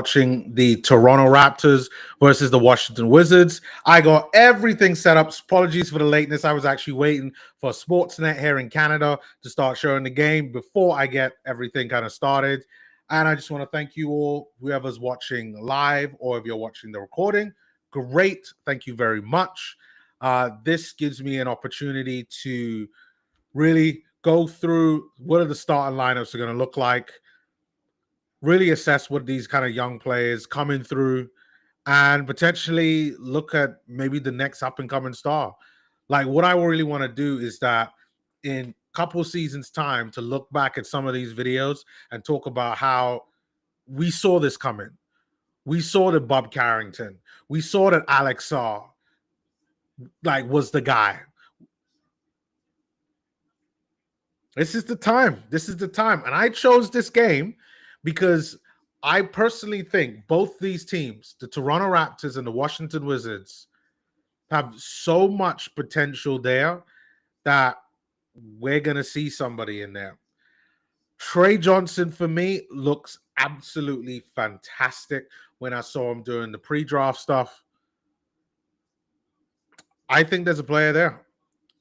watching the Toronto Raptors versus the Washington Wizards. I got everything set up. Apologies for the lateness. I was actually waiting for Sportsnet here in Canada to start showing the game before I get everything kind of started. And I just want to thank you all, whoever's watching live or if you're watching the recording. Great. Thank you very much. This gives me an opportunity to really go through what are the starting lineups are going to look like, really assess what these kind of young players coming through, and potentially look at maybe the next up and coming star. Like what I really want to do is that in a couple seasons time to look back at some of these videos and talk about how we saw this coming. We saw that Bob Carrington, we saw that Alex Saw was the guy. This is the time. This is the time. And I chose this game because I personally think both these teams, the Toronto Raptors and the Washington Wizards, have so much potential there that we're going to see somebody in there. Trey Johnson, for me, looks absolutely fantastic when I saw him doing the pre-draft stuff. I think there's a player there.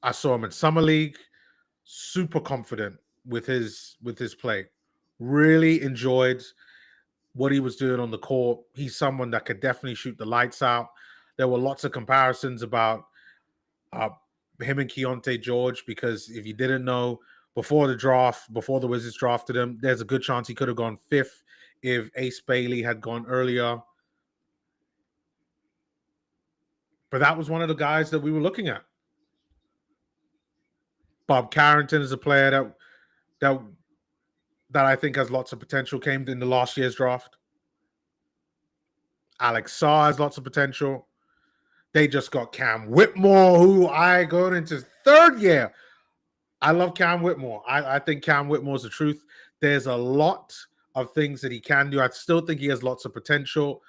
I saw him in Summer League. Super confident with his play. Really enjoyed what he was doing on the court. He's someone that could definitely shoot the lights out. There were lots of comparisons about him and Keontae George, because if you didn't know, before the draft, before the Wizards drafted him, there's a good chance he could have gone 5th if Ace Bailey had gone earlier. But that was one of the guys that we were looking at. Bob Carrington is a player that I think has lots of potential, came in the last year's draft. Alex Saw has lots of potential. They just got Cam Whitmore, who I going into 3rd year. I love Cam Whitmore. I think Cam Whitmore is the truth. There's a lot of things that he can do. I still think he has lots of potential.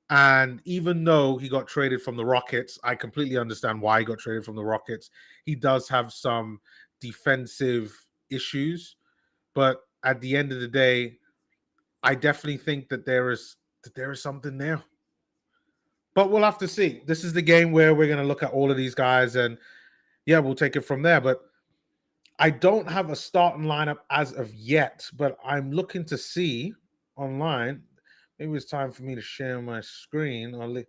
And even though he got traded from the Rockets, I completely understand why he got traded from the Rockets. He does have some defensive issues, but at the end of the day, I definitely think that there is something there. But we'll have to see. This is the game where we're going to look at all of these guys, and yeah, we'll take it from there. But I don't have a starting lineup as of yet, but I'm looking to see online. Maybe it's time for me to share my screen. We're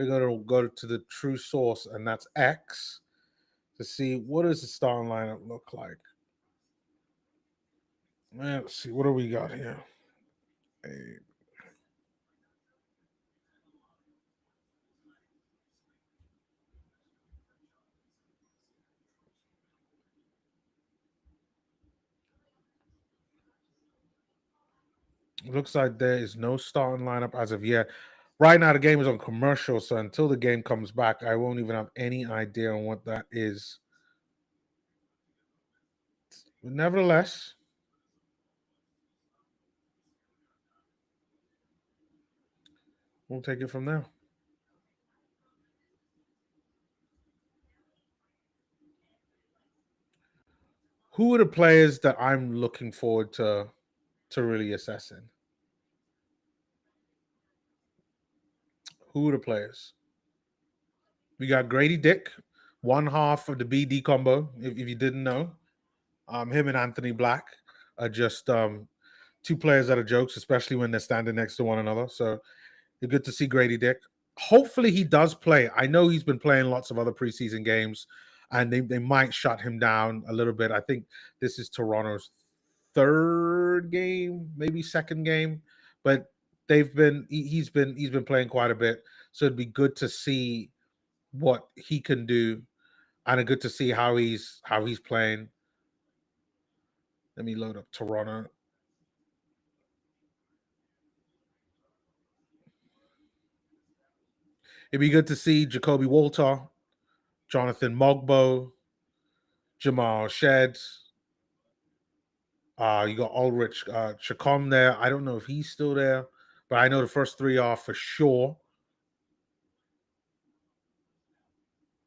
going to go to the true source, and that's X, to see what does the starting lineup look like. Let's see. What do we got here? It looks like there is no starting lineup as of yet. Right now, the game is on commercial, so until the game comes back, I won't even have any idea on what that is. But nevertheless, we'll take it from there. Who are the players that I'm looking forward to really assessing? Who are the players? We got Grady Dick, one half of the BD combo, if you didn't know. Him and Anthony Black are just 2 players that are jokes, especially when they're standing next to one another. So you're good to see Grady Dick. Hopefully he does play. I know he's been playing lots of other preseason games, and they might shut him down a little bit. I think this is Toronto's 3rd game, maybe 2nd game, but he's been playing quite a bit. So it'd be good to see what he can do, and good to see how he's playing. Let me load up Toronto. It'd be good to see Jacoby Walter, Jonathan Mogbo, Jamal Shed. You got Ulrich Chacom there. I don't know if he's still there, but I know the first 3 are for sure.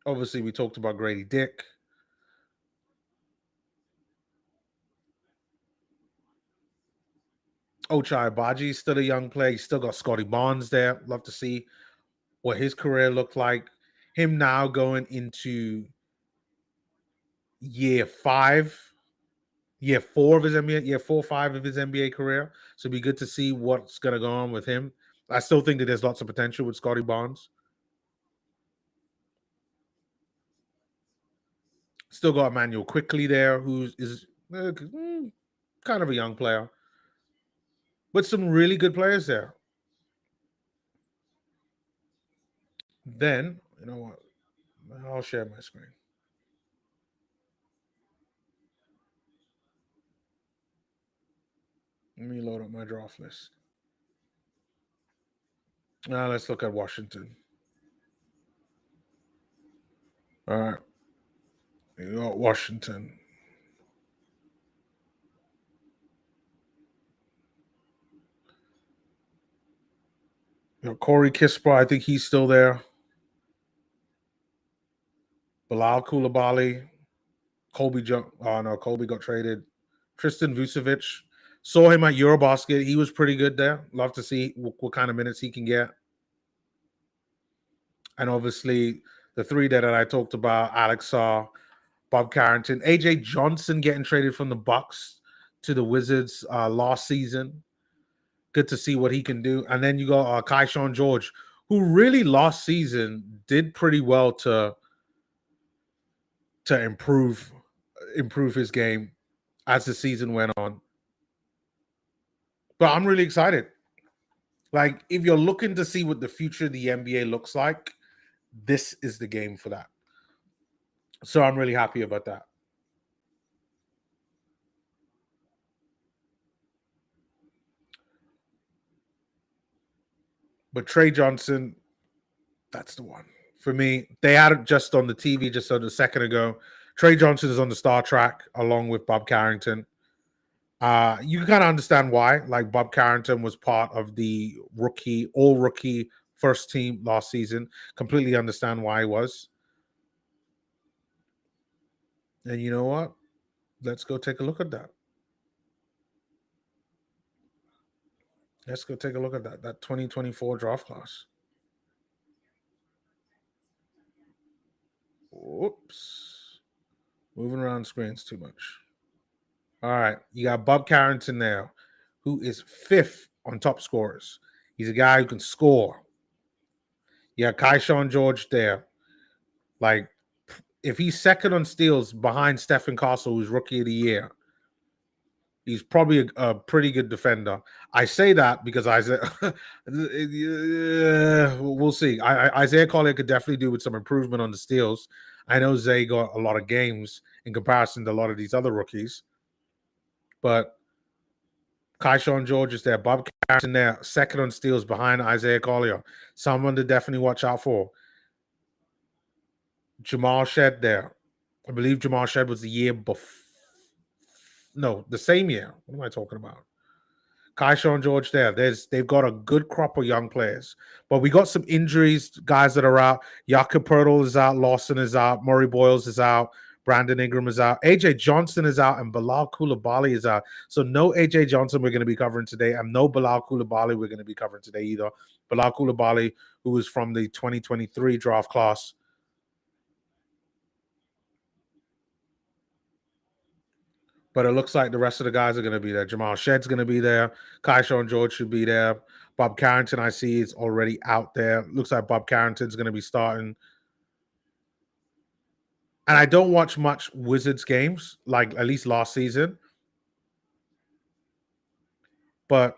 Obviously, we talked about Grady Dick. Ochai Abaji is still a young player. He's still got Scotty Barnes there. Love to see what his career looked like. Him now going into year 4 of his NBA, year 4 or 5 of his NBA career. So it'd be good to see what's going to go on with him. I still think that there's lots of potential with Scotty Barnes. Still got Emmanuel Quickly there, who is kind of a young player. But some really good players there. Then, you know what? I'll share my screen. Let me load up my draft list. Now let's look at Washington. All right. You got Washington. You know, Corey Kispert, I think he's still there. Bilal Coulibaly. Colby got traded. Tristan Vucevic. Saw him at Eurobasket. He was pretty good there. Love to see what kind of minutes he can get. And obviously, the three that I talked about, Alex Saw, Bob Carrington, AJ Johnson getting traded from the Bucks to the Wizards last season. Good to see what he can do. And then you got Kaishawn George, who really last season did pretty well to improve his game as the season went on. But I'm really excited. Like, if you're looking to see what the future of the NBA looks like, this is the game for that. So I'm really happy about that. But Trey Johnson, that's the one. For me, they had it just on the TV just a second ago. Trey Johnson is on the star track along with Bob Carrington. You can kind of understand why. Like, Bob Carrington was part of the all rookie first team last season. Completely understand why he was. And you know what? Let's go take a look at that. Let's go take a look at that 2024 draft class. Whoops. Moving around screens too much. All right. You got Bob Carrington there, who is 5th on top scorers. He's a guy who can score. You got Kaishawn George there. Like, if he's second on steals behind Stephen Castle, who's rookie of the year, he's probably a pretty good defender. I say that because Isaiah, we'll see. Isaiah Collier could definitely do with some improvement on the steals. I know Zay got a lot of games in comparison to a lot of these other rookies, but Kaishawn George is there. Bob Carrington there, second on steals behind Isaiah Collier. Someone to definitely watch out for. Jamal Shed there. I believe Jamal Shed was the year before. No, the same year. What am I talking about? Kaishawn George there. They've got a good crop of young players. But we got some injuries, guys that are out. Jakob Poeltl is out. Lawson is out. Murray Boyles is out. Brandon Ingram is out. AJ Johnson is out. And Bilal Coulibaly is out. So no AJ Johnson we're going to be covering today. And no Bilal Coulibaly we're going to be covering today either. Bilal Coulibaly, who is from the 2023 draft class. But it looks like the rest of the guys are going to be there. Jamal Shed's going to be there. Kaishawn George should be there. Bob Carrington, I see, is already out there. Looks like Bob Carrington's going to be starting. And I don't watch much Wizards games, like at least last season. But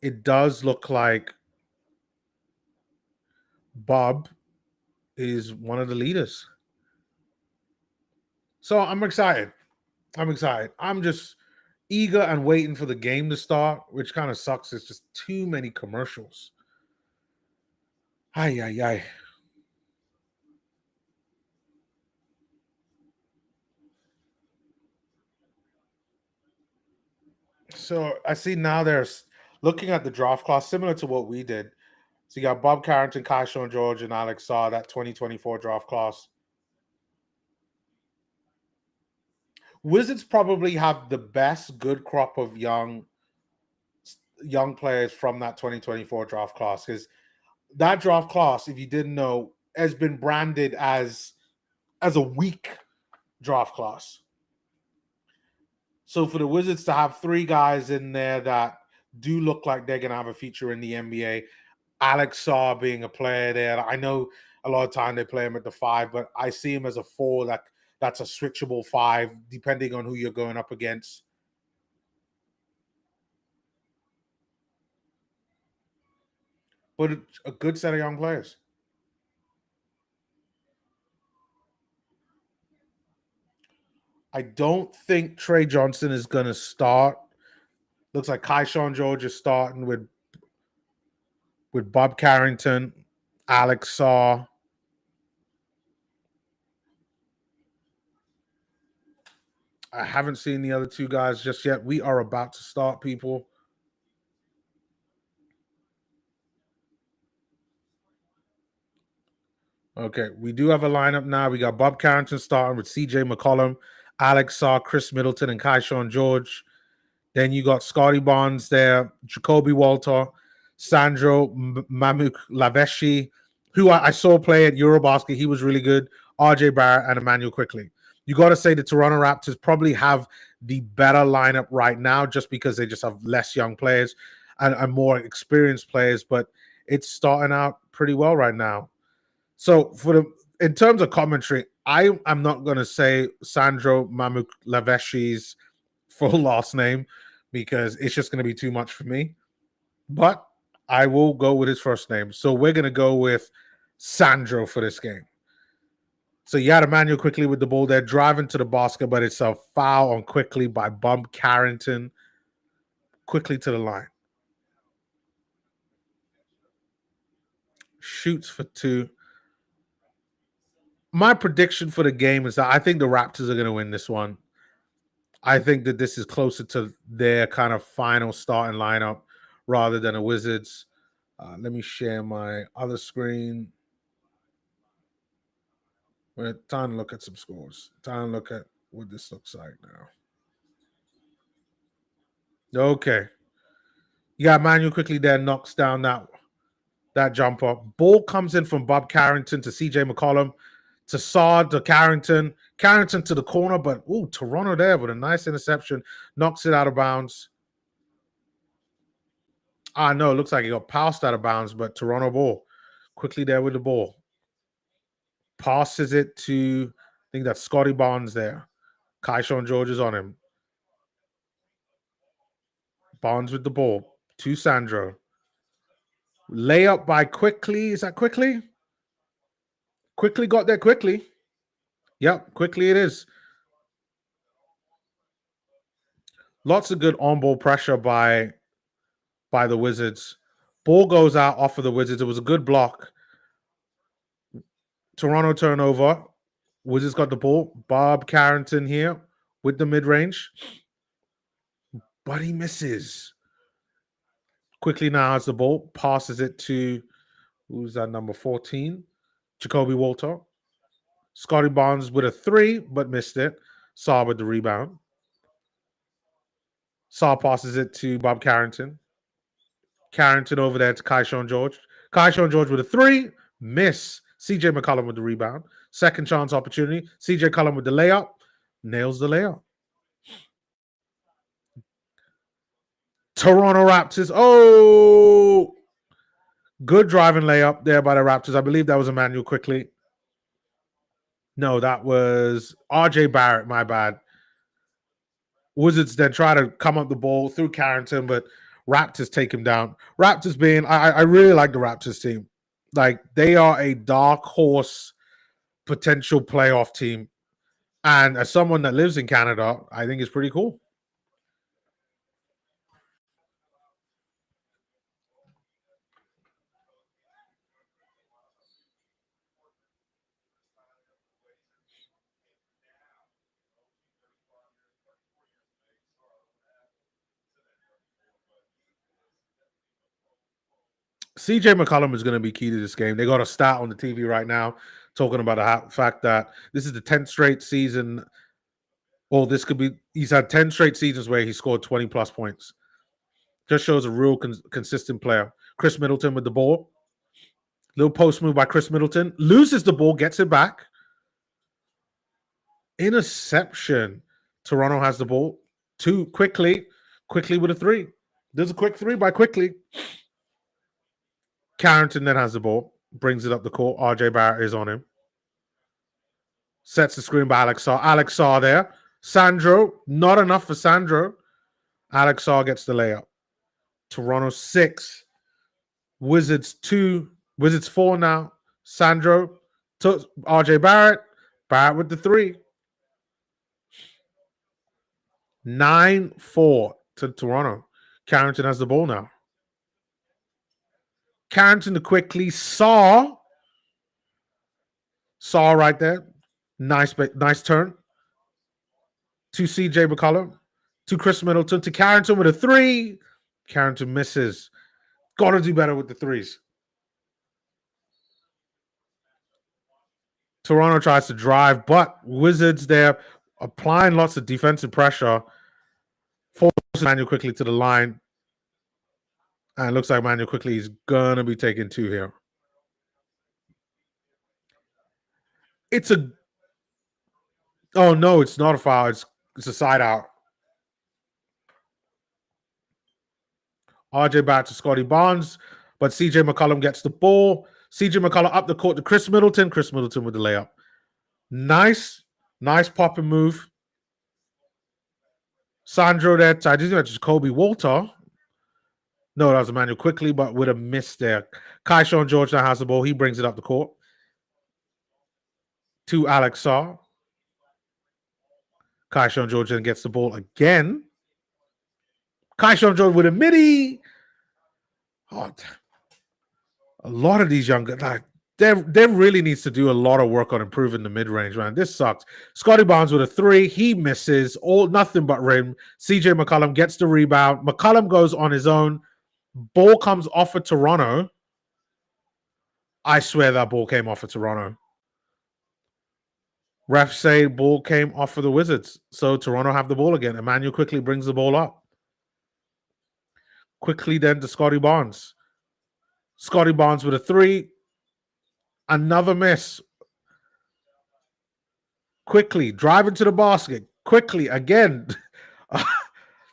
it does look like Bob is one of the leaders. So I'm excited. I'm just eager and waiting for the game to start, which kind of sucks. It's just too many commercials. Ay. So I see now they're looking at the draft class, similar to what we did. So you got Bob Carrington, Kaishawn George, and Alex Saw, that 2024 draft class. Wizards probably have the best good crop of young young players from that 2024 draft class, because that draft class, if you didn't know, has been branded as a weak draft class. So for the Wizards to have 3 guys in there that do look like they're going to have a future in the NBA, Alex Saar being a player there. I know a lot of time they play him at the 5, but I see him as a 4 that's a switchable 5 depending on who you're going up against. But a good set of young players. I don't think Trey Johnson is going to start. Looks like Keyshawn George is starting with Bob Carrington, Alex Saar. I haven't seen the other 2 guys just yet. We are about to start, people. Okay, we do have a lineup now. We got Bob Carrington starting with CJ McCollum, Alex Saar, Chris Middleton, and Keyshawn George. Then you got Scotty Barnes there, Jacoby Walter, Sandro Mamuk Laveshi, who I saw play at Eurobasket. He was really good. RJ Barrett and Emmanuel Quickly. You got to say the Toronto Raptors probably have the better lineup right now just because they just have less young players and more experienced players, but it's starting out pretty well right now. So in terms of commentary, I'm not going to say Sandro Mamuk Laveshi's full last name because it's just going to be too much for me. But I will go with his first name. So we're going to go with Sandro for this game. So you had Emmanuel Quickly with the ball there, driving to the basket, but it's a foul on Quickly by Bob Carrington. Quickly to the line. Shoots for 2. My prediction for the game is that I think the Raptors are going to win this one. I think that this is closer to their kind of final starting lineup rather than a Wizards. Let me share my other screen. We're time to look at some scores. Time to look at what this looks like now. Okay. You got Manuel Quickly there, knocks down that jumper. Ball comes in from Bob Carrington to CJ McCollum, to Saar, to Carrington. Carrington to the corner, but Toronto there with a nice interception. Knocks it out of bounds. No, it looks like he got passed out of bounds, but Toronto ball. Quickly there with the ball. Passes it to, I think that's Scotty Barnes there. Keyshawn George is on him. Barnes with the ball to Sandro. Layup by Quickly. Is that Quickly? Quickly got there quickly. Yep, Quickly it is. Lots of good on-ball pressure by the Wizards. Ball goes out off of the Wizards. It was a good block. Toronto turnover. Wizards got the ball. Bob Carrington here with the mid-range. But he misses. Quickly now has the ball. Passes it to, who's that, number 14? Jacoby Walter. Scotty Barnes with a 3, but missed it. Saar with the rebound. Saar passes it to Bob Carrington. Carrington over there to Keyshawn George. Keyshawn George with a 3. Miss. CJ McCollum with the rebound. Second chance opportunity. CJ McCollum with the layup. Nails the layup. Toronto Raptors. Oh! Good driving layup there by the Raptors. I believe that was Emmanuel Quickly. No, that was RJ Barrett. My bad. Wizards then try to come up the ball through Carrington, but Raptors take him down. Raptors being, I really like the Raptors team. Like, they are a dark horse potential playoff team. And as someone that lives in Canada, I think it's pretty cool. CJ McCollum is going to be key to this game. They got a stat on the TV right now talking about the fact that this is the 10th straight season, or this could be, he's had 10 straight seasons where he scored 20 plus points. Just shows a real consistent player. Chris Middleton with the ball. Little post move by Chris Middleton. Loses the ball, gets it back. Interception. Toronto has the ball. Two quickly with a three. There's a quick three by Quickly. Carrington then has the ball. Brings it up the court. RJ Barrett is on him. Sets the screen by Alex Sarr. Alex Sarr there. Sandro. Not enough for Sandro. Alex Sarr gets the layup. Toronto 6. Wizards 2. Wizards 4 now. Sandro. To RJ Barrett. Barrett with the 3. 9-4 to Toronto. Carrington has the ball now. Carrington to Quickly. Sarr right there. Nice turn. To CJ McCollum. To Chris Middleton. To Carrington with a 3. Carrington misses. Got to do better with the 3s. Toronto tries to drive, but Wizards there applying lots of defensive pressure. Forces Manuel Quickly to the line. And it looks like Manuel Quickly is going to be taking 2 here. Oh, no, it's not a foul. It's a side out. RJ back to Scotty Barnes, but CJ McCollum gets the ball. CJ McCollum up the court to Chris Middleton. Chris Middleton with the layup. Nice popping move. Sandro there. I just think that's Kobe Walter. No, that was Emmanuel Quickly, but with a miss there. Keyshawn George now has the ball. He brings it up the court to Alex Sarr. Keyshawn George then gets the ball again. Keyshawn George with a midi. Oh, a lot of these young guys, like, there really needs to do a lot of work on improving the mid-range, man. This sucks. Scotty Barnes with a 3. He misses. Nothing but rim. CJ McCollum gets the rebound. McCollum goes on his own. Ball comes off of Toronto. I swear that ball came off of Toronto. Refs say ball came off of the Wizards. So Toronto have the ball again. Emmanuel Quickly brings the ball up. Quickly then to Scotty Barnes. Scotty Barnes with a 3. Another miss. Quickly driving to the basket. Quickly again.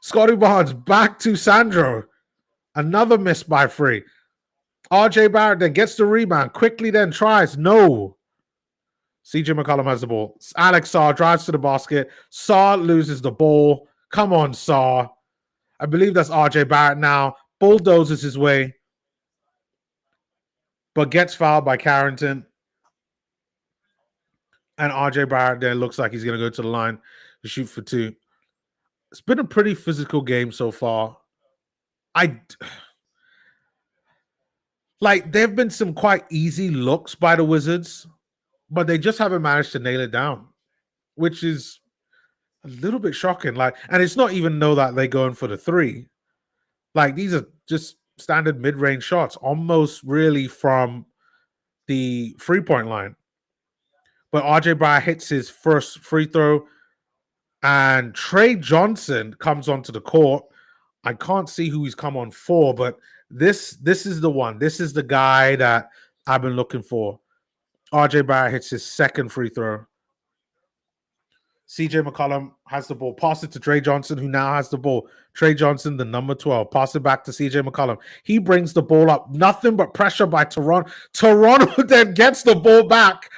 Scotty Barnes back to Sandro. Another miss by 3. RJ Barrett then gets the rebound. Quickly then tries. No. CJ McCollum has the ball. Alex Sarr drives to the basket. Sarr loses the ball. Come on, Sarr. I believe that's RJ Barrett now. Bulldozes his way. But gets fouled by Carrington. And RJ Barrett there looks like he's going to go to the line to shoot for 2. It's been a pretty physical game so far. There have been some quite easy looks by the Wizards, but they just haven't managed to nail it down, which is a little bit shocking. And it's not even that they're going for the 3. These are just standard mid-range shots, almost really from the 3-point line. But RJ Barrett hits his first free throw, and Trey Johnson comes onto the court. I can't see who he's come on for, but this is the one. This is the guy that I've been looking for. RJ Barrett hits his second free throw. CJ McCollum has the ball. Pass it to Trey Johnson, who now has the ball. Trey Johnson, the number 12. Pass it back to CJ McCollum. He brings the ball up. Nothing but pressure by Toronto. Toronto then gets the ball back.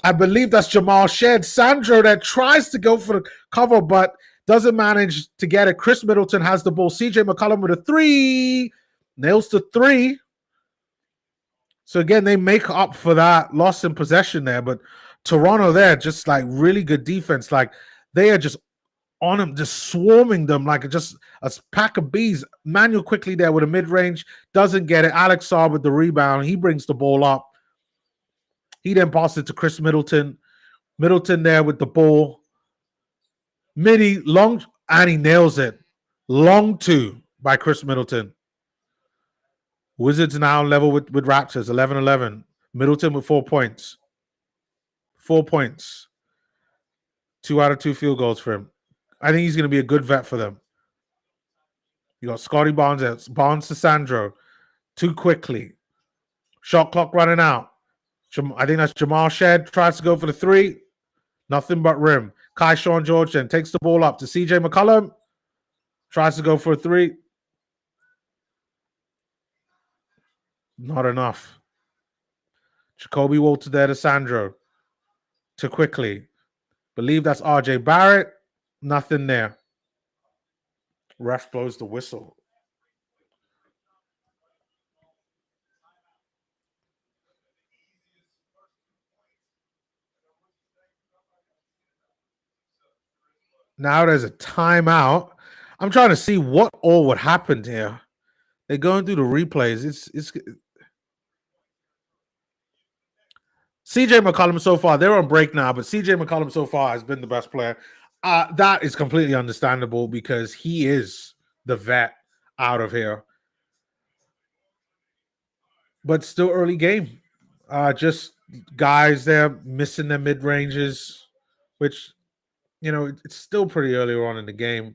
I believe that's Jamal Shed. Sandro that tries to go for the cover, but doesn't manage to get it. Chris Middleton has the ball. CJ McCollum with a 3. Nails the 3. So again, they make up for that loss in possession there. But Toronto there, just really good defense. They are just on them, just swarming them like just a pack of bees. Manuel Quickly there with a mid-range. Doesn't get it. Alex Sarr with the rebound. He brings the ball up. He then passes it to Chris Middleton. Middleton there with the ball. Midi, long, and he nails it. Long 2 by Chris Middleton. Wizards now level with Raptors, 11-11. Middleton with 4 points. 4 points. 2 out of 2 field goals for him. I think he's going to be a good vet for them. You got Scotty Barnes, Barnes to Sandro. Too quickly. Shot clock running out. I think that's Jamal Shed. Tries to go for the three. Nothing but rim. Kai Sean George then takes the ball up to CJ McCollum. Tries to go for a three. Not enough. Jacoby Walter there to Sandro. Too quickly. Believe that's RJ Barrett. Nothing there. Ref blows the whistle. Now there's a timeout. I'm trying to see what all would happen here. They're going through the replays. It's CJ McCollum so far. They're on break now, but CJ McCollum so far has been the best player. That is completely understandable because he is the vet out of here. But still early game. Just guys there missing their mid ranges, which it's still pretty early on in the game.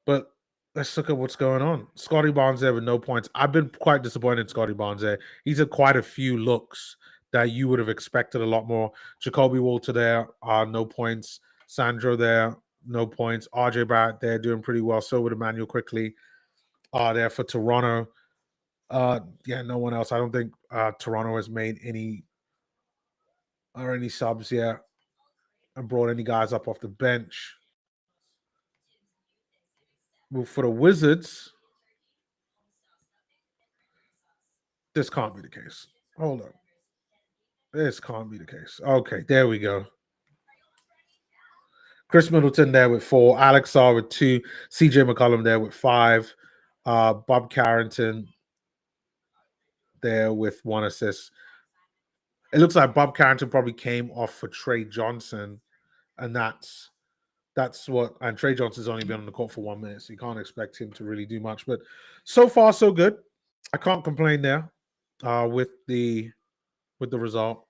But let's look at what's going on. Scotty Barnes there with no points. I've been quite disappointed in Scotty Barnes there. He's had quite a few looks that you would have expected a lot more. Jacoby Walter there, no points. Sandro there, no points. RJ Barrett there doing pretty well. So would Emmanuel Quickly there for Toronto. No one else. I don't think Toronto has made any subs yet and brought any guys up off the bench. Well, for the Wizards, this can't be the case. Hold on. This can't be the case. Okay, there we go. Chris Middleton there with 4. Alex Sarr with 2. CJ McCollum there with 5. Bob Carrington there with 1 assist. It looks like Bob Carrington probably came off for Trey Johnson, and that's what. And Trey Johnson's only been on the court for 1 minute, so you can't expect him to really do much. But so far, so good. I can't complain there with the result.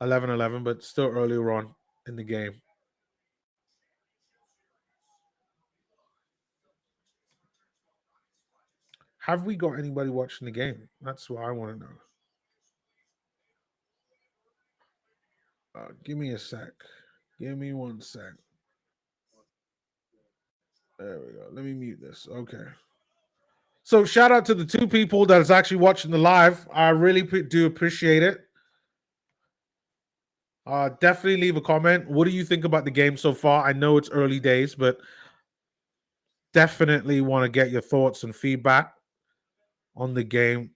11-11, but still earlier on in the game. Have we got anybody watching the game? That's what I want to know. Give me a sec. Give me 1 sec. There we go. Let me mute this. Okay. So shout out to the 2 people that is actually watching the live. I really do appreciate it. Definitely leave a comment. What do you think about the game so far? I know it's early days, but definitely want to get your thoughts and feedback on the game.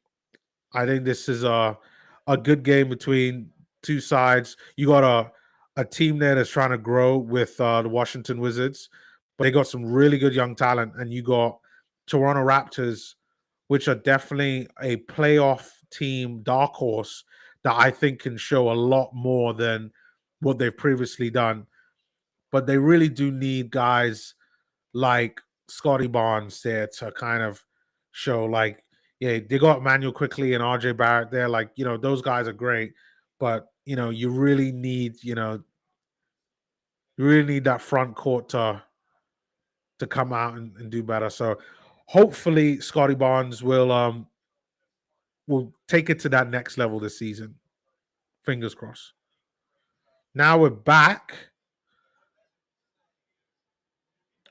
I think this is a good game between 2 sides. You got a team there that's trying to grow with the Washington Wizards, but they got some really good young talent, and you got Toronto Raptors, which are definitely a playoff team, dark horse, that I think can show a lot more than what they've previously done. But they really do need guys like Scotty Barnes there to kind of show, like, yeah, they got Manuel Quickly and RJ Barrett there. Like, those guys are great, but you really need, that front court to come out and do better. So hopefully Scotty Barnes will take it to that next level this season. Fingers crossed. Now we're back.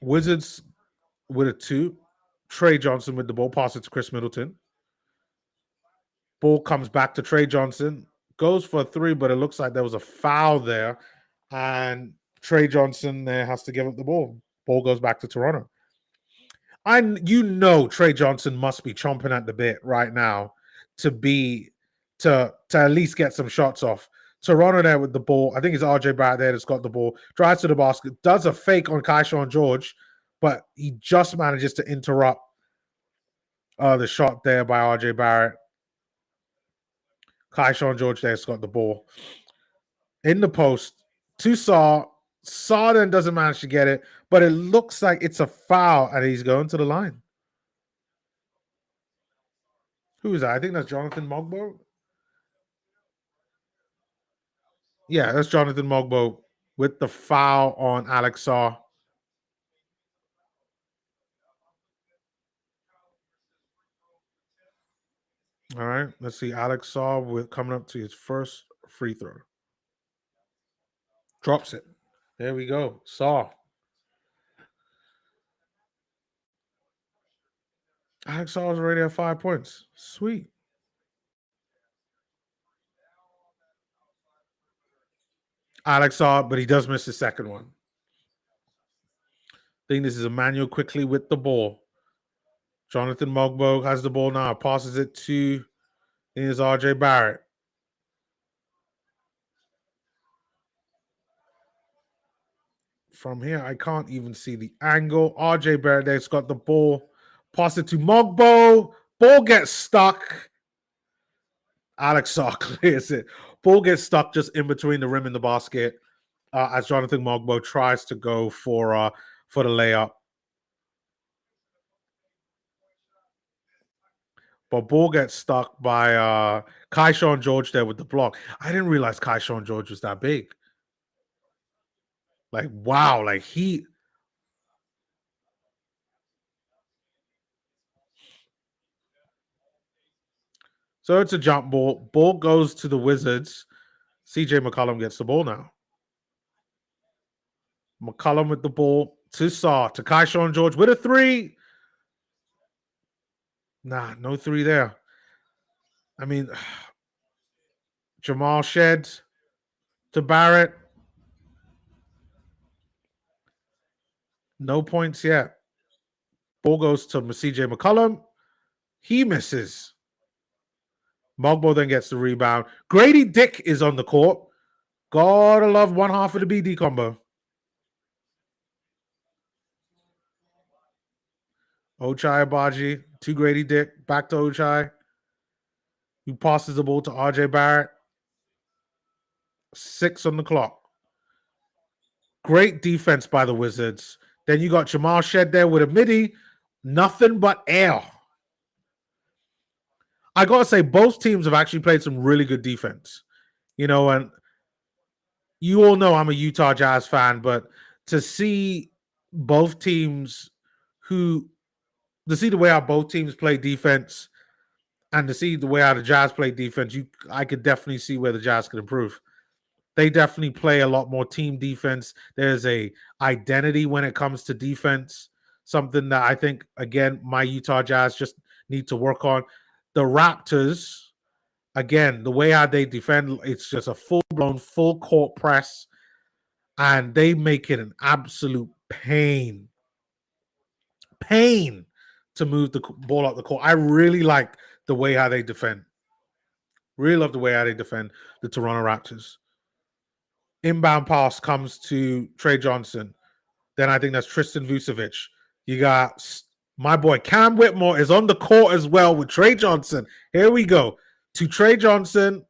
Wizards with a 2. Trey Johnson with the ball, pass it to Chris Middleton. Ball comes back to Trey Johnson, goes for a 3, but it looks like there was a foul there, and Trey Johnson there has to give up the ball. Ball goes back to Toronto. Trey Johnson must be chomping at the bit right now to at least get some shots off. Toronto there with the ball. I think it's RJ Barrett there that's got the ball. Drives to the basket. Does a fake on Kai Sean George, but he just manages to interrupt the shot there by RJ Barrett. Kai Sean George there's got the ball. In the post to Sarr. Sarr then doesn't manage to get it, but it looks like it's a foul, and he's going to the line. Who is that? I think that's Jonathan Mogbo. Yeah, that's Jonathan Mogbo with the foul on Alex Sarr. All right, let's see. Alex Saw with coming up to his first free throw. Drops it. There we go. Saw. Alex Saw is already at 5 points. Sweet. Alex Saw, but he does miss the second one. I think this is Emmanuel quickly with the ball. Jonathan Mogbo has the ball now. Passes it to is RJ Barrett. From here, I can't even see the angle. RJ Barrett there's got the ball. Pass it to Mogbo. Ball gets stuck. Alex Saw clears it. Ball gets stuck just in between the rim and the basket as Jonathan Mogbo tries to go for the layup. But ball gets stuck by Kaishawn George there with the block. I didn't realize Kaishawn George was that big. Like, wow. Like, he... So it's a jump ball. Ball goes to the Wizards. CJ McCollum gets the ball now. McCollum with the ball to Saw, to Kaishawn George with a three. Nah, no three there. I mean, Jamal Shed to Barrett. No points yet. Ball goes to CJ McCollum. He misses. Mogbo then gets the rebound. Grady Dick is on the court. Gotta love one half of the BD combo. Ochai Abaji to Grady Dick. Back to Ochai. He passes the ball to RJ Barrett. 6 on the clock. Great defense by the Wizards. Then you got Jamal Shed there with a midi. Nothing but air. I got to say, both teams have actually played some really good defense. You know, and you all know I'm a Utah Jazz fan, but to see both teams to see the way how both teams play defense and to see the way how the Jazz play defense, I could definitely see where the Jazz could improve. They definitely play a lot more team defense. There's a identity when it comes to defense, something that I think, again, my Utah Jazz just need to work on. The Raptors, again, the way how they defend, it's just a full-blown, full-court press, and they make it an absolute pain to move the ball up the court. I really like the way how they defend. Really love the way how they defend the Toronto Raptors. Inbound pass comes to Trey Johnson. Then I think that's Tristan Vucevic. You got my boy Cam Whitmore is on the court as well with Trey Johnson. Here we go. To Trey Johnson.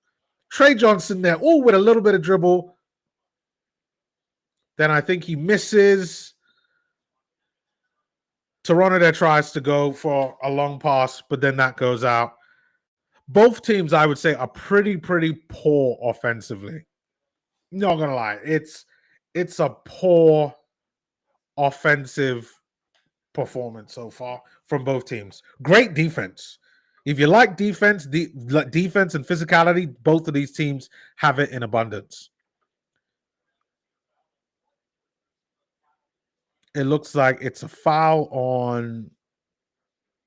Trey Johnson there. Oh, with a little bit of dribble. Then I think he misses. Toronto there tries to go for a long pass, but then that goes out. Both teams, I would say, are pretty poor offensively. Not gonna lie, it's a poor offensive performance so far from both teams. Great defense. If you like defense, defense and physicality, both of these teams have it in abundance. It looks like it's a foul on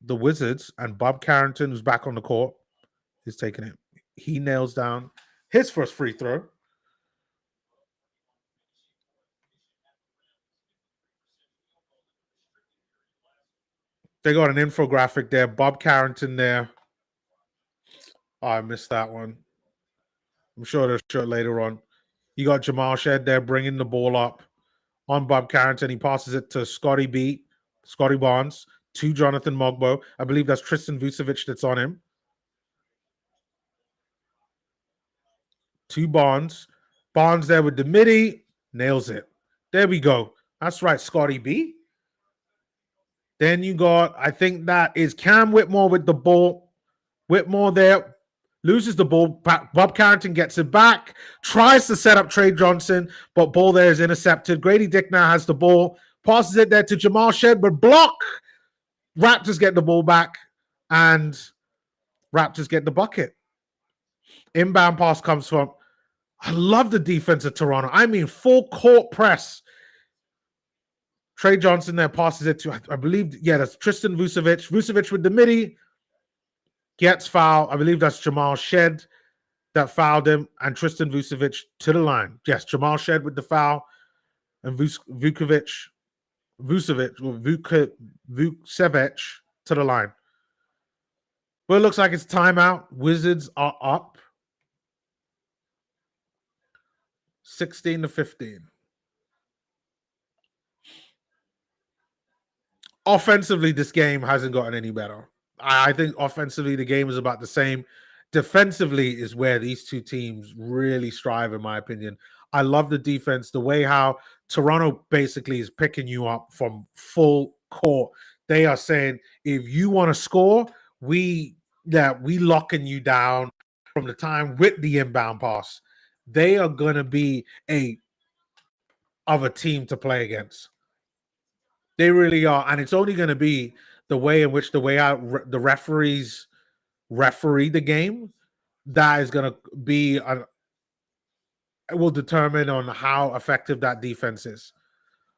the Wizards, and Bob Carrington, who's back on the court, is taking it. He nails down his first free throw. They got an infographic there. Bob Carrington there. Oh, I missed that one. I'm sure they'll show it later on. You got Jamal Shed there bringing the ball up on Bob Carrington. He passes it to Scotty Barnes, to Jonathan Mogbo. I believe that's Tristan Vucevic that's on him. To Barnes. Barnes there with the midi. Nails it. There we go. That's right, Scotty B. Then you got, I think that is Cam Whitmore with the ball. Whitmore there. Loses the ball. Bob Carrington gets it back. Tries to set up Trey Johnson, but ball there is intercepted. Grady Dick now has the ball. Passes it there to Jamal Shed, but block. Raptors get the ball back, and Raptors get the bucket. Inbound pass comes from, I love the defense of Toronto. I mean, full court press. Trey Johnson there passes it to, I believe, that's Tristan Vucevic. Vucevic with the midi gets fouled. I believe that's Jamal Shed that fouled him, and Tristan Vucevic to the line. Yes, Jamal Shed with the foul, and Vucevic to the line. Well, it looks like it's timeout. Wizards are up 16-15. Offensively, this game hasn't gotten any better. I think offensively, the game is about the same. Defensively is where these two teams really strive, in my opinion. I love the defense, the way how Toronto basically is picking you up from full court. They are saying, if you want to score, we locking you down from the time with the inbound pass. They are going to be a team to play against. They really are, and it's only going to be the way out the referees referee the game that is going to be will determine on how effective that defense is.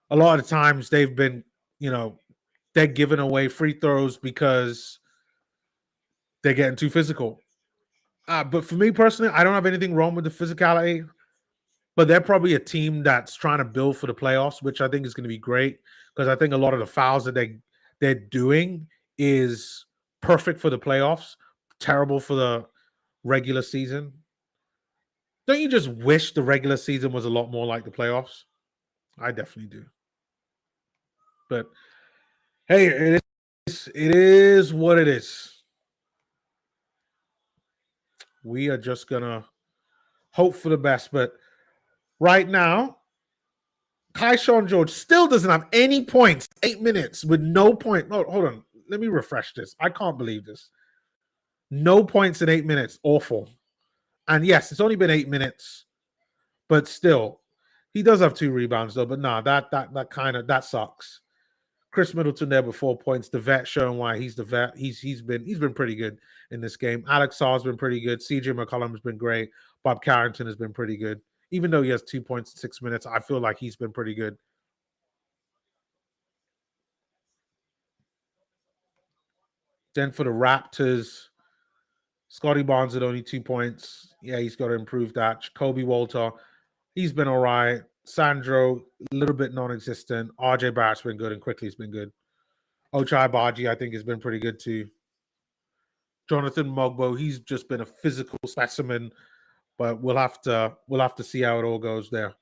A lot of times they've been, they're giving away free throws because they're getting too physical. But for me personally, I don't have anything wrong with the physicality. But they're probably a team that's trying to build for the playoffs, which I think is going to be great because I think a lot of the fouls that they're doing is perfect for the playoffs, terrible for the regular season. Don't you just wish the regular season was a lot more like the playoffs? I definitely do. But hey, it is what it is. We are just going to hope for the best. But right now, Sean George still doesn't have any points. 8 minutes with no point. Oh, hold on. Let me refresh this. I can't believe this. No points in 8 minutes. Awful. And yes, it's only been 8 minutes, but still, he does have 2 rebounds though. But nah, that sucks. Chris Middleton there with 4 points. The vet showing why he's the vet. He's been pretty good in this game. Alex Sarr's been pretty good. CJ McCollum has been great. Bob Carrington has been pretty good. Even though he has 2 points in 6 minutes, I feel like he's been pretty good. Then for the Raptors, Scotty Barnes at only 2 points. Yeah, he's got to improve that. Jacoby Walter, he's been all right. Sandro, a little bit non-existent. RJ Barrett's been good, and Quickly's been good. Ochai Baji, I think, has been pretty good too. Jonathan Mogbo, he's just been a physical specimen, but we'll have to see how it all goes there.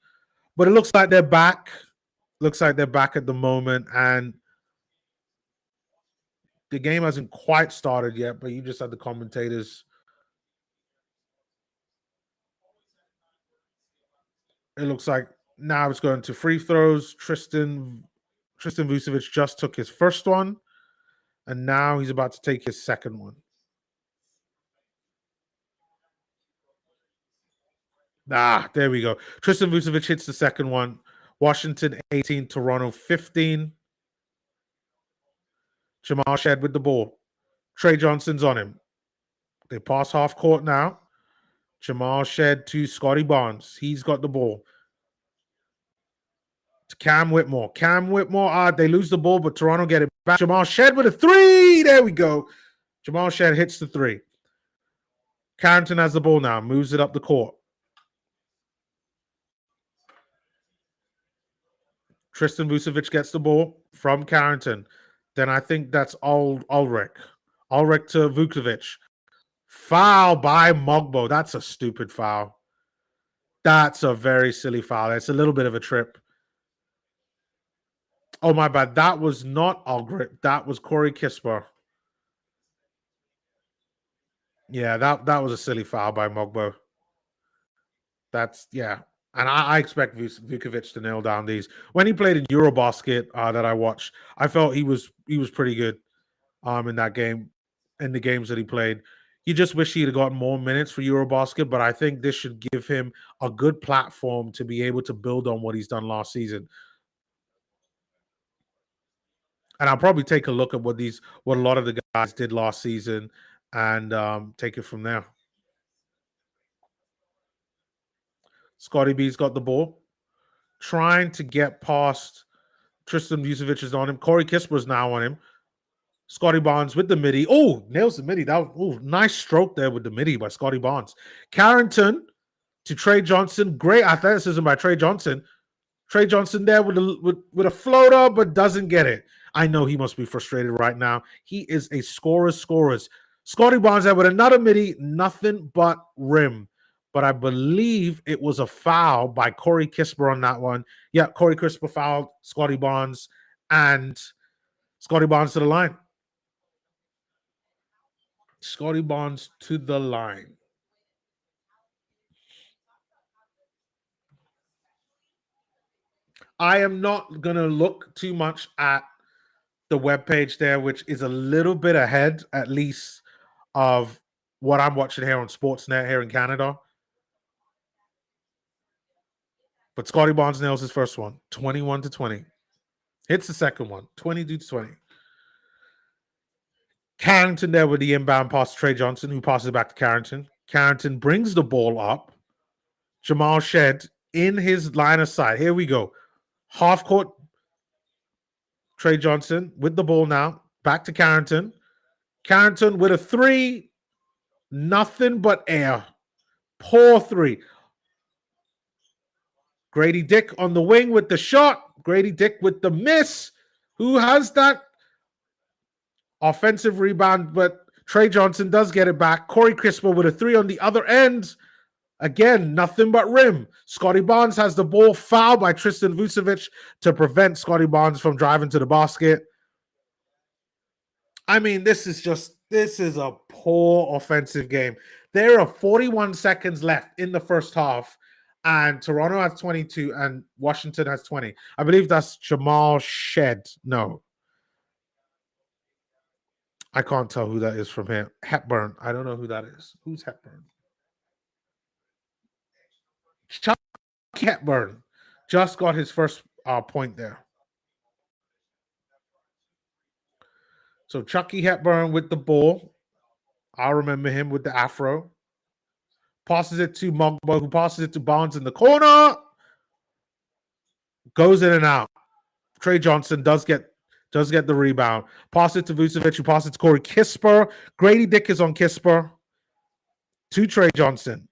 But it looks like they're back. Looks like they're back at the moment, and the game hasn't quite started yet, but you just had the commentators. It looks like now it's going to free throws. Tristan Vucevic just took his first one, and now he's about to take his second one. There we go. Tristan Vucevic hits the second one. Washington 18, Toronto 15. Jamal Shed with the ball. Trey Johnson's on him. They pass half court now. Jamal Shed to Scotty Barnes. He's got the ball. To Cam Whitmore. They lose the ball, but Toronto get it back. Jamal Shed with a 3. There we go. Jamal Shed hits the 3. Carrington has the ball now. Moves it up the court. Tristan Vucevic gets the ball from Carrington. Then I think that's Ulrich. Ulrich to Vucevic. Foul by Mogbo. That's a stupid foul. That's a very silly foul. It's a little bit of a trip. Oh, my bad. That was not Ulrich. That was Corey Kispert. Yeah, that was a silly foul by Mogbo. Yeah. And I expect Vucevic to nail down these. When he played in Eurobasket that I watched, I felt he was pretty good in that game, in the games that he played. You just wish he'd have gotten more minutes for Eurobasket, but I think this should give him a good platform to be able to build on what he's done last season. And I'll probably take a look at what a lot of the guys did last season and take it from there. Scotty B's got the ball, trying to get past Tristan Vucevic is on him. Corey Kisper's now on him. Scotty Barnes with the midi. Oh, nails the midi. That was nice stroke there with the midi by Scotty Barnes. Carrington to Trey Johnson. Great athleticism by Trey Johnson. Trey Johnson there with a floater, but doesn't get it. I know he must be frustrated right now. He is a scorer's. Scotty Barnes there with another midi. Nothing but rim. But I believe it was a foul by Corey Kisper on that one. Yeah, Corey Kisper fouled Scotty Barnes, and Scotty Barnes to the line. Scotty Barnes to the line. I am not going to look too much at the webpage there, which is a little bit ahead, at least, of what I'm watching here on Sportsnet here in Canada. But Scotty Barnes nails his first one, 21-20. Hits the second one, 22-20. Carrington there with the inbound pass to Trey Johnson, who passes it back to Carrington. Carrington brings the ball up. Jamal Shed in his line of sight. Here we go. Half court. Trey Johnson with the ball now. Back to Carrington. Carrington with a three. Nothing but air. Poor three. Grady Dick on the wing with the shot. Grady Dick with the miss. Who has that offensive rebound? But Trey Johnson does get it back. Corey Kisper with a three on the other end. Again, nothing but rim. Scotty Barnes has the ball, fouled by Tristan Vucevic to prevent Scotty Barnes from driving to the basket. I mean, this is a poor offensive game. There are 41 seconds left in the first half, and Toronto has 22 and Washington has 20. I believe that's Jamal Shed. No. I can't tell who that is from here. Hepburn. I don't know who that is. Who's Hepburn? Chuck Hepburn just got his first point there. So Chucky Hepburn with the ball. I remember him with the afro. Passes it to Mogba, who passes it to Barnes in the corner. Goes in and out. Trey Johnson does get the rebound. Pass it to Vucevic, who passes it to Corey Kisper. Grady Dick is on Kisper. To Trey Johnson.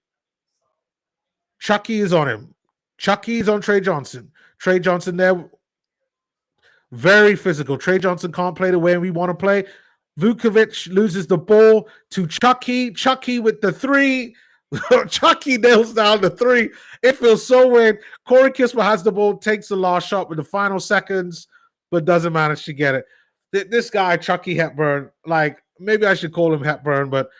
Chucky is on him. Chucky is on Trey Johnson. Trey Johnson there. Very physical. Trey Johnson can't play the way we want to play. Vucevic loses the ball to Chucky. Chucky with the three. Chucky nails down the three. It feels so weird. Corey Kisper has the ball, takes the last shot with the final seconds, but doesn't manage to get it. This guy, Chucky Hepburn, like, maybe I should call him Hepburn, but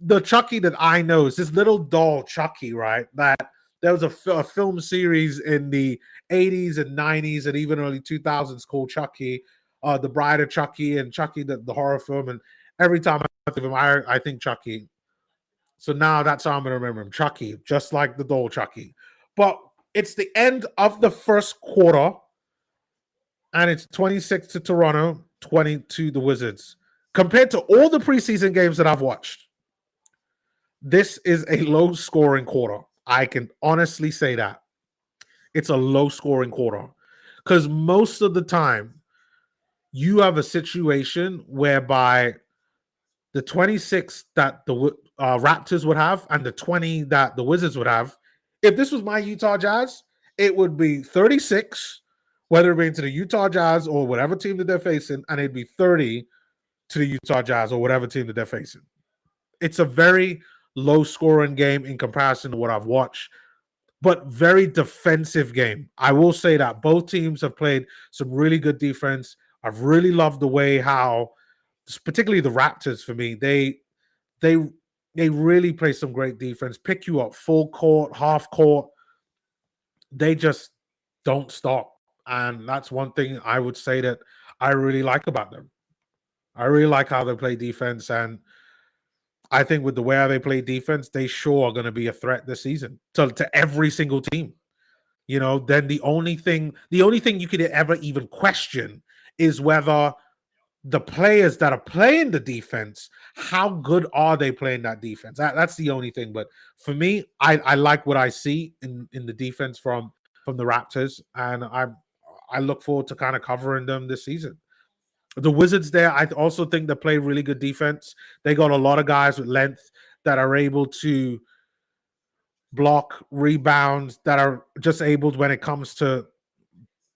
the Chucky that I know is this little doll Chucky, right? That there was a film series in the 80s and 90s and even early 2000s called Chucky, The Bride of Chucky, and Chucky, the horror film. And every time I think of him, I think Chucky. So now that's how I'm going to remember him, Chucky, just like the doll Chucky. But it's the end of the first quarter, and it's 26 to Toronto, 20 to the Wizards. Compared to all the preseason games that I've watched, this is a low-scoring quarter. I can honestly say that. It's a low-scoring quarter. Because most of the time, you have a situation whereby the 26 that the Raptors would have and the 20 that the Wizards would have, if this was my Utah Jazz, it would be 36, whether it be to the Utah Jazz or whatever team that they're facing, and it'd be 30 to the Utah Jazz or whatever team that they're facing. It's a very low-scoring game in comparison to what I've watched, but very defensive game. I will say that both teams have played some really good defense. I've really loved the way how, particularly the Raptors for me, they really play some great defense, pick you up full court, half court. They just don't stop. And that's one thing I would say that I really like about them. I really like how they play defense, and I think with the way they play defense, they sure are going to be a threat this season to every single team. You know, then the only thing you could ever even question is whether the players that are playing the defense, how good are they playing that defense? That's the only thing. But for me, I like what I see in the defense from the Raptors, and I look forward to kind of covering them this season. The Wizards there, I also think they play really good defense. They got a lot of guys with length that are able to block, rebound, that are just able when it comes to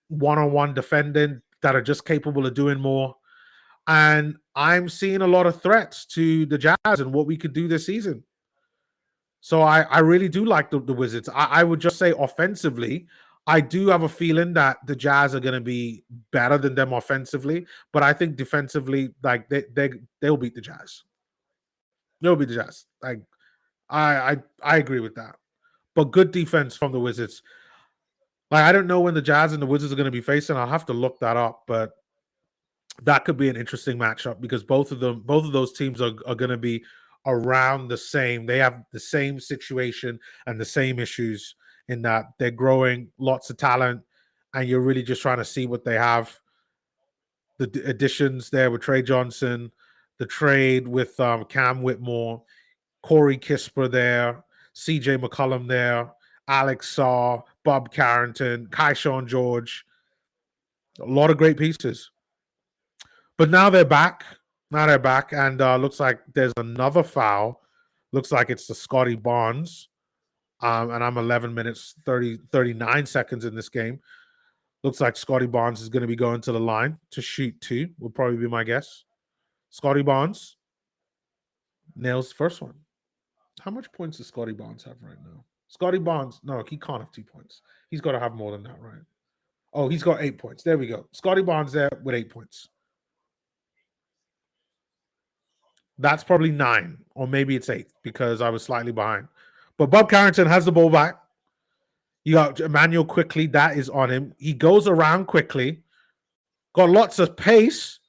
one-on-one defending, that are just capable of doing more. And I'm seeing a lot of threats to the Jazz and what we could do this season. So I really do like the Wizards. I would just say offensively, I do have a feeling that the Jazz are going to be better than them offensively, but I think defensively, like they'll beat the Jazz. They'll beat the Jazz. Like I agree with that. But good defense from the Wizards. Like I don't know when the Jazz and the Wizards are going to be facing. I'll have to look that up, but that could be an interesting matchup because both of those teams are going to be around the same. They have the same situation and the same issues in that they're growing lots of talent, and you're really just trying to see what they have. The additions there with Trey Johnson, the trade with Cam Whitmore, Corey Kispert there, CJ McCollum there, Alex Saw, Bob Carrington, Keyshawn George. A lot of great pieces. But now they're back. And looks like there's another foul. Looks like it's the Scotty Barnes. And I'm 11 minutes, 39 seconds in this game. Looks like Scotty Barnes is going to be going to the line to shoot two, would probably be my guess. Scotty Barnes nails the first one. How much points does Scotty Barnes have right now? Scotty Barnes, no, he can't have 2 points. He's got to have more than that, right? Oh, he's got 8 points. There we go. Scotty Barnes there with 8 points. That's probably 9, or maybe it's 8 because I was slightly behind. But Bob Carrington has the ball back. You got Emmanuel quickly. That is on him. He goes around quickly. Got lots of pace,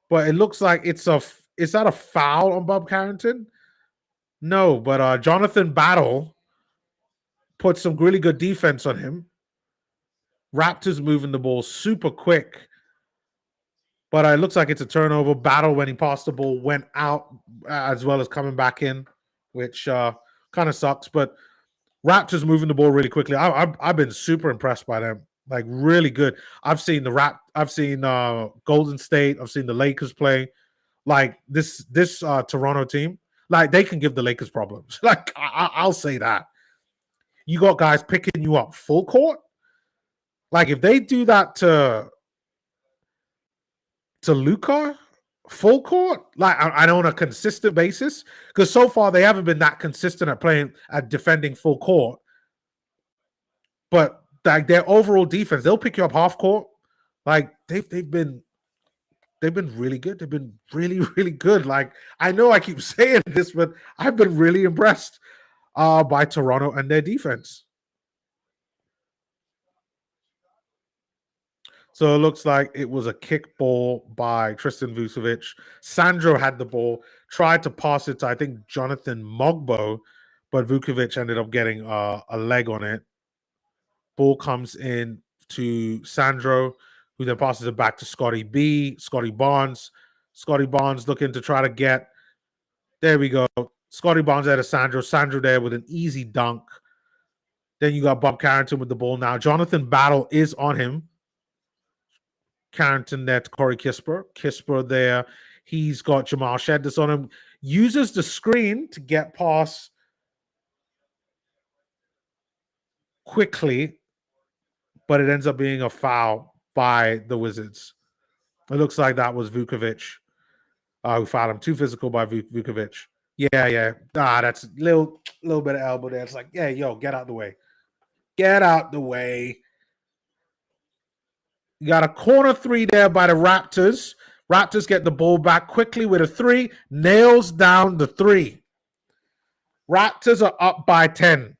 but it looks like is that a foul on Bob Carrington? No, but Jonathan Battle put some really good defense on him. Raptors moving the ball super quick. But it looks like it's a turnover. Battle, when he passed the ball, went out as well as coming back in, which kind of sucks. But Raptors moving the ball really quickly. I've been super impressed by them. Like really good. I've seen Golden State. I've seen the Lakers play. Like this Toronto team, like they can give the Lakers problems. Like I'll say that. You got guys picking you up full court. Like if they do that to Luka full court, like I know on a consistent basis, because so far they haven't been that consistent at defending full court. But like their overall defense, they'll pick you up half court. Like they've been really good. They've been really, really good. Like I know I keep saying this, but I've been really impressed by Toronto and their defense. So it looks like it was a kick ball by Tristan Vucevic. Sandro had the ball, tried to pass it to, I think, Jonathan Mogbo, but Vucevic ended up getting a leg on it. Ball comes in to Sandro, who then passes it back to Scotty Barnes. Scotty Barnes looking to try to get. There we go. Scotty Barnes out of Sandro. Sandro there with an easy dunk. Then you got Bob Carrington with the ball now. Jonathan Battle is on him. Carrington there to Corey Kispert. Kispert there. He's got Jamal Sheddis on him. Uses the screen to get past quickly, but it ends up being a foul by the Wizards. It looks like that was Vucevic who fouled him. Too physical by Vucevic. Yeah. That's a little bit of elbow there. It's like, yeah, yo, get out the way. Get out the way. You got a corner three there by the Raptors. Raptors get the ball back quickly with a 3. Nails down the 3. Raptors are up by 10.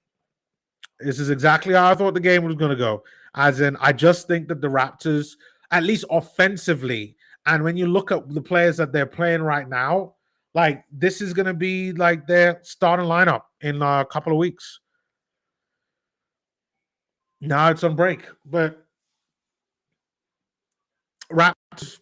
This is exactly how I thought the game was going to go. As in, I just think that the Raptors, at least offensively, and when you look at the players that they're playing right now, like this is going to be like their starting lineup in a couple of weeks. Now it's on break, but Raptors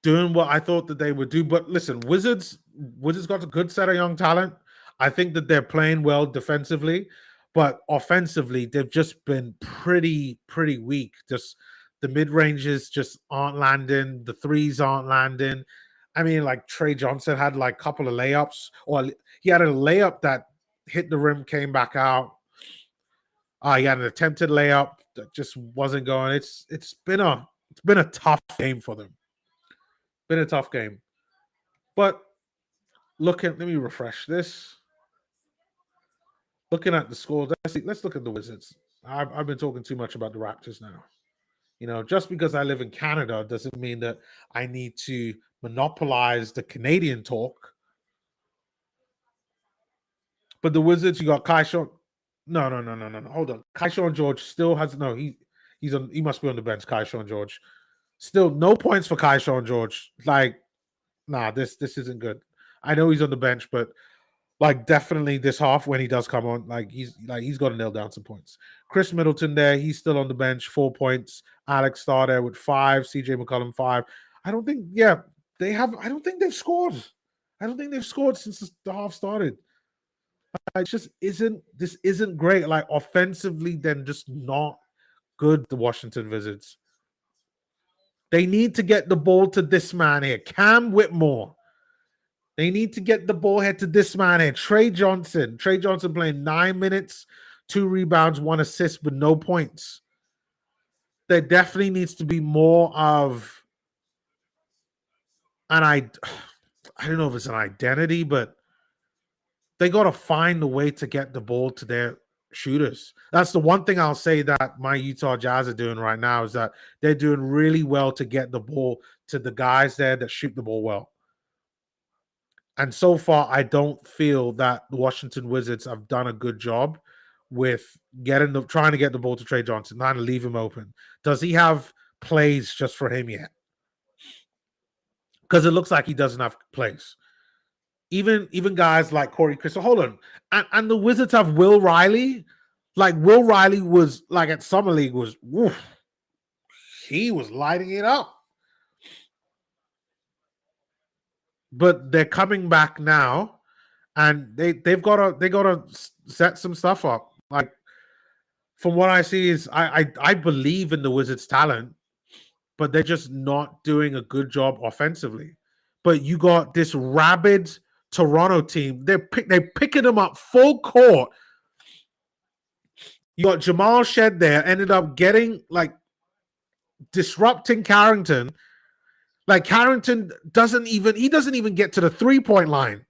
doing what I thought that they would do. But listen, Wizards got a good set of young talent. I think that they're playing well defensively, but offensively, they've just been pretty weak. Just the mid ranges just aren't landing. The threes aren't landing. I mean, like Trey Johnson had like a couple of layups, or he had a layup that hit the rim, came back out. He had an attempted layup that just wasn't going. It's been a tough game for them. Been a tough game. But let me refresh this. Looking at the scores, let's look at the Wizards. I've been talking too much about the Raptors now. Just because I live in Canada doesn't mean that I need to monopolize the Canadian talk. But the Wizards, you got Kaishawn. No. Hold on. Kaishawn George still has he must be on the bench, Kaishawn George. Still no points for Kaishawn George. Like, nah, this isn't good. I know he's on the bench, but like definitely this half when he does come on, he's got to nail down some points. Chris Middleton there, he's still on the bench, 4 points. Alex Starr there with 5, CJ McCollum 5. I don't think they've scored. I don't think they've scored since the half started. It just isn't great. Like offensively, then just not good, the Washington Wizards. They need to get the ball to this man here, Cam Whitmore. They need to get the ball head to this man here, Trey Johnson. Trey Johnson playing 9 minutes, 2 rebounds, 1 assist, but no points. There definitely needs to be more of I don't know if it's an identity, but they got to find a way to get the ball to their shooters. That's the one thing I'll say that my Utah Jazz are doing right now is that they're doing really well to get the ball to the guys there that shoot the ball well. And so far, I don't feel that the Washington Wizards have done a good job with trying to get the ball to Trey Johnson, trying to leave him open. Does he have plays just for him yet? Because it looks like he doesn't have plays. Even guys like Corey Chris. So hold on. And the Wizards have Will Riley. Like Will Riley was like at Summer League was woof. He was lighting it up. But they're coming back now, and they've got to set some stuff up. Like from what I see is I believe in the Wizards' talent, but they're just not doing a good job offensively. But you got this rabid Toronto team. They're picking them up full court. You got Jamal Shed there, ended up getting disrupting Carrington. Like Carrington doesn't even get to the 3-point line.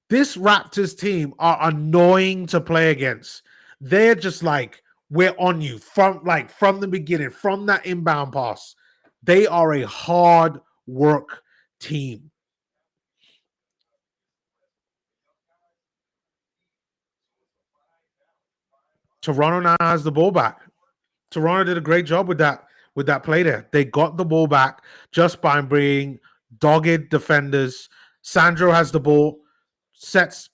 This Raptors team are annoying to play against. They're just like, we're on you from the beginning, from that inbound pass. They are a hard work team. Toronto now has the ball back. Toronto did a great job with that play there. They got the ball back just by being dogged defenders. Sandro has the ball, sets.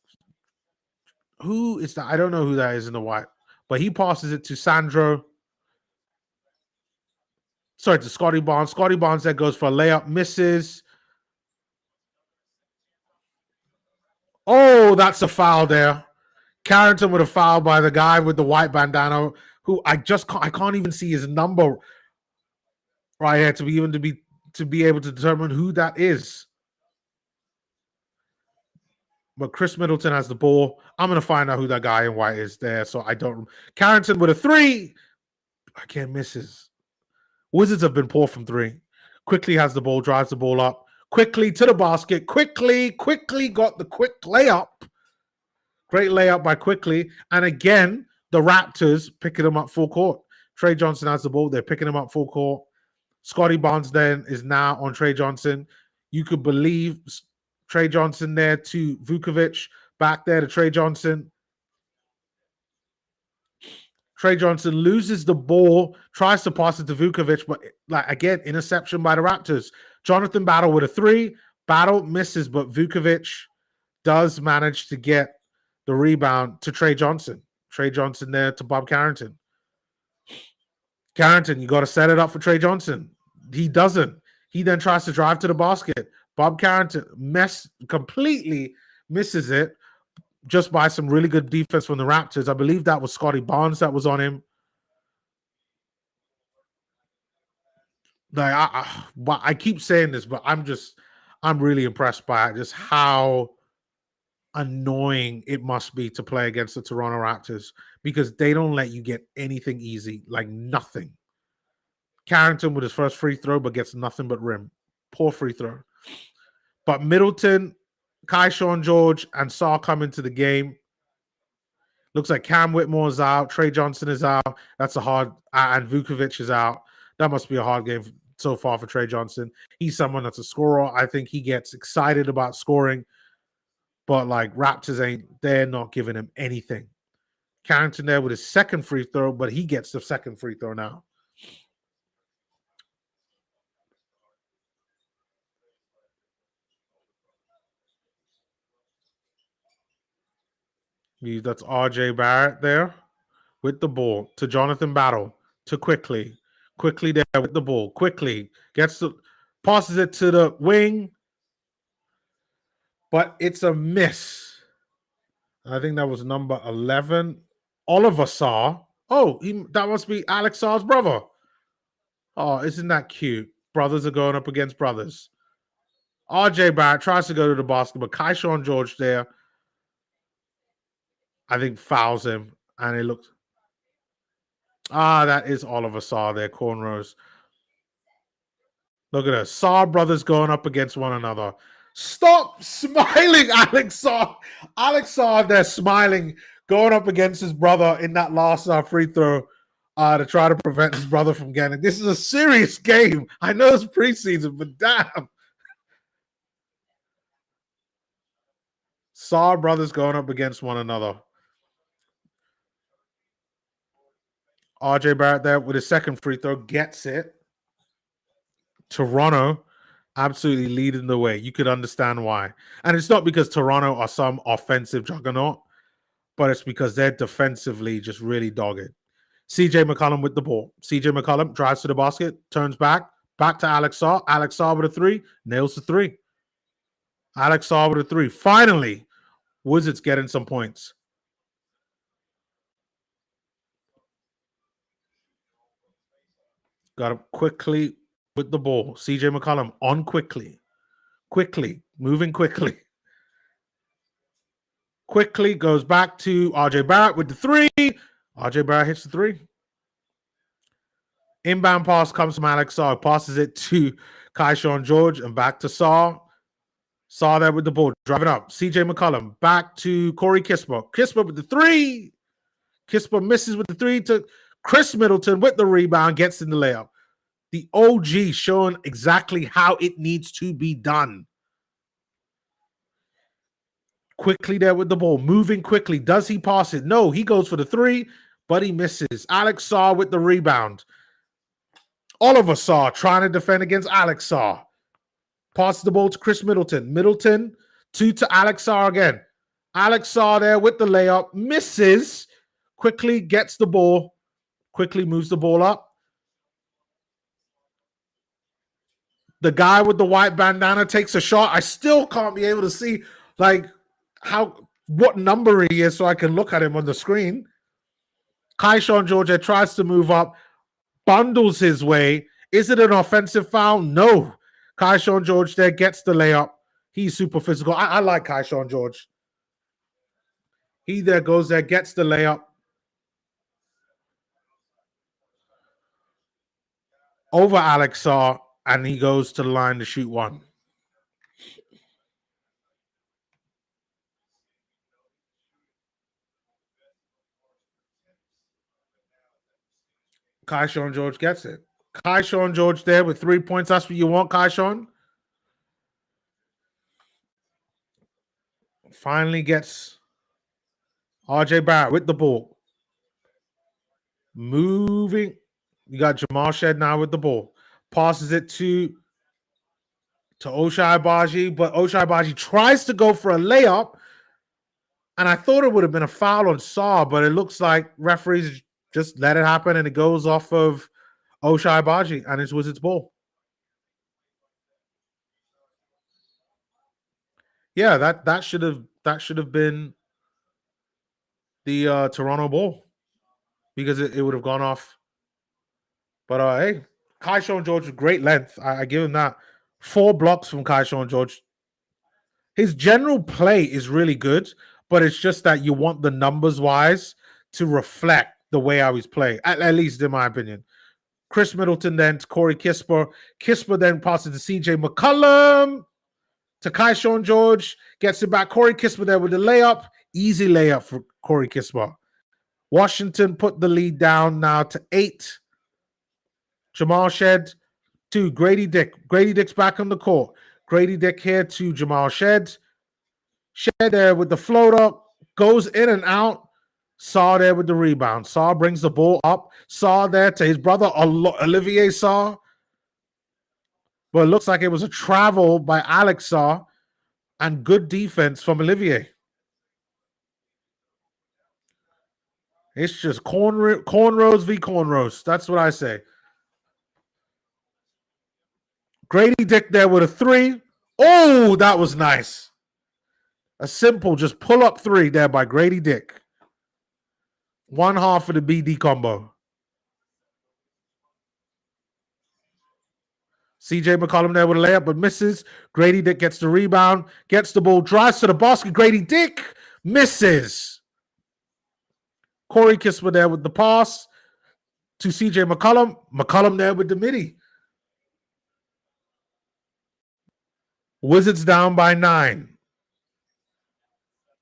Who is that? I don't know who that is in the white, but he passes it to Sandro. Sorry, to Scotty Barnes. Scotty Barnes that goes for a layup, misses. Oh, that's a foul there. Carrington with a foul by the guy with the white bandana, who I can't even see his number right here to be able to determine who that is. But Chris Middleton has the ball. I'm going to find out who that guy in white is there. So I don't. Carrington with a 3. I can't misses. Wizards have been poor from 3. Quickly has the ball, drives the ball up. Quickly to the basket. Quickly got the quick layup. Great layup by Quickly. And again, the Raptors picking him up full court. Trey Johnson has the ball. They're picking him up full court. Scotty Barnes then is now on Trey Johnson. You could believe Trey Johnson there to Vukovic. Back there to Trey Johnson. Trey Johnson loses the ball, tries to pass it to Vukovic, but again, interception by the Raptors. Jonathan Battle with a 3. Battle misses, but Vukovic does manage to get the rebound to Trey Johnson. Trey Johnson there to Bob Carrington. Carrington, you got to set it up for Trey Johnson. He doesn't. He then tries to drive to the basket. Bob Carrington completely misses it just by some really good defense from the Raptors. I believe that was Scotty Barnes that was on him. Like I keep saying this, but I'm really impressed by just how annoying it must be to play against the Toronto Raptors because they don't let you get anything easy, like nothing. Carrington with his first free throw, but gets nothing but rim. Poor free throw. But Middleton, Sean George, and Saw come into the game. Looks like Cam Whitmore is out. Trey Johnson is out. That's a hard, and Vukovic is out. That must be a hard game so far for Trey Johnson. He's someone that's a scorer. I think he gets excited about scoring, but like Raptors they're not giving him anything. Carrington there with his second free throw, but he gets the second free throw now. That's RJ Barrett there with the ball to Jonathan Battle to Quickly there with the ball. Quickly passes it to the wing, but it's a miss. I think that was number 11. Oliver Saw. Oh, that must be Alex Saw's brother. Oh, isn't that cute? Brothers are going up against brothers. RJ Barrett tries to go to the basket, but Sean George there, I think, fouls him. And it looks... that is Oliver Saw there, cornrows. Look at us. Saw brothers going up against one another. Stop smiling, Alex Saw. Alex Saw there smiling, going up against his brother in that last free throw to try to prevent his brother from getting. This is a serious game. I know it's preseason, but damn. Saw brothers going up against one another. RJ Barrett there with his second free throw gets it. Toronto absolutely leading the way. You could understand why. And it's not because Toronto are some offensive juggernaut, but it's because they're defensively just really dogged. CJ McCollum with the ball. CJ McCollum drives to the basket, turns back to Alex Saw. Alex Saw with a three, nails the three. Alex Saw with a three. Finally, Wizards getting some points. Got him Quickly with the ball. CJ McCollum on Quickly, moving quickly. Quickly goes back to RJ Barrett with the three. RJ Barrett hits the three. Inbound pass comes from Alex Saw. Passes it to Sean George and back to Saw. Saw there with the ball. Driving up. CJ McCollum back to Corey Kispert. Kispert with the three. Kispert misses with the three to Chris Middleton with the rebound. Gets in the layup. The OG showing exactly how it needs to be done. Quickly there with the ball. Moving quickly. Does he pass it? No, he goes for the three, but he misses. Alex Saw with the rebound. Oliver Saw trying to defend against Alex Saw. Passes the ball to Chris Middleton. Middleton to Alex Saw again. Alex Saw there with the layup. Misses. Quickly gets the ball. Quickly moves the ball up. The guy with the white bandana takes a shot. I still can't be able to see like what number he is so I can look at him on the screen. Sean George tries to move up, bundles his way. Is it an offensive foul? No. Sean George there gets the layup. He's super physical. I like Sean George. He there goes there, gets the layup. Over Alex Saw, and he goes to the line to shoot one. Sean George gets it. Sean George there with 3 points. That's what you want, Sean. Finally gets RJ Barrett with the ball. Moving. You got Jamal Shed now with the ball. Passes it to Ochai Agbaji, but Ochai Agbaji tries to go for a layup. And I thought it would have been a foul on Saw, but it looks like referees just let it happen and it goes off of Ochai Agbaji and it's Wizards ball. Yeah, that should have been the Toronto Ball because it would have gone off. But hey, Kaishawn George with great length. I give him that. 4 blocks from Kaishawn George. His general play is really good, but it's just that you want the numbers wise to reflect the way I was playing, at least in my opinion. Chris Middleton then to Corey Kispert. Kispert then passes to CJ McCollum to Kaishawn George. Gets it back. Corey Kispert there with the layup. Easy layup for Corey Kispert. Washington put the lead down now to 8. Jamal Shed to Grady Dick. Grady Dick's back on the court. Grady Dick here to Jamal Shed. Shed there with the floater. Goes in and out. Saw there with the rebound. Saw brings the ball up. Saw there to his brother Olivier Saw. But it looks like it was a travel by Alex Saw and good defense from Olivier. It's just cornrows v. cornrows. That's what I say. Grady Dick there with a 3. Oh, that was nice. A simple just pull-up 3 there by Grady Dick. 1/2 of the BD combo. CJ McCollum there with a layup, but misses. Grady Dick gets the rebound, gets the ball, drives to the basket. Grady Dick misses. Corey Kispert there with the pass to CJ McCollum. McCollum there with the midi. Wizards down by 9.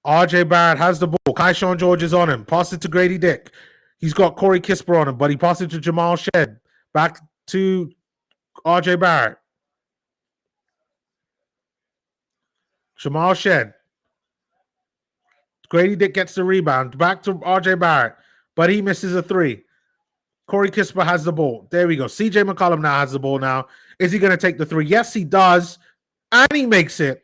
RJ Barrett has the ball. Kaishawn George is on him. Pass it to Grady Dick. He's got Corey Kispert on him, but he passes it to Jamal Shed. Back to RJ Barrett. Jamal Shed. Grady Dick gets the rebound. Back to RJ Barrett, but he misses a 3. Corey Kispert has the ball. There we go. CJ McCollum now has the ball now. Is he going to take the 3? Yes, he does. And he makes it.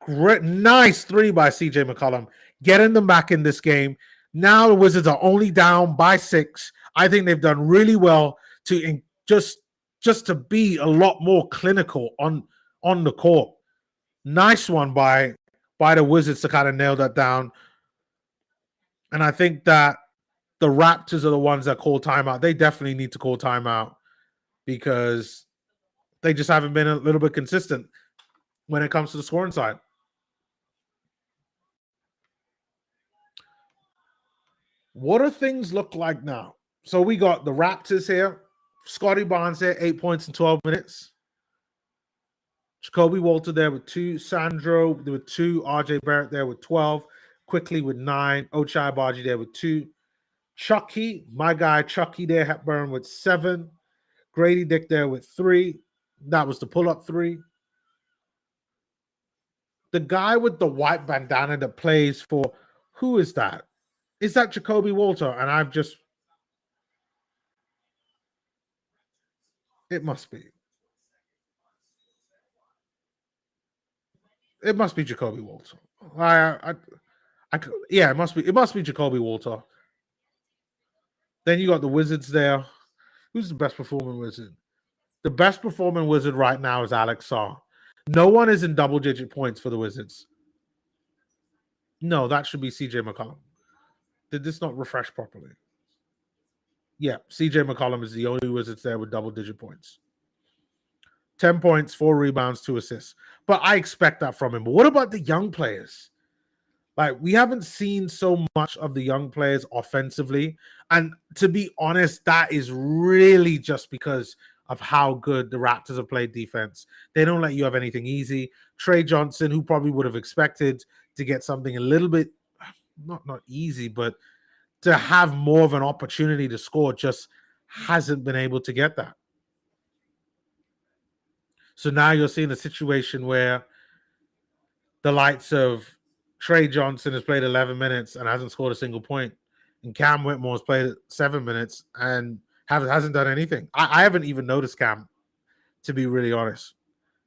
Great, nice 3 by CJ McCollum. Getting them back in this game. Now the Wizards are only down by 6. I think they've done really well to just to be a lot more clinical on the court. Nice one by the Wizards to kind of nail that down. And I think that the Raptors are the ones that call timeout. They definitely need to call timeout because they just haven't been a little bit consistent when it comes to the scoring side. What do things look like now? So we got the Raptors here. Scotty Barnes here, 8 points in 12 minutes. Jacoby Walter there with 2. Sandro there with 2. RJ Barrett there with 12. Quickly with 9. Ochai Agbaji there with 2. Chucky, my guy Chucky there, Hepburn with 7. Grady Dick there with 3. That was the pull-up 3. The guy with the white bandana that plays for, who is that? Is that Jacoby Walter? And I've just, it must be. It must be Jacoby Walter. Yeah, it must be. It must be Jacoby Walter. Then you got the Wizards there. Who's the best performing Wizard? The best performing Wizard right now is Alex Saw. No one is in double-digit points for the Wizards. No, that should be CJ McCollum. Did this not refresh properly? Yeah, CJ McCollum is the only Wizards there with double-digit points. 10 points, 4 rebounds, 2 assists. But I expect that from him. But what about the young players? Like, we haven't seen so much of the young players offensively. And to be honest, that is really just because of how good the Raptors have played defense. They don't let you have anything easy. Trey Johnson, who probably would have expected to get something a little bit, not easy, but to have more of an opportunity to score, just hasn't been able to get that. So now you're seeing a situation where the likes of Trey Johnson has played 11 minutes and hasn't scored a single point. And Cam Whitmore has played 7 minutes and hasn't done anything. I haven't even noticed Cam, to be really honest.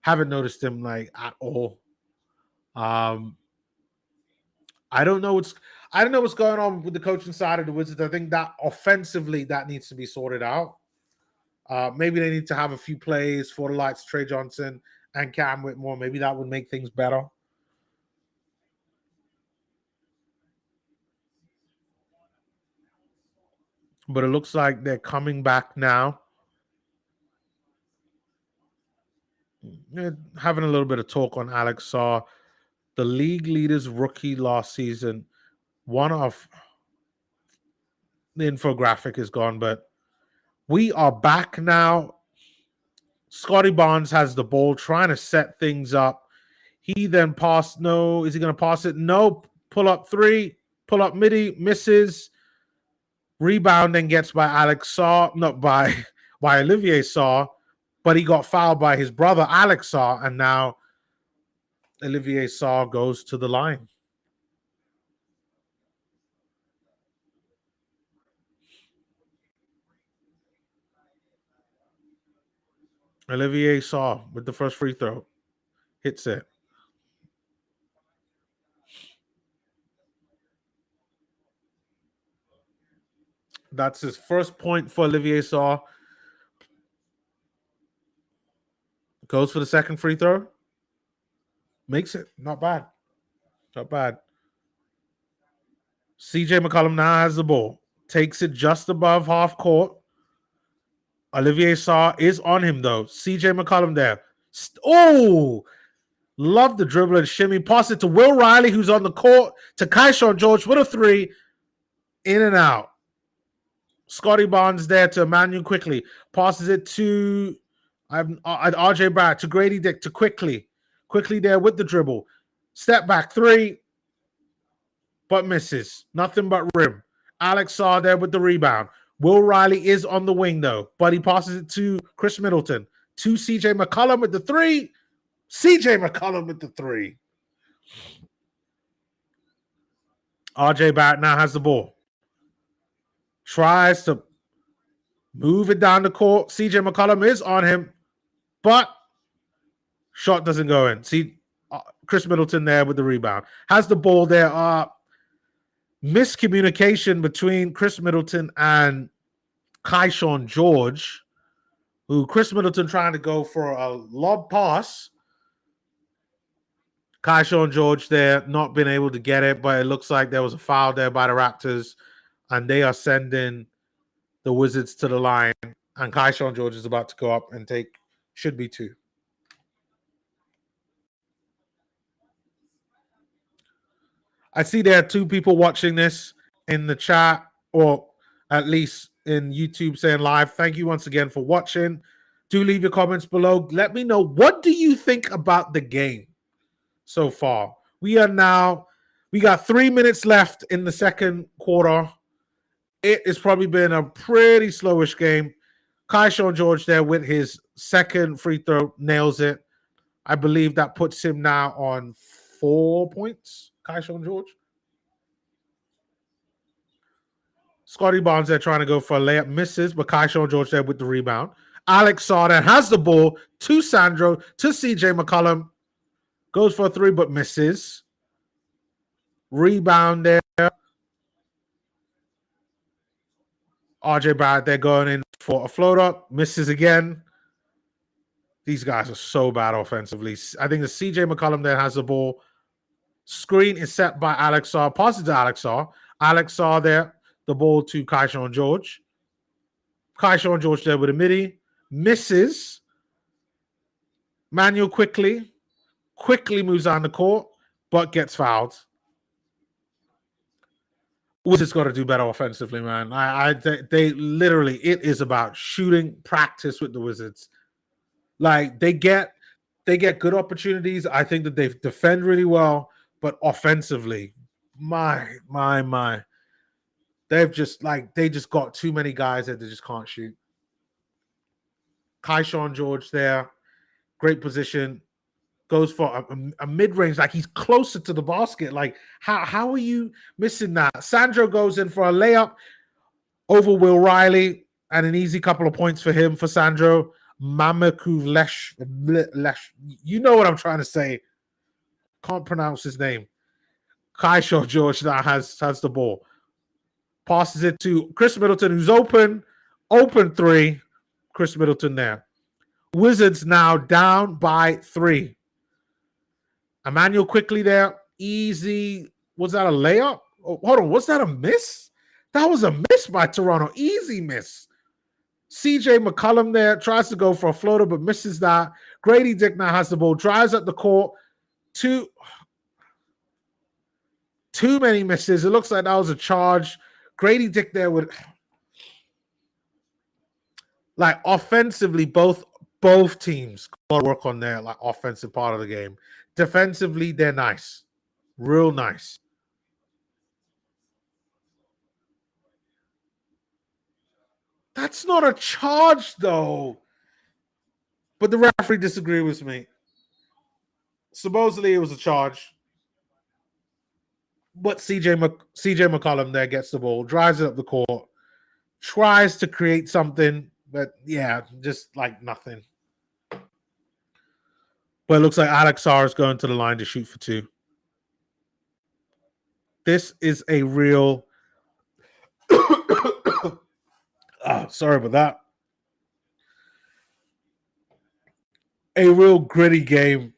Haven't noticed him like at all. I don't know what's going on with the coaching side of the Wizards. I think that offensively that needs to be sorted out. Maybe they need to have a few plays for the likes of Trey Johnson and Cam Whitmore. Maybe that would make things better. But it looks like they're coming back now. Having a little bit of talk on Alex Saw, the league leaders rookie last season. One of the infographic is gone, but we are back now. Scotty Barnes has the ball, trying to set things up. He then passed. No, is he going to pass it? No. Pull up three. Pull up midi. Misses. Rebound then gets by Alex Saw, not by Olivier Saw, but he got fouled by his brother Alex Saw, and now Olivier Saw goes to the line. Olivier Saw with the first free throw. Hits it. That's his first point for Olivier Saw. Goes for the second free throw. Makes it. Not bad. Not bad. CJ McCollum now has the ball. Takes it just above half court. Olivier Saw is on him, though. CJ McCollum there. Oh! Love the dribble and shimmy. Pass it to Will Riley, who's on the court, to Kaishawn George with a three. In and out. Scotty Barnes there to Emmanuel quickly. Passes it to RJ Barrett, to Grady Dick, to Quickly. Quickly there with the dribble. Step back three, but misses. Nothing but rim. Alex Saw there with the rebound. Will Riley is on the wing, though, but he passes it to Chris Middleton. To CJ McCollum with the three. CJ McCollum with the three. RJ Barrett now has the ball. Tries to move it down the court. CJ McCollum is on him, but shot doesn't go in. See, Chris Middleton there with the rebound. Has the ball there. Miscommunication between Chris Middleton and Kaishawn George, who Chris Middleton trying to go for a lob pass. Kaishawn George there not being able to get it, but it looks like there was a foul there by the Raptors, and they are sending the Wizards to the line, and Kaishawn George is about to go up and take, should be two. I see there are two people watching this in the chat, or at least in YouTube saying live. Thank you once again for watching. Do leave your comments below. Let me know, what do you think about the game so far? We got 3 minutes left in the second quarter. It has probably been a pretty slowish game. Kaishawn George there with his second free throw, nails it. I believe that puts him now on 4 points. Kaishawn George. Scotty Barnes there trying to go for a layup, misses, but Kaishawn George there with the rebound. Alex Saw there has the ball to Sandro, to CJ McCollum. Goes for a three, but misses. Rebound there. RJ Barrett there going in for a floater. Misses again. These guys are so bad offensively. I think the CJ McCollum there has the ball. Screen is set by Alex Saw. Passes to Alex Saw. Alex Saw there. The ball to Kaishawn George. Kaishawn George there with a midi. Misses. Manuel quickly moves on the court, but gets fouled. Wizards got to do better offensively, man. They literally, it is about shooting practice with the Wizards. Like they get good opportunities. I think that they defend really well, but offensively, my. They just got too many guys that they just can't shoot. Kaishawn George there, great position, goes for a mid-range, like he's closer to the basket. Like, how are you missing that? Sandro goes in for a layup over Will Riley, and an easy couple of points for him, for Sandro. Mamaku Lesh, you know what I'm trying to say. Can't pronounce his name. Kaishawn George now has the ball. Passes it to Chris Middleton, who's open three. Chris Middleton there. Wizards now down by 3. Emmanuel quickly there. Easy. Was that a layup? Oh, hold on. Was that a miss? That was a miss by Toronto. Easy miss. CJ McCollum there tries to go for a floater, but misses that. Grady Dick now has the ball, drives up the court. Too many misses. It looks like that was a charge. Grady Dick there would, like, offensively, both teams got to work on their like offensive part of the game. Defensively, they're nice. Real nice. That's not a charge, though. But the referee disagreed with me. Supposedly, it was a charge. But CJ McCollum there gets the ball, drives it up the court, tries to create something, but yeah, just like nothing. But it looks like Alex Sarr is going to the line to shoot for two. This is a real... sorry about that. A real gritty game.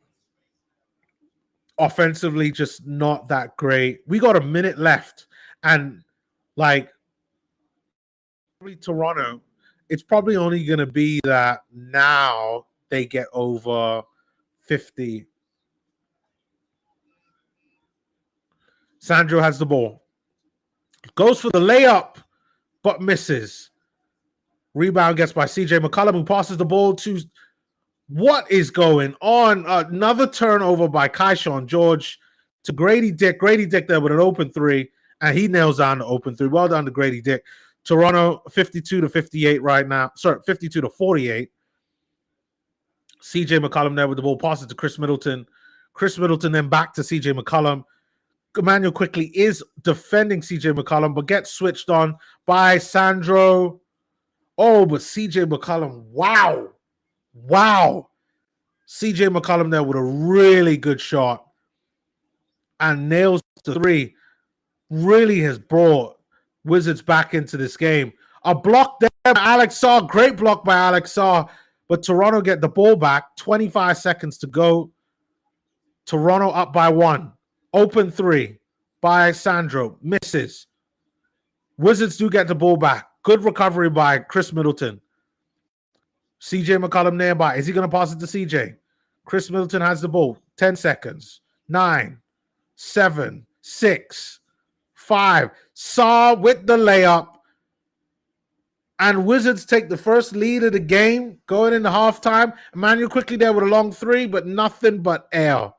Offensively, just not that great. We got a minute left. And like Toronto, it's probably only going to be that now they get over 50. Sandro has the ball. Goes for the layup, but misses. Rebound gets by CJ McCollum, who passes the ball to... What is going on? Another turnover by Keyshawn George to Grady Dick. Grady Dick there with an open three, and he nails down the open three. Well done to Grady Dick. Toronto 52-58 right now. Sorry, 52-48. CJ McCollum there with the ball, passes to Chris Middleton. Chris Middleton then back to CJ McCollum. Emmanuel quickly is defending CJ McCollum, but gets switched on by Sandro. Oh, but CJ McCollum, wow. CJ McCollum there with a really good shot and nails the three. Really has brought Wizards back into this game. A block there by Alex Sarr. Great block by Alex Sarr. But Toronto get the ball back. 25 seconds to go. Toronto up by one. Open three by Sandro. Misses. Wizards do get the ball back. Good recovery by Chris Middleton. CJ McCollum nearby. Is he going to pass it to CJ? Chris Middleton has the ball. 10 seconds. 9, 7, 6, 5. Sarr with the layup. And Wizards take the first lead of the game going into halftime. Emmanuel quickly there with a long three, but nothing but air.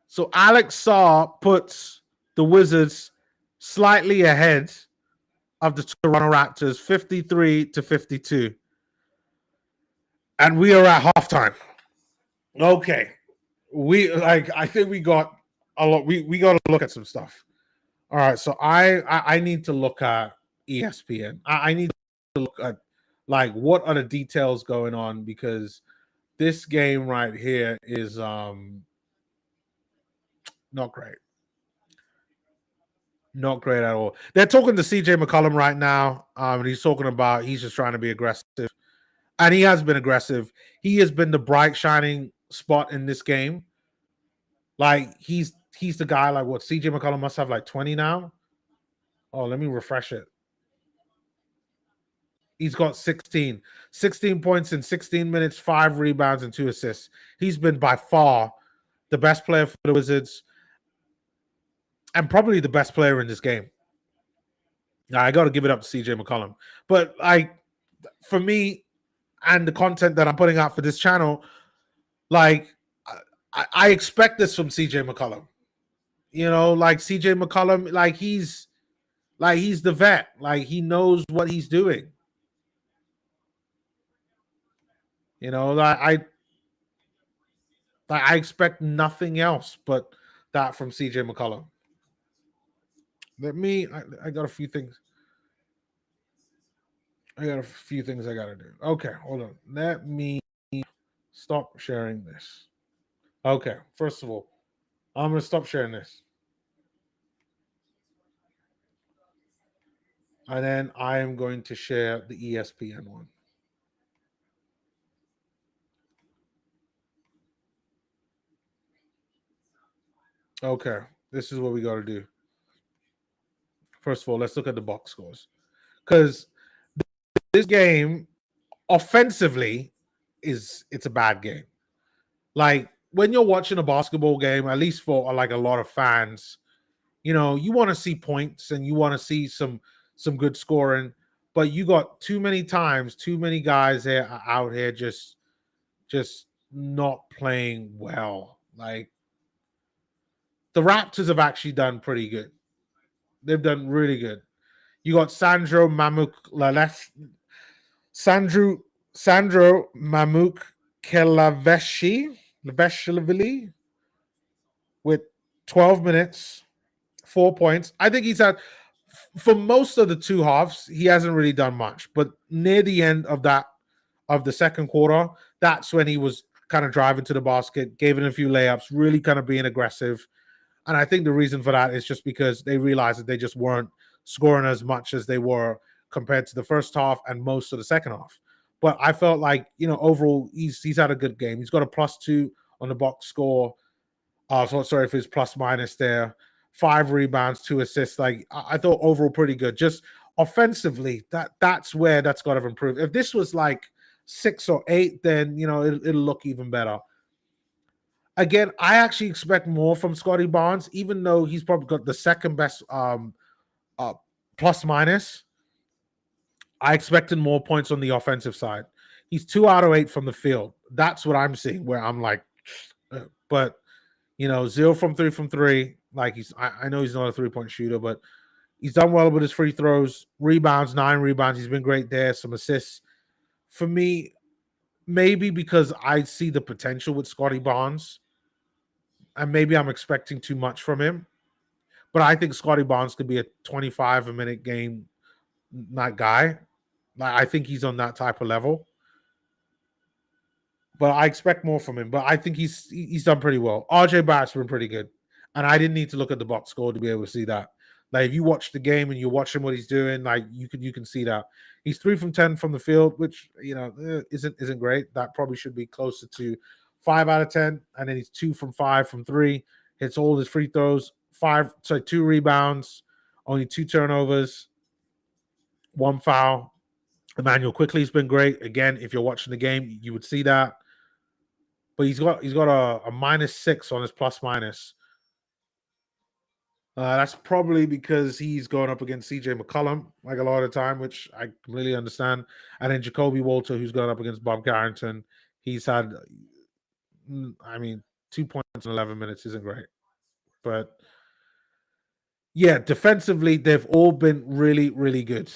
So Alex Sarr puts the Wizards slightly ahead of the Toronto Raptors, 53-52. And we are at halftime. Okay. I think we got a lot. We got to look at some stuff. All right. So I need to look at ESPN. I need to look at like what are the details going on, because this game right here is not great. Not great at all. They're talking to CJ McCollum right now. And he's talking about he's just trying to be aggressive. And he has been aggressive. He has been the bright, shining spot in this game. Like, he's the guy, like, what, CJ McCollum must have like 20 now? Oh, let me refresh it. He's got 16. 16 points in 16 minutes, 5 rebounds, and 2 assists. He's been by far the best player for the Wizards and probably the best player in this game. Now, I got to give it up to CJ McCollum. But, like, for me and the content that I'm putting out for this channel, like, I expect this from CJ McCollum. You know, like CJ McCollum, like he's the vet. Like, he knows what he's doing. You know, I expect nothing else but that from CJ McCollum. I got a few things. I got to do. Okay, hold on. Let me stop sharing this. Okay, first of all, I'm going to stop sharing this. And then I am going to share the ESPN one. Okay. This is what we got to do. First of all, let's look at the box scores. Because this game, offensively, it's a bad game. Like, when you're watching a basketball game, at least for like a lot of fans, you know, you want to see points and you want to see some good scoring, but you got too many times, too many guys out here just not playing well. Like, the Raptors have actually done pretty good. They've done really good. You got Sandro Mamuk Leveshvili with 12 minutes, 4 points. I think he's had, for most of the two halves, he hasn't really done much. But near the end of the second quarter, that's when he was kind of driving to the basket, gave it a few layups, really kind of being aggressive. And I think the reason for that is just because they realized that they just weren't scoring as much as they were compared to the first half and most of the second half. But I felt like, you know, overall, he's had a good game. He's got a +2 on the box score. So sorry if it's plus minus there. 5 rebounds, 2 assists. Like, I thought overall pretty good. Just offensively, that's where that's got to improve. If this was like 6 or 8, then, you know, it'll look even better. Again, I actually expect more from Scotty Barnes, even though he's probably got the second best plus minus. I expected more points on the offensive side. He's 2 out of 8 from the field. That's what I'm seeing, where I'm like, but, you know, 0 from 3. Like, I know he's not a 3-point shooter, but he's done well with his free throws. Rebounds, 9 rebounds. He's been great there. Some assists. For me, maybe because I see the potential with Scotty Barnes, and maybe I'm expecting too much from him. But I think Scotty Barnes could be a 25-a-minute game night guy. Like, I think he's on that type of level. But I expect more from him. But I think he's done pretty well. RJ Barrett's been pretty good. And I didn't need to look at the box score to be able to see that. Like, if you watch the game and you're watching what he's doing, like, you can see that. He's 3 from 10 from the field, which, you know, isn't great. That probably should be closer to 5 out of 10. And then he's 2 from 5 from 3. Hits all his free throws. 2 rebounds, only 2 turnovers, 1 foul. Emmanuel Quickly's been great. Again, if you're watching the game, you would see that. But he's got a -6 on his plus minus. That's probably because he's going up against CJ McCollum like a lot of the time, which I completely understand. And then Jacoby Walter, who's going up against Bob Carrington, he's had, 2 points in 11 minutes isn't great. But yeah, defensively, they've all been really, really good.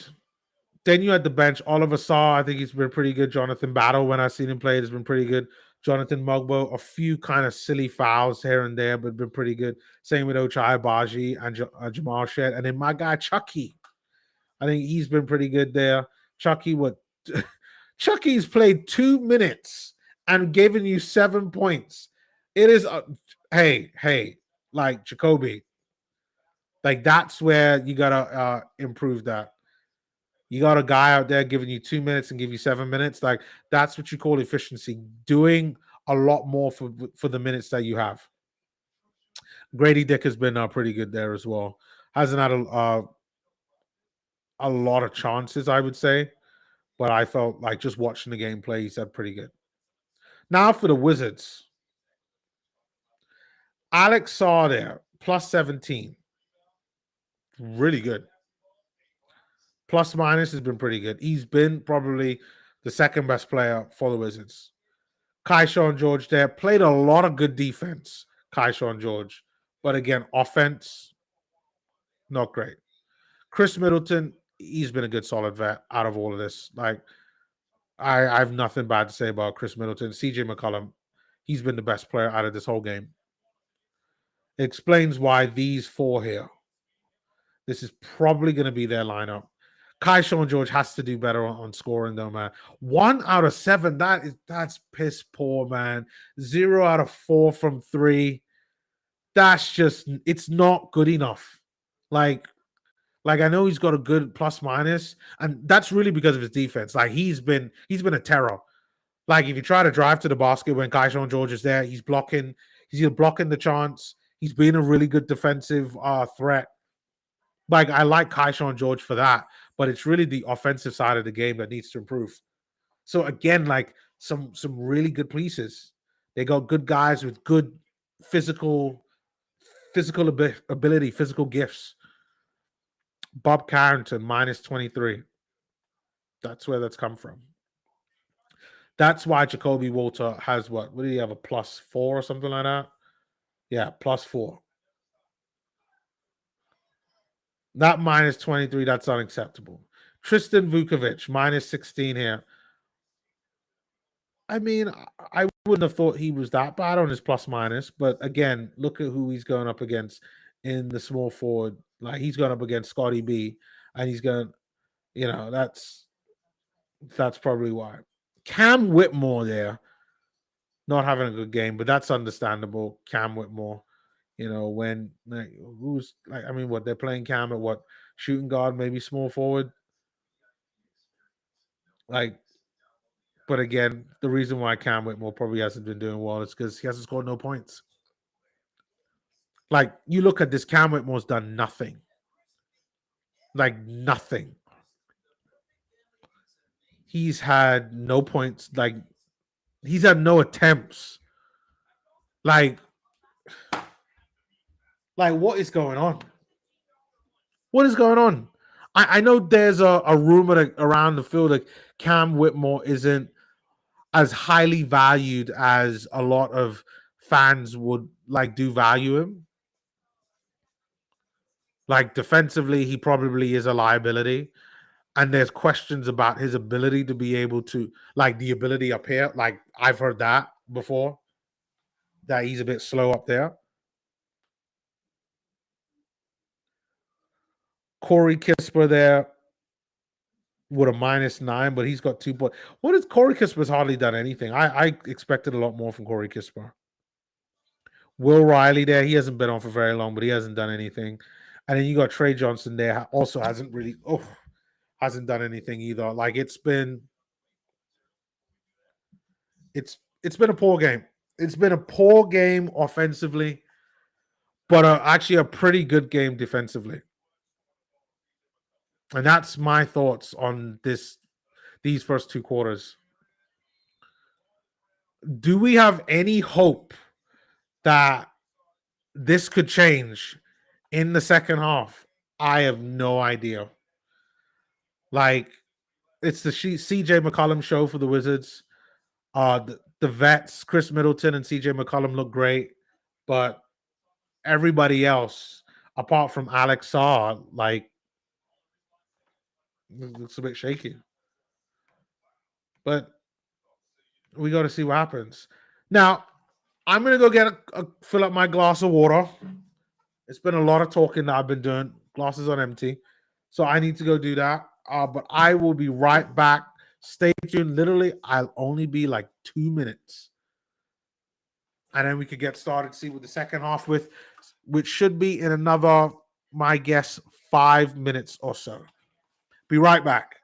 Then you had the bench, Oliver Sarr, I think he's been pretty good. Jonathan Battle, when I've seen him play, has been pretty good. Jonathan Mugbo, a few kind of silly fouls here and there, but been pretty good. Same with Ochai Agbaji and Jamal Shed. And then my guy, Chucky. I think he's been pretty good there. Chucky's played 2 minutes and given you 7 points. It is, hey, like, Jacoby. Like, that's where you got to improve that. You got a guy out there giving you 2 minutes and give you 7 minutes. Like, that's what you call efficiency. Doing a lot more for the minutes that you have. Grady Dick has been pretty good there as well. Hasn't had a lot of chances, I would say. But I felt like just watching the gameplay, he's had pretty good. Now for the Wizards. Alex Sarr there, plus 17. Really good. Plus minus has been pretty good. He's been probably the second best player for the Wizards. Keyshawn George there played a lot of good defense. Keyshawn George, but again, offense not great. Chris Middleton, he's been a good solid vet out of all of this. Like, I have nothing bad to say about Chris Middleton. CJ McCollum, he's been the best player out of this whole game. It explains why these 4 here. This is probably going to be their lineup. Keyshawn George has to do better on scoring, though, man. 1 out of 7. That's piss poor, man. 0 out of 4 from 3. That's just, it's not good enough. Like I know he's got a good plus minus, and that's really because of his defense. Like, he's been a terror. Like, if you try to drive to the basket when Keyshawn George is there, he's either blocking the chance, He's been a really good defensive threat. Like I like Kaishawn George for that, but it's really the offensive side of the game that needs to improve. So again, like some really good pieces. They got good guys with good physical ability, physical gifts. Bob Carrington minus 23. That's where that's come from. That's why Jacoby Walter has what do you have, a +4 or something like that? Yeah, +4. Not minus 23. That's unacceptable. Tristan Vukovic minus 16 here. I mean, I wouldn't have thought he was that bad on his plus minus, but again, look at who he's going up against in the small forward. Like he's going up against Scotty B, and he's going, that's probably why. Cam Whitmore there, not having a good game, but that's understandable. Cam Whitmore, when what they're playing Cam at what shooting guard, maybe small forward, like. But again, the reason why Cam Whitmore probably hasn't been doing well is because he hasn't scored no points. Like, you look at this, Cam Whitmore's done nothing. Like, nothing. He's had no points. Like, he's had no attempts. Like what is going on? What is going on? I know there's a rumor around the field that Cam Whitmore isn't as highly valued as a lot of fans would do value him. Like defensively, he probably is a liability. And there's questions about his ability to be able to, the ability up here. Like I've heard that before, that he's a bit slow up there. Corey Kispert there with a -9, but he's got 2 points. What is Corey Kispert's hardly done anything. I expected a lot more from Corey Kispert. Will Riley there, he hasn't been on for very long, but he hasn't done anything. And then you got Trey Johnson there, also hasn't done anything either. Like it's been a poor game. It's been a poor game offensively, but actually a pretty good game defensively. And that's my thoughts on these first 2 quarters. Do we have any hope that this could change in the second half? I have no idea. Like, it's the CJ McCollum show for the Wizards. The vets, Chris Middleton and CJ McCollum, look great, but everybody else, apart from Alex Saar, looks a bit shaky. But we got to see what happens. Now, I'm going to go get fill up my glass of water. It's been a lot of talking that I've been doing. Glasses on empty. So I need to go do that. But I will be right back. Stay tuned. Literally, I'll only be 2 minutes. And then we could get started, see what the second half which should be in another, my guess, 5 minutes or so. Be right back.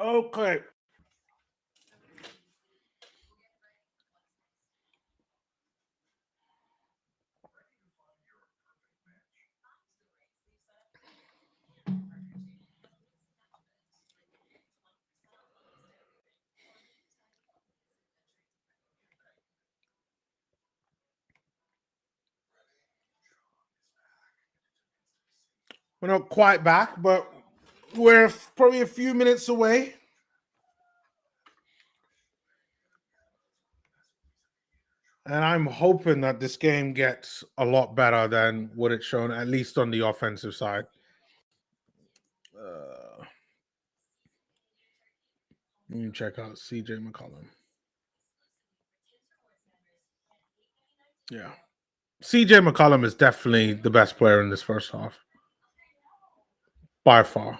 Okay. We're not quite back, but we're probably a few minutes away. And I'm hoping that this game gets a lot better than what it's shown, at least on the offensive side. Let me check out CJ McCollum. Yeah. CJ McCollum is definitely the best player in this first half. By far.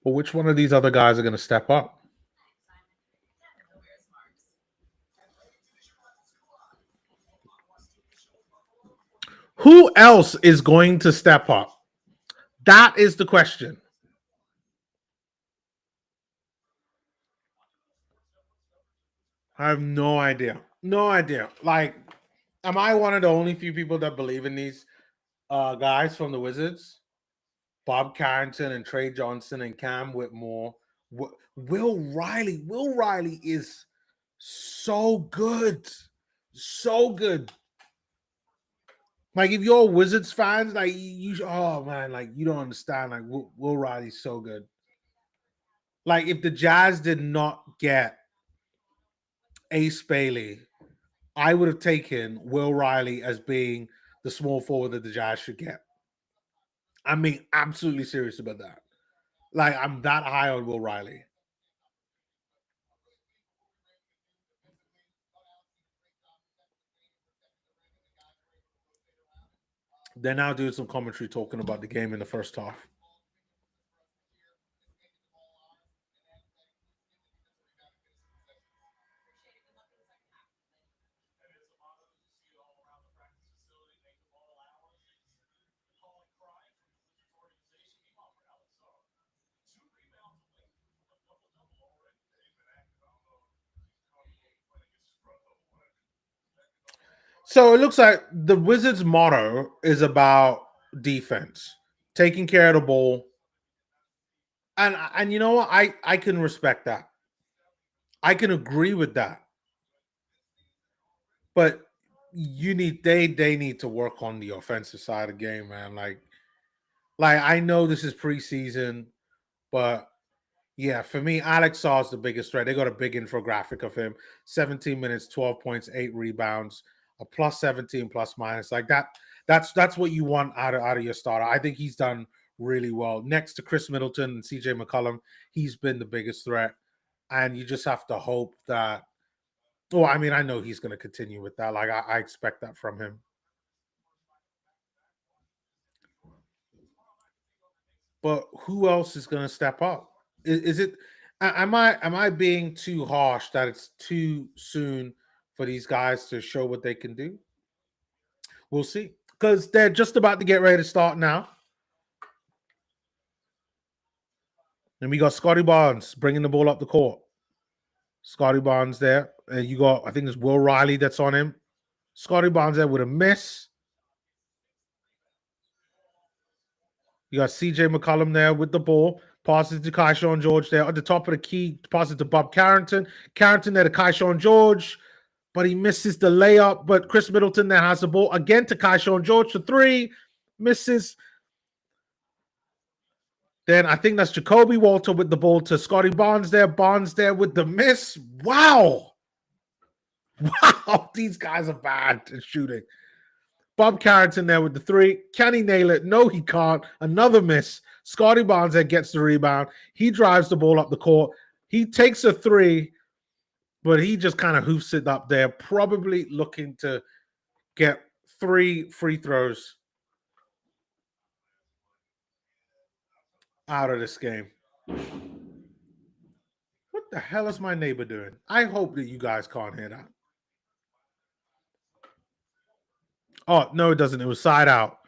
But which one of these other guys are going to step up? Who else is going to step up? That is the question. I have no idea. No idea. Like, am I one of the only few people that believe in these guys from the Wizards? Bob Carrington and Trey Johnson and Cam Whitmore. Will Riley. Will Riley is so good. So good. Like, if you're Wizards fans, like, oh man, like, you don't understand. Like, Will Riley's so good. Like, if the Jazz did not get Ace Bailey, I would have taken Will Riley as being the small forward that the Jazz should get. I'm being absolutely serious about that. Like, I'm that high on Will Riley. They're now doing some commentary talking about the game in the first half. So it looks like the Wizards' motto is about defense, taking care of the ball. And you know what? I can respect that. I can agree with that. But they need to work on the offensive side of the game, man. Like I know this is preseason, but yeah, for me, Alex Saw's the biggest threat. They got a big infographic of him: 17 minutes, 12 points, 8 rebounds, a plus 17 plus minus. Like that. That's what you want out of your starter. I think he's done really well. Next to Chris Middleton and CJ McCollum, he's been the biggest threat. And you just have to hope that. Well, I mean, I know he's going to continue with that. Like I expect that from him. But who else is going to step up? Is it? Am I being too harsh that it's too soon for these guys to show what they can do? We'll see, because they're just about to get ready to start now. And we got Scotty Barnes bringing the ball up the court. Scotty Barnes there, and you got, I think it's Will Riley that's on him. Scotty Barnes there with a miss. You got CJ McCollum there with the ball. Passes to Kaishawn George there at the top of the key. Passes to Bob Carrington. Carrington there to Kaishawn George, but he misses the layup. But Chris Middleton there has the ball again to Kaishawn George for three. Misses. Then I think that's Jacoby Walter with the ball to Scotty Barnes there. Barnes there with the miss. Wow. Wow. These guys are bad at shooting. Bob Carrington there with the three. Can he nail it? No, he can't. Another miss. Scotty Barnes there gets the rebound. He drives the ball up the court. He takes a three, but he just kind of hoofs it up there, probably looking to get 3 free throws out of this game. What the hell is my neighbor doing? I hope that you guys can't hear that. Oh, no, it doesn't. It was side out.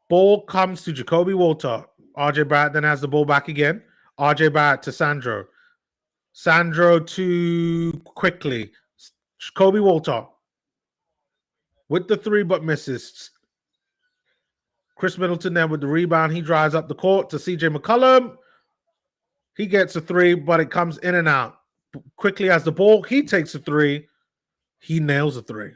Ball comes to Jacoby Walter. RJ Barrett then has the ball back again. RJ Barrett to Sandro. Sandro to quickly. Jacoby Walter with the three, but misses. Chris Middleton there with the rebound. He drives up the court to CJ McCollum. He gets a three, but it comes in and out. Quickly has the ball. He takes a three. He nails a three.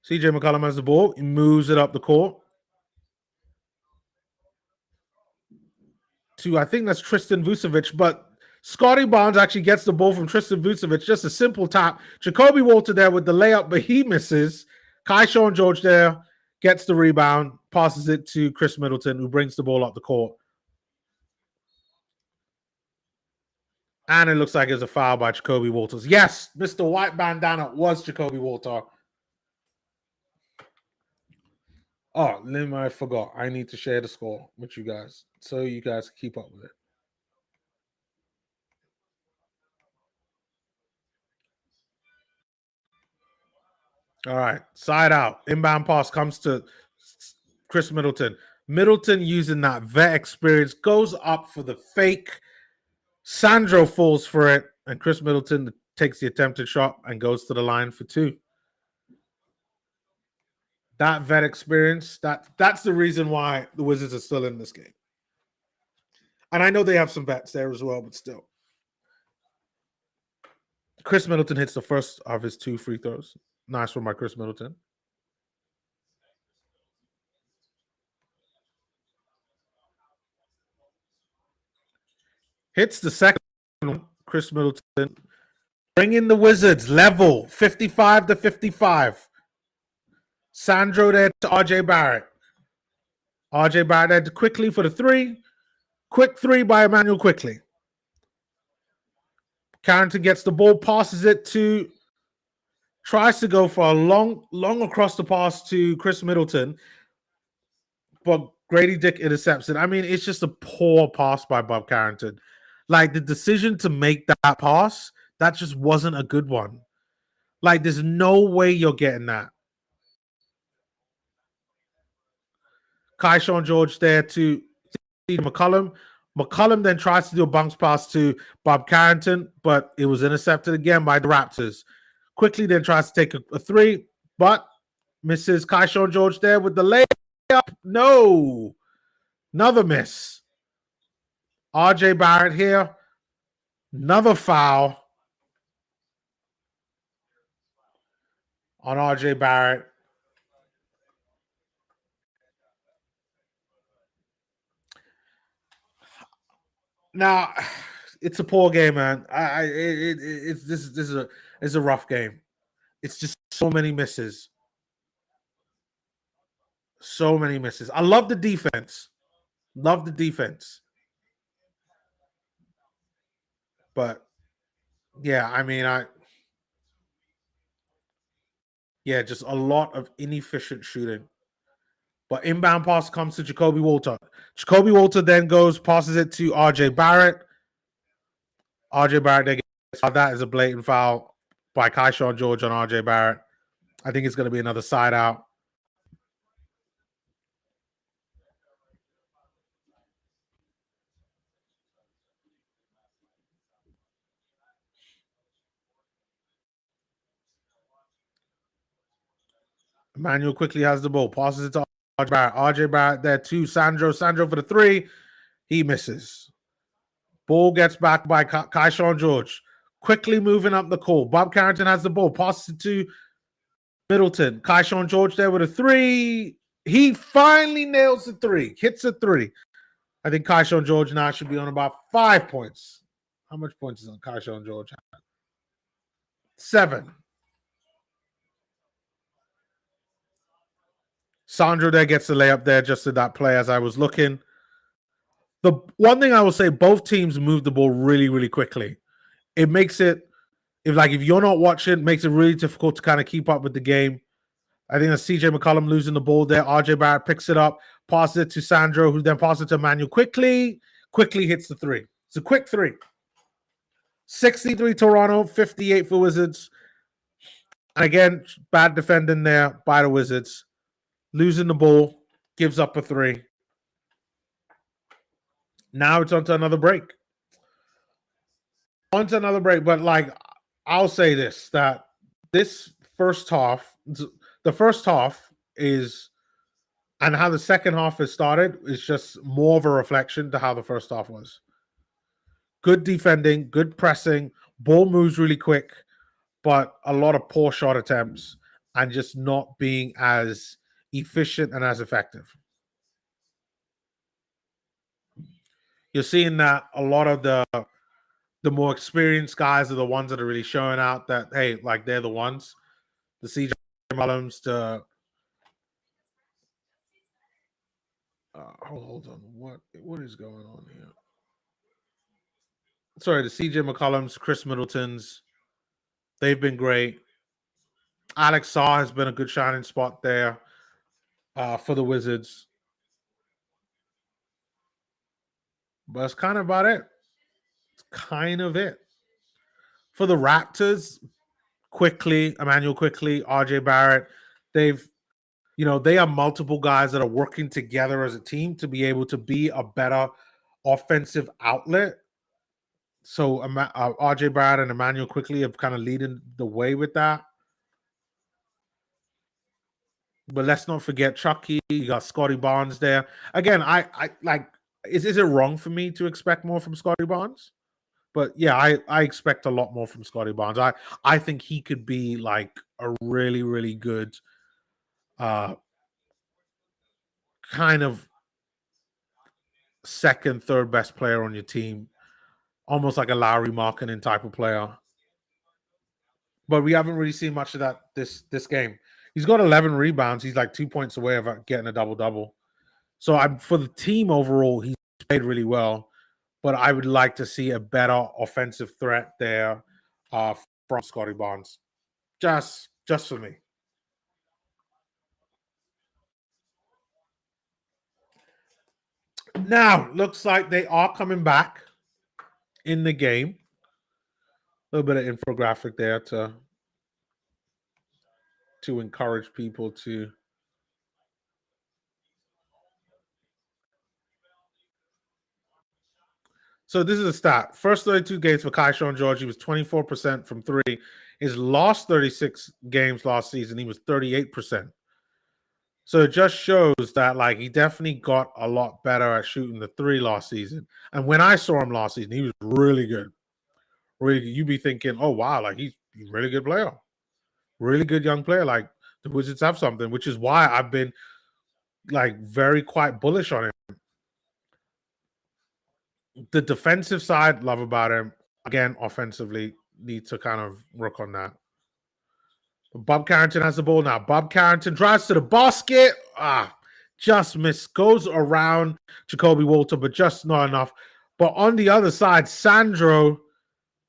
CJ McCollum has the ball. He moves it up the court to, I think that's Tristan Vucevic, but Scotty Barnes actually gets the ball from Tristan Vucevic. Just a simple tap. Jacoby Walter there with the layup, but he misses. Kai-Sean George there gets the rebound, passes it to Chris Middleton, who brings the ball up the court. And it looks like it's a foul by Jacoby Walters. Yes, Mr. White Bandana was Jacoby Walter. Oh, Lim, I forgot. I need to share the score with you guys so you guys can keep up with it. All right, side out. Inbound pass comes to Chris Middleton. Middleton using that vet experience goes up for the fake. Sandro falls for it, and Chris Middleton takes the attempted shot and goes to the line for two. That vet experience, that's the reason why the Wizards are still in this game. And I know they have some vets there as well, but still. Chris Middleton hits the first of his two free throws. Nice one by Chris Middleton. Hits the second one, Chris Middleton. Bringing the Wizards level, 55-55. Sandro there to RJ Barrett. RJ Barrett there quickly for the three. Quick three by Emmanuel Quickly. Carrington gets the ball, passes it to, tries to go for a long across the pass to Chris Middleton, but Grady Dick intercepts it. I mean, it's just a poor pass by Bob Carrington. Like, the decision to make that pass, that just wasn't a good one. Like, there's no way you're getting that. Kai-Sean George there to McCollum. McCollum then tries to do a bounce pass to Bob Carrington, but it was intercepted again by the Raptors. Quickly then tries to take a three, but misses. Kai-Sean George there with the layup. No. Another miss. RJ Barrett here. Another foul on RJ Barrett. Now, it's a poor game, man. This is a rough game. It's just so many misses. So many misses. I love the defense. Love the defense. But yeah, I mean, just a lot of inefficient shooting. But inbound pass comes to Jacoby Walter. Jacoby Walter then passes it to RJ Barrett. RJ Barrett, that is a blatant foul by Kai-Sean George on RJ Barrett. I think it's going to be another side out. Emmanuel quickly has the ball, passes it to RJ Barrett. RJ Barrett there to Sandro. Sandro for the three. He misses. Ball gets back by Kai-Sean George. Quickly moving up the court. Bob Carrington has the ball. Passes it to Middleton. Kai-Sean George there with a three. He finally nails the three. Hits a three. I think Kai-Sean George now should be on about 5 points. How much points is on Kai-Sean George? 7. Sandro there gets the layup there just in that play as I was looking. The one thing I will say, both teams move the ball really, really quickly. It makes it, if you're not watching, it makes it really difficult to kind of keep up with the game. I think that's CJ McCollum losing the ball there. RJ Barrett picks it up, passes it to Sandro, who then passes it to Emmanuel quickly hits the three. It's a quick three. 63 Toronto, 58 for Wizards. And again, bad defending there by the Wizards. Losing the ball, gives up a three. Now it's on to another break. But I'll say this, that this first half, the first half is, and how the second half has started is just more of a reflection to how the first half was. Good defending, good pressing, ball moves really quick, but a lot of poor shot attempts. and just not being as efficient and as effective. You're seeing that a lot of the more experienced guys are the ones that are really showing out that, hey, like they're the ones. The CJ McCollums to hold on, what is going on here? Sorry, the CJ McCollums, Chris Middleton's, they've been great. Alex Saw has been a good shining spot there for the Wizards. But that's kind of about it. It's kind of it. For the Raptors, Emmanuel Quickly, RJ Barrett, they have multiple guys that are working together as a team to be able to be a better offensive outlet. So RJ Barrett and Emmanuel Quickly have kind of leading the way with that. But let's not forget Chucky. You got Scotty Barnes there. Again, I like. Is it wrong for me to expect more from Scotty Barnes? But yeah, I expect a lot more from Scotty Barnes. I think he could be like a really, really good kind of second, third best player on your team. Almost like a Lowry Markkanen type of player. But we haven't really seen much of that this game. He's got 11 rebounds. He's like 2 points away of getting a double-double. So for the team overall, he's played really well. But I would like to see a better offensive threat there from Scotty Barnes. Just for me. Now, looks like they are coming back in the game. A little bit of infographic there to encourage people to. So this is a stat. First 32 games for Keyshawn George, he was 24% from three. His last 36 games last season, he was 38%. So it just shows that like he definitely got a lot better at shooting the three last season. And when I saw him last season, he was really good. Really good. You'd be thinking, oh wow, like he's a really good player. Really good young player. Like the Wizards have something, which is why I've been like very quite bullish on him. The defensive side, love about him. Again, offensively, need to kind of work on that. Bob Carrington has the ball now. Bob Carrington drives to the basket. Just missed. Goes around Jacoby Walter, but just not enough. But on the other side, Sandro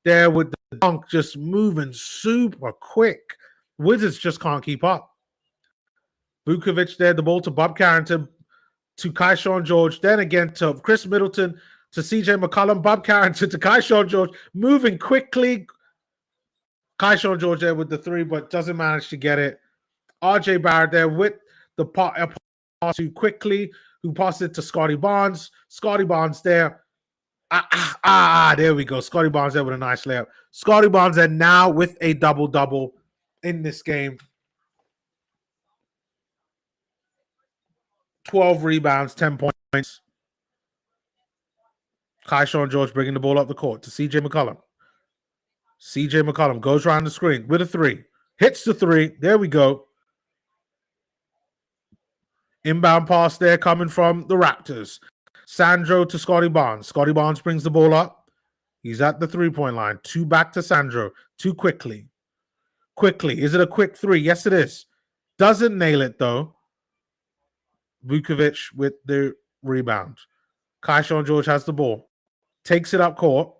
there with the dunk just moving super quick. Wizards just can't keep up. Vukovic there, the ball to Bob Carrington, to Keyshawn George, then again to Chris Middleton, to CJ McCollum, Bob Carrington to Keyshawn George, moving quickly. Keyshawn George there with the three, but doesn't manage to get it. RJ Barrett there with the pass too quickly, who passed it to Scotty Barnes. Scotty Barnes there. There we go. Scotty Barnes there with a nice layup. Scotty Barnes there now with a double-double in this game. 12 rebounds, 10 points. Keyshawn George bringing the ball up the court to CJ McCollum. CJ McCollum goes around the screen with a three. Hits the three. There we go. Inbound pass there coming from the Raptors. Sandro to Scotty Barnes. Scotty Barnes brings the ball up. He's at the three-point line. Two back to Sandro. Too quickly. Quickly. Is it a quick three? Yes, it is. Doesn't nail it, though. Vukovic with the rebound. Keyshawn George has the ball. Takes it up court.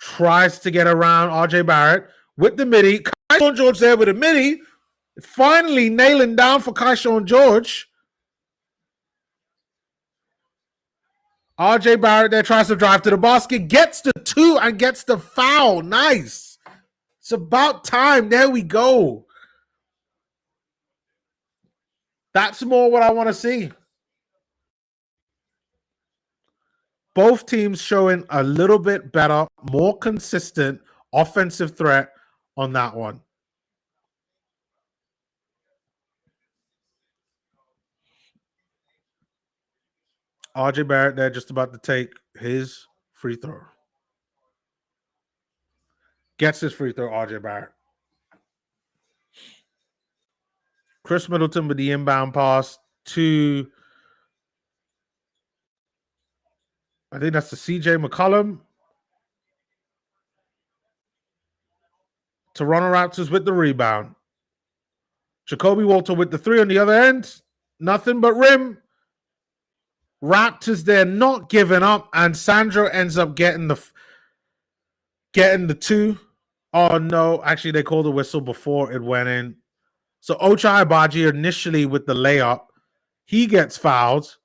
Tries to get around RJ Barrett with the midi. Keyshawn George there with a midi. Finally nailing down for Keyshawn George. RJ Barrett there tries to drive to the basket. Gets the two and gets the foul. Nice. It's about time. There we go. That's more what I want to see. Both teams showing a little bit better, more consistent offensive threat on that one. RJ Barrett there just about to take his free throw. Gets his free throw, RJ Barrett. Chris Middleton with the inbound pass to, I think that's the CJ McCollum. Toronto Raptors with the rebound. Jacoby Walter with the three on the other end. Nothing but rim. Raptors there not giving up, and Sandro ends up getting the two. Oh no, actually they called the whistle before it went in. So Ochai Agbaji initially with the layup, he gets fouled.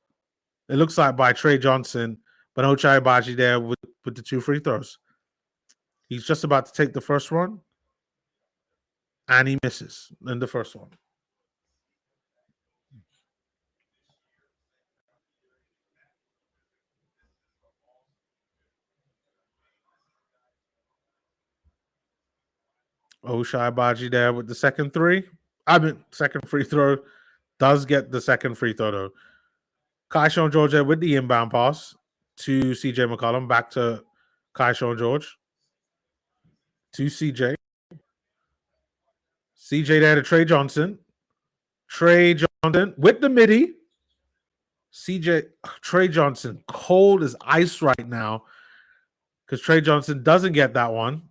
It looks like by Trey Johnson, but Ochai Agbaji there with the two free throws. He's just about to take the first one, and he misses in the first one. Ochai Agbaji there with the second second free throw. Does get the second free throw though. Kaishawn George there with the inbound pass to CJ McCollum. Back to Kaishawn George. To CJ. CJ there to Trey Johnson. Trey Johnson with the midi. Trey Johnson, cold as ice right now because Trey Johnson doesn't get that one.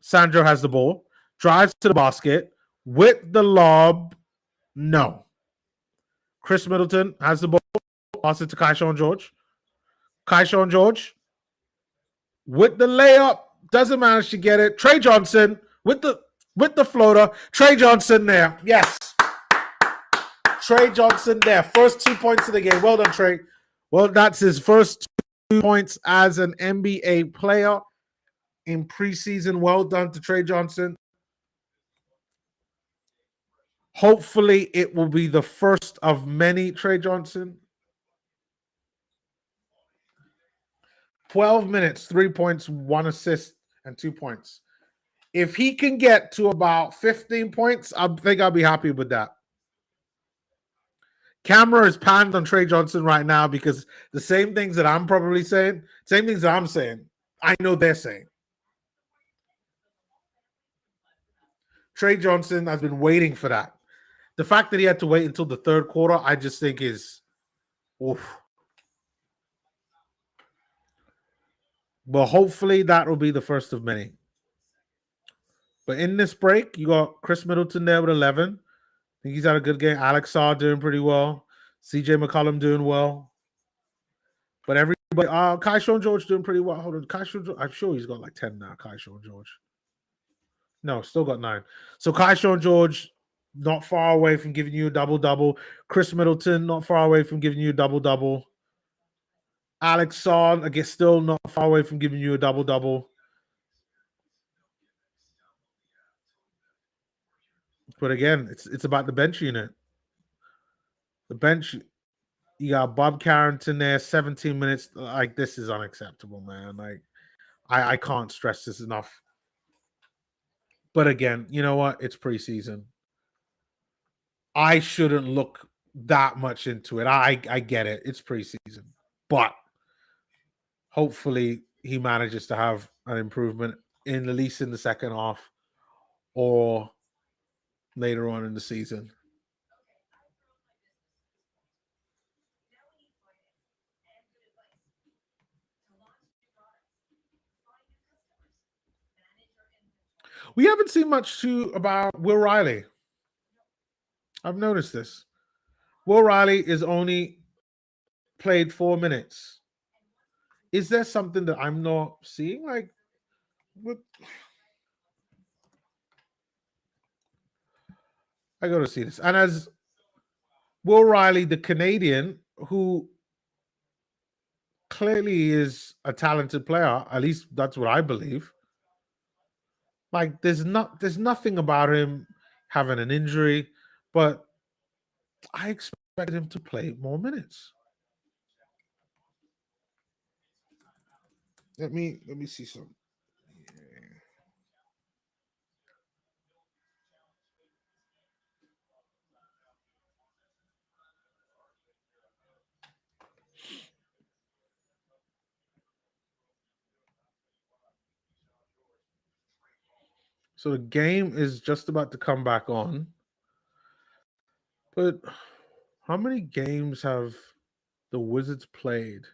Sandro has the ball, drives to the basket with the lob. No. Chris Middleton has the ball, pass it to Kaishawn George. Kaishawn George with the layup, doesn't manage to get it. Trey Johnson with the floater. Trey Johnson there. Yes. Trey Johnson there. First 2 points of the game. Well done, Trey. Well, that's his first 2 points as an NBA player in preseason. Well done to Trey Johnson. Hopefully, it will be the first of many Trey Johnson. 12 minutes, 3 points, 1 assist, and 2 points. If he can get to about 15 points, I think I'll be happy with that. Camera is panned on Trey Johnson right now because the same things that I'm probably saying, same things that I'm saying, I know they're saying. Trey Johnson has been waiting for that. The fact that he had to wait until the third quarter, I just think is oof. But hopefully that will be the first of many. But in this break, you got Chris Middleton there with 11. I think he's had a good game. Alex Saw doing pretty well. CJ McCollum doing well. But everybody, Kaishawn George doing pretty well. Hold on. Kaishawn George, I'm sure he's got like 10 now, Kaishawn George. No, still got 9. So Kaishawn George, not far away from giving you a double-double. Chris Middleton, not far away from giving you a double-double. Alex Saw, I guess, still not far away from giving you a double-double. But again, it's about the bench unit. The bench, you got Bob Carrington there, 17 minutes. Like, this is unacceptable, man. Like, I can't stress this enough. But again, you know what? It's preseason. I shouldn't look that much into it. I get it. It's preseason. But hopefully he manages to have an improvement in at least in the second half or later on in the season. We haven't seen much about Will Riley. I've noticed this. Will Riley is only played 4 minutes. Is there something that I'm not seeing? Like, what? I got to see this. And as Will Riley, the Canadian, who clearly is a talented player, at least that's what I believe. Like, there's nothing about him having an injury, but I expected him to play more minutes. Let me see some. So the game is just about to come back on. But how many games have the Wizards played?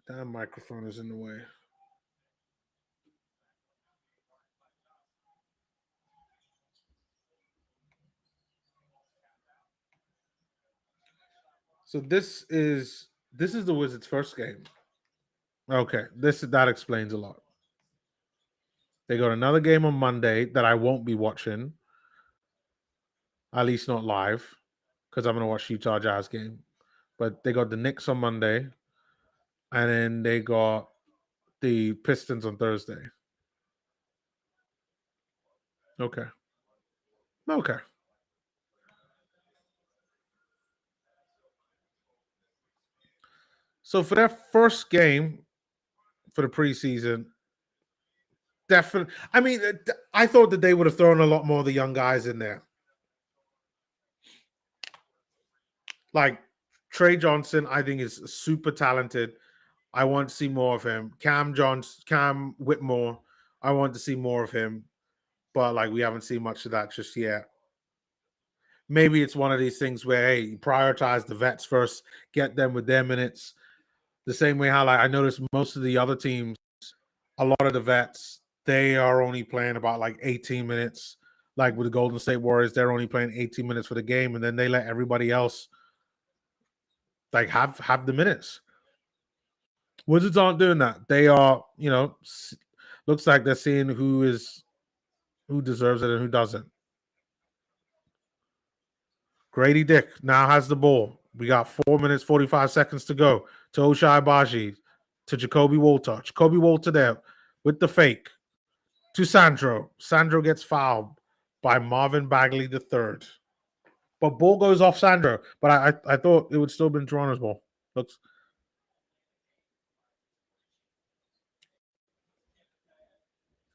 Damn microphone is in the way. So this is the Wizards' first game. Okay, that explains a lot. They got another game on Monday that I won't be watching, at least not live, because I'm gonna watch Utah Jazz game. But they got the Knicks on Monday, and then they got the Pistons on Thursday. Okay. Okay. So for their first game for the preseason, definitely. I mean, I thought that they would have thrown a lot more of the young guys in there. Like Trey Johnson, I think is super talented. I want to see more of him. Cam Whitmore, I want to see more of him. But like we haven't seen much of that just yet. Maybe it's one of these things where hey, you prioritize the vets first, get them with their minutes. The same way how like I noticed most of the other teams, a lot of the vets, they are only playing about like 18 minutes. Like with the Golden State Warriors, they're only playing 18 minutes for the game, and then they let everybody else like have the minutes. Wizards aren't doing that. They are, looks like they're seeing who deserves it and who doesn't. Grady Dick now has the ball. We got 4 minutes, 45 seconds to go. To Ochai Agbaji, to Jacoby Walter. Jacoby Walter there with the fake. To Sandro. Sandro gets fouled by Marvin Bagley III. But ball goes off Sandro. But I thought it would still been Toronto's ball.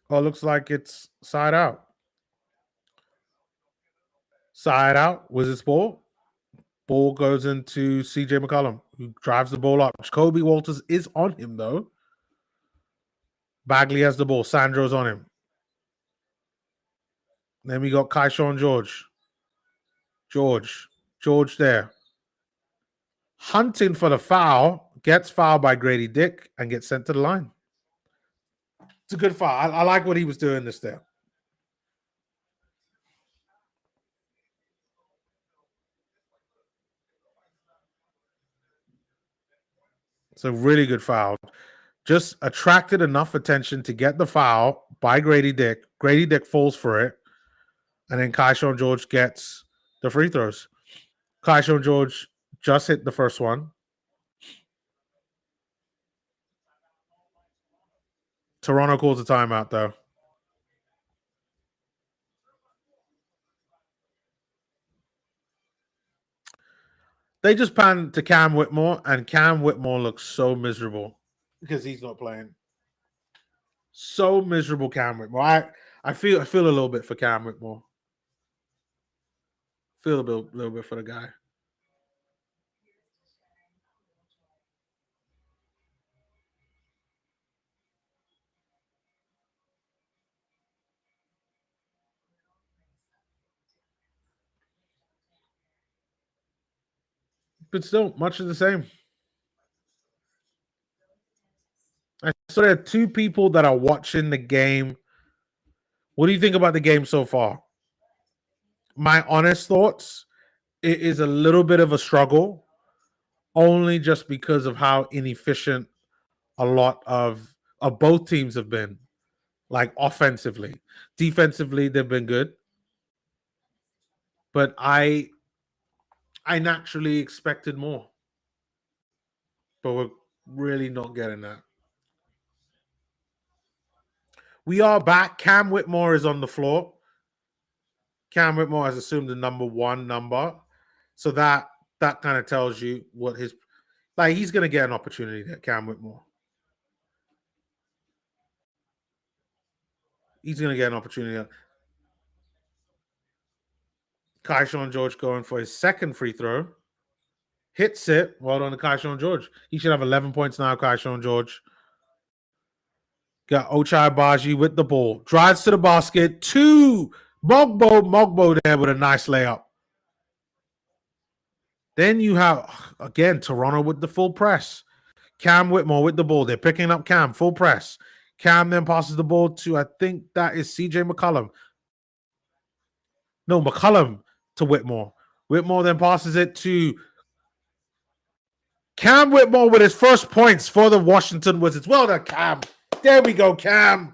Looks like it's side out. Side out. Wizards ball. Ball goes into CJ McCollum, who drives the ball up. Jacoby Walters is on him, though. Bagley has the ball. Sandro's on him. Then we got Kaishawn George. George there. Hunting for the foul. Gets fouled by Grady Dick and gets sent to the line. It's a good foul. I like what he was doing this there. It's a really good foul. Just attracted enough attention to get the foul by Grady Dick. Grady Dick falls for it. And then Kaishawn George gets the free throws. Kaishawn George just hit the first one. Toronto calls a timeout, though. They just panned to Cam Whitmore, and Cam Whitmore looks so miserable because he's not playing. So miserable, Cam Whitmore. I feel a little bit for Cam Whitmore. Feel a little bit for the guy. But still, much of the same. So there are two people that are watching the game. What do you think about the game so far? My honest thoughts, it is a little bit of a struggle, only just because of how inefficient a lot of both teams have been. Like offensively, defensively, they've been good, but I naturally expected more, but we're really not getting that. We are back. Cam Whitmore is on the floor. Cam Whitmore has assumed the number one number, so that kind of tells you what his like. He's going to get an opportunity there. Cam Whitmore. He's going to get an opportunity. Kaishawn George going for his second free throw. Hits it. Well done to Kaishawn George. He should have 11 points now, Kaishawn George. Got Ochai Baji with the ball. Drives to the basket. To Mogbo there with a nice layup. Then you have, again, Toronto with the full press. Cam Whitmore with the ball. They're picking up Cam, full press. Cam then passes the ball to, I think that is CJ McCollum. No, McCollum to Whitmore. Whitmore then passes it to Cam Whitmore with his first points for the Washington Wizards. Well done, Cam. There we go, Cam.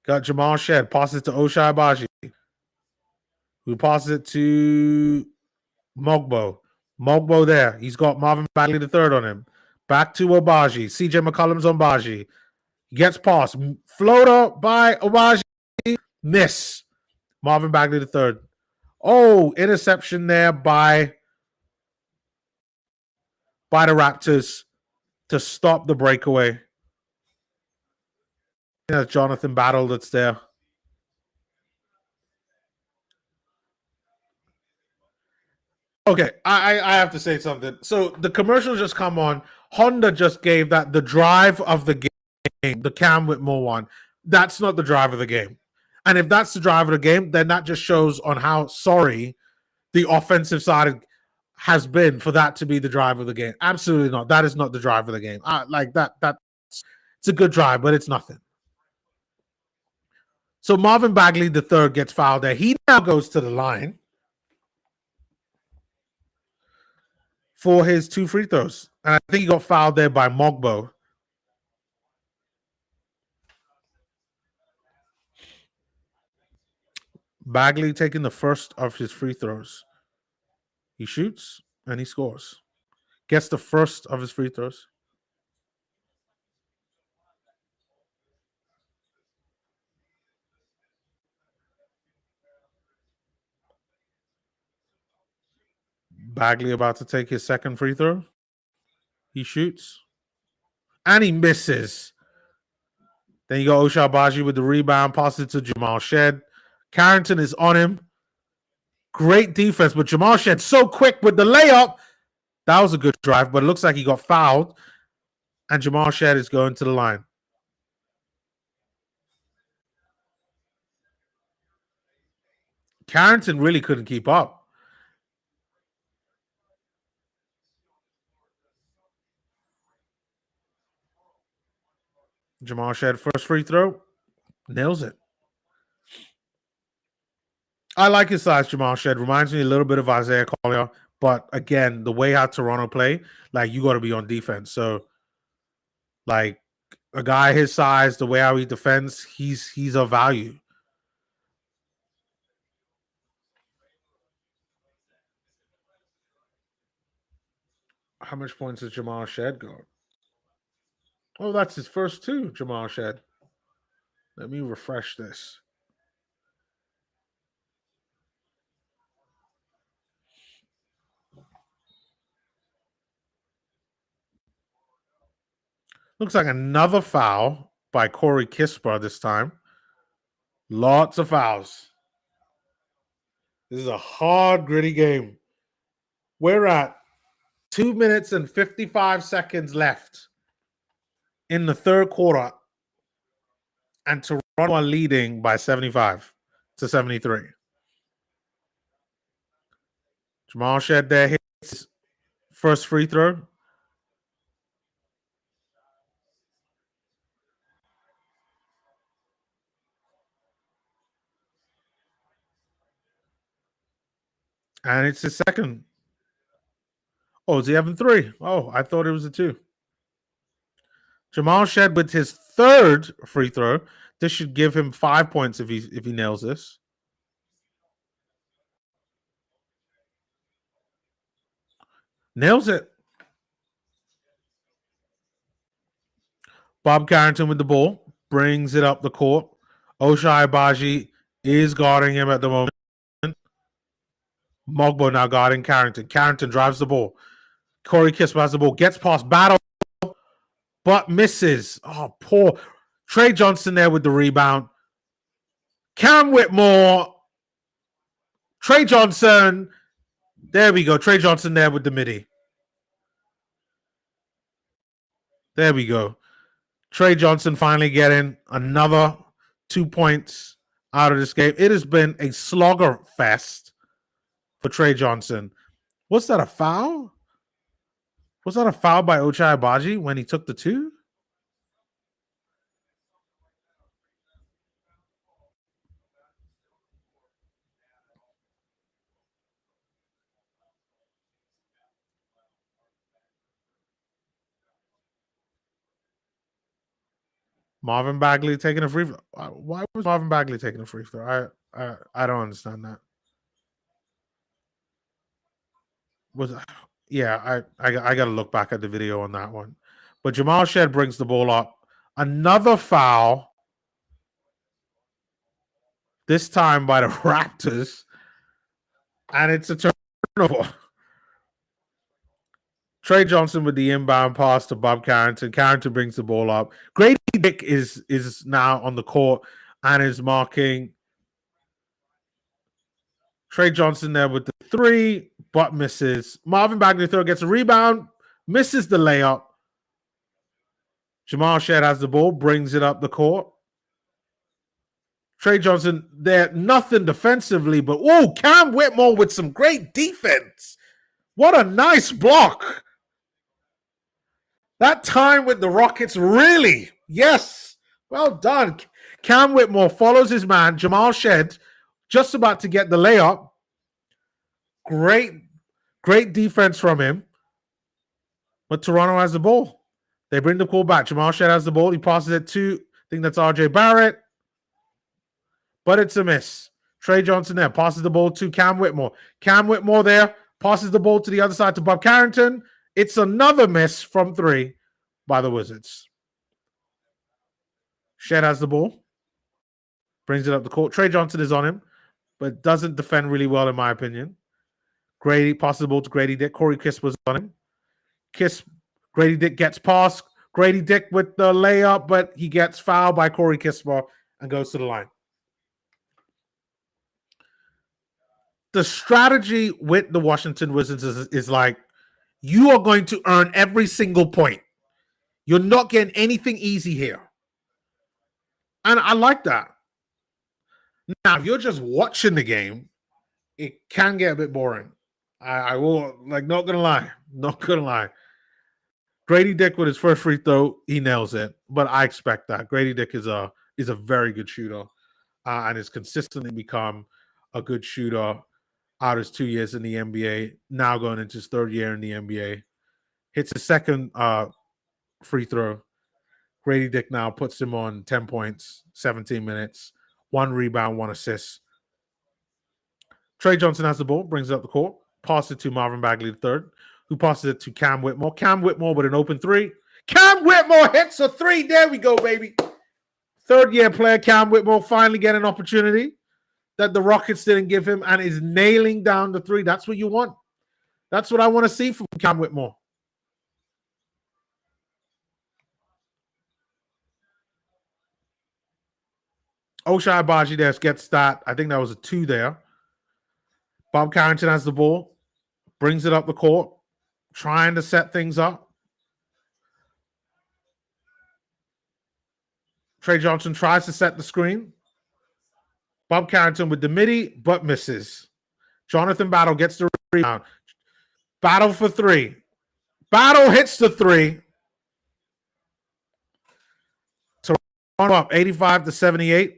Got Jamal Shed. Passes to Ochai Baji, who passes it to Mogbo. Mogbo there. He's got Marvin Bagley the third on him. Back to Obaji. CJ McCollum's on Baji. Gets past. Floater by Obaji. Miss. Marvin Bagley the third. Oh, interception there by the Raptors to stop the breakaway. Yeah, Jonathan Battle that's there. Okay, I have to say something. So the commercial just come on. Honda just gave that the drive of the game, the Cam Whitmore one. That's not the drive of the game. And if that's the drive of the game, then that just shows on how sorry the offensive side has been for that to be the drive of the game. Absolutely not. That is not the drive of the game. Like that. It's a good drive, but it's nothing. So Marvin Bagley the third gets fouled there. He now goes to the line for his 2 free throws. And I think he got fouled there by Mogbo. Bagley taking the first of his free throws. He shoots and he scores. Gets the first of his free throws. Bagley about to take his second free throw. He shoots. And he misses. Then you got Ochai Baji with the rebound, passes to Jamal Shed. Carrington is on him. Great defense, but Jamal Shed so quick with the layup. That was a good drive, but it looks like he got fouled. And Jamal Shed is going to the line. Carrington really couldn't keep up. Jamal Shed, first free throw. Nails it. I like his size, Jamal Shed. Reminds me a little bit of Isaiah Collier. But again, the way how Toronto play, like you got to be on defense. So, like a guy his size, the way how he defends, he's a value. How much points has Jamal Shed got? Oh, that's his first 2, Jamal Shed. Let me refresh this. Looks like another foul by Corey Kispert this time. Lots of fouls. This is a hard, gritty game. We're at 2 minutes and 55 seconds left in the third quarter. And Toronto are leading by 75 to 73. Jamal Shed there hits first free throw. And it's his second. Oh, is he having 3? Oh, I thought it was a 2. Jamal Shed with his third free throw. This should give him 5 points if he nails this. Nails it. Bob Carrington with the ball. Brings it up the court. Ochai Baji is guarding him at the moment. Mogbo now guarding Carrington. Carrington drives the ball. Corey Kispert has the ball. Gets past Battle, but misses. Oh, poor. Trey Johnson there with the rebound. Cam Whitmore. Trey Johnson. There we go. Trey Johnson there with the midi. There we go. Trey Johnson finally getting another 2 points out of this game. It has been a slogger fest for Trey Johnson. Was that a foul? Was that a foul by Ochai Agbaji when he took the 2? Marvin Bagley taking a free throw. Why was Marvin Bagley taking a free throw? I don't understand that. Was yeah, I got to look back at the video on that one. But Jamal Shed brings the ball up. Another foul. This time by the Raptors. And it's a turnover. Trey Johnson with the inbound pass to Bob Carrington. Carrington brings the ball up. Grady Dick is now on the court and is marking Trey Johnson there with the 3, but misses. Marvin Bagley throw gets a rebound, misses the layup. Jamal Shed has the ball, brings it up the court. Trey Johnson there, nothing defensively, but Cam Whitmore with some great defense. What a nice block. That time with the Rockets, really. Yes. Well done. Cam Whitmore follows his man, Jamal Shed, just about to get the layup. Great defense from him. But Toronto has the ball. They bring the ball back. Jamal Shed has the ball. He passes it to, I think that's RJ Barrett. But it's a miss. Trey Johnson there passes the ball to Cam Whitmore. Cam Whitmore there passes the ball to the other side to Bob Carrington. It's another miss from 3 by the Wizards. Shed has the ball. Brings it up the court. Trey Johnson is on him, but doesn't defend really well, in my opinion. Grady passes the ball to Grady Dick. Corey Kiss was on him. Grady Dick gets past. Grady Dick with the layup, but he gets fouled by Corey Kispert and goes to the line. The strategy with the Washington Wizards is like, you are going to earn every single point. You're not getting anything easy here. And I like that. Now, if you're just watching the game, it can get a bit boring. I will, not going to lie. Grady Dick with his first free throw, he nails it. But I expect that. Grady Dick is a very good shooter and has consistently become a good shooter out his 2 years in the NBA, now going into his 3rd year in the NBA. Hits his second free throw. Grady Dick now puts him on 10 points, 17 minutes, 1 rebound, 1 assist. Trey Johnson has the ball, brings it up the court, passes it to Marvin Bagley III, who passes it to Cam Whitmore. Cam Whitmore with an open 3. Cam Whitmore hits a 3. There we go, baby. 3rd-year player Cam Whitmore finally get an opportunity that the Rockets didn't give him and is nailing down the 3. That's what you want. That's what I want to see from Cam Whitmore. Ochai Agbaji there gets that. I think that was a 2 there. Bob Carrington has the ball, brings it up the court, trying to set things up. Trey Johnson tries to set the screen. Bob Carrington with the midi, but misses. Jonathan Battle gets the rebound. Battle for 3. Battle hits the 3. Toronto up 85-78.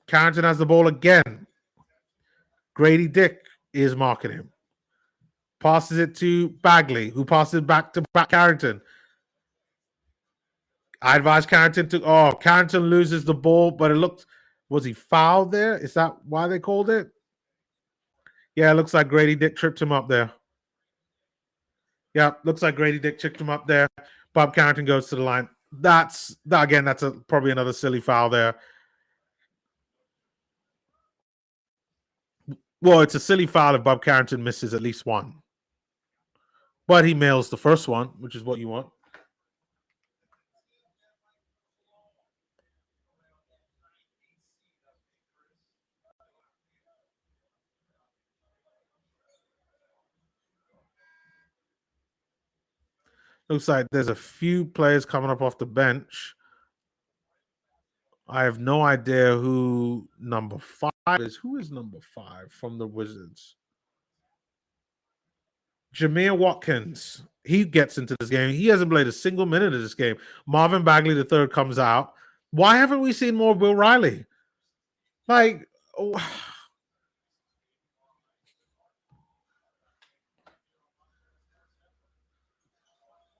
Carrington has the ball again. Grady Dick is marking him. Passes it to Bagley, who passes it back to Carrington. I advise Carrington to... Carrington loses the ball, but it looked... Was he fouled there? Is that why they called it? Yeah, it looks like Grady Dick tripped him up there. Yeah, looks like Grady Dick tripped him up there. Bob Carrington goes to the line. That's probably another silly foul there. Well, it's a silly foul if Bob Carrington misses at least 1. But he mails the first one, which is what you want. Looks like there's a few players coming up off the bench. I have no idea who number 5 is. Who is number 5 from the Wizards? Jameer Watkins. He gets into this game. He hasn't played a single minute of this game. Marvin Bagley III comes out. Why haven't we seen more Will Riley? Like,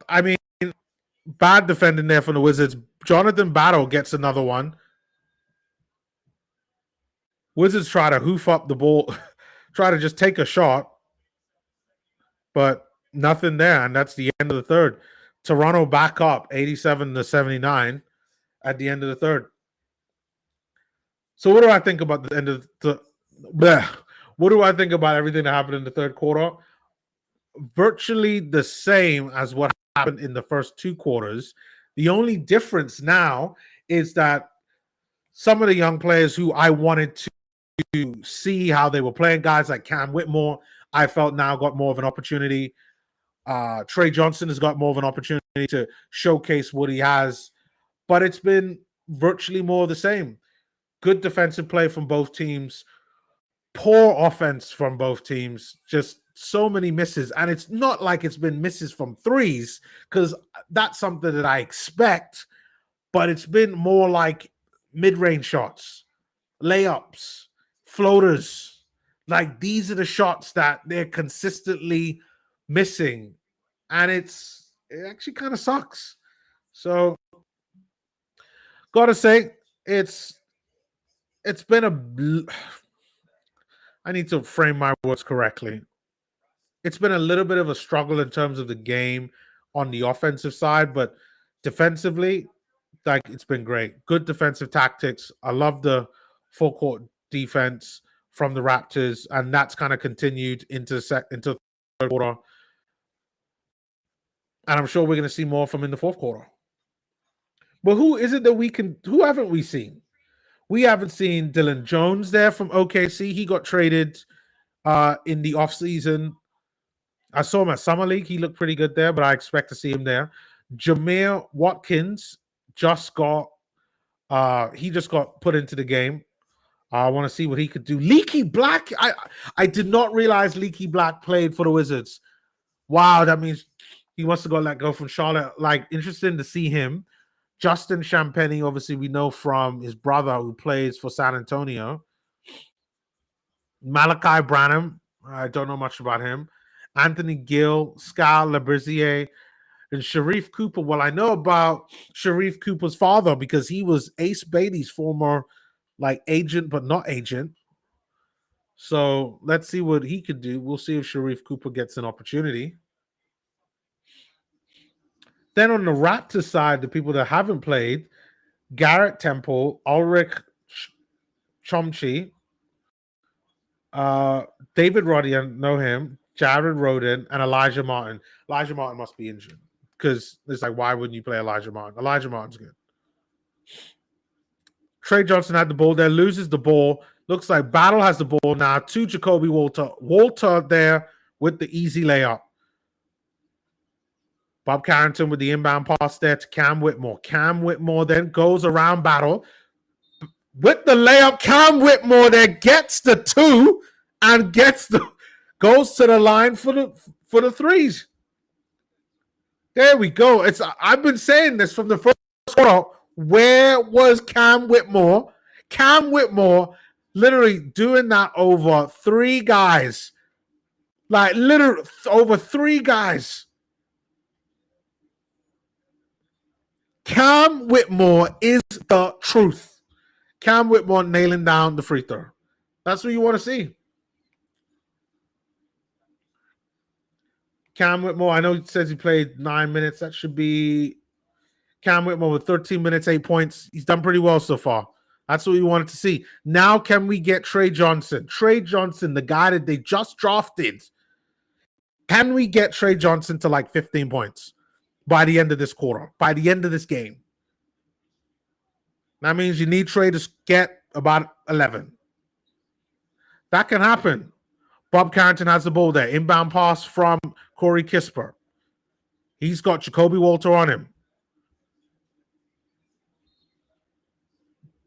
I mean, bad defending there from the Wizards. Jonathan Battle gets another one. Wizards try to hoof up the ball, try to just take a shot, but nothing there. And that's the end of the third. Toronto back up 87-79 at the end of the third. So what do I think about the end of the what do I think about everything that happened in the third quarter? Virtually the same as what happened in the first 2 quarters. The only difference now is that some of the young players who I wanted to see how they were playing, guys like Cam Whitmore, I felt now got more of an opportunity. Trey Johnson has got more of an opportunity to showcase what he has, but it's been virtually more of the same. Good defensive play from both teams, poor offense from both teams, just so many misses. And it's not like it's been misses from threes, because that's something that I expect, but it's been more like mid-range shots, layups, floaters. Like, these are the shots that they're consistently missing, and it actually kind of sucks. So gotta say, it's been I need to frame my words correctly. It's been a little bit of a struggle in terms of the game on the offensive side, but defensively, like, it's been great. Good defensive tactics. I love the full court defense from the Raptors, and that's kind of continued into third quarter. And I'm sure we're going to see more from in the fourth quarter. But who is it that who haven't we seen? We haven't seen Dylan Jones there from OKC. He got traded in the offseason. I saw him at Summer League. He looked pretty good there, but I expect to see him there. Jameer Watkins just got put into the game. I want to see what he could do. Leaky Black. I did not realize Leaky Black played for the Wizards. Wow, that means he must have got let go from Charlotte. Like, interesting to see him. Justin Champagnie, obviously, we know from his brother who plays for San Antonio. Malachi Branham, I don't know much about him. Anthony Gill, Skal Labrizier, and Sharif Cooper. Well, I know about Sharif Cooper's father because he was Ace Bailey's former, like, agent, but not agent. So let's see what he could do. We'll see if Sharif Cooper gets an opportunity. Then on the Raptors side, the people that haven't played, Garrett Temple, Ulrich Chomchi, David Roddy, I know him, Jared Rhoden, and Elijah Martin. Elijah Martin must be injured because it's like, why wouldn't you play Elijah Martin? Elijah Martin's good. Trey Johnson had the ball there, loses the ball. Looks like Battle has the ball now to Jacoby Walter. Walter there with the easy layup. Bob Carrington with the inbound pass there to Cam Whitmore. Cam Whitmore then goes around Battle. With the layup, Cam Whitmore there gets the 2 and goes to the line for the threes. There we go. I've been saying this from the first quarter. Where was Cam Whitmore? Cam Whitmore literally doing that over 3 guys. Like, literally over 3 guys. Cam Whitmore is the truth. Cam Whitmore nailing down the free throw. That's what you want to see. Cam Whitmore, I know he says he played 9 minutes. That should be Cam Whitmore with 13 minutes, 8 points. He's done pretty well so far. That's what we wanted to see. Now can we get Trey Johnson? Trey Johnson, the guy that they just drafted. Can we get Trey Johnson to like 15 points by the end of this quarter, by the end of this game? That means you need Trey to get about 11. That can happen. Bob Carrington has the ball there. Inbound pass from Corey Kisper. He's got Jacoby Walter on him.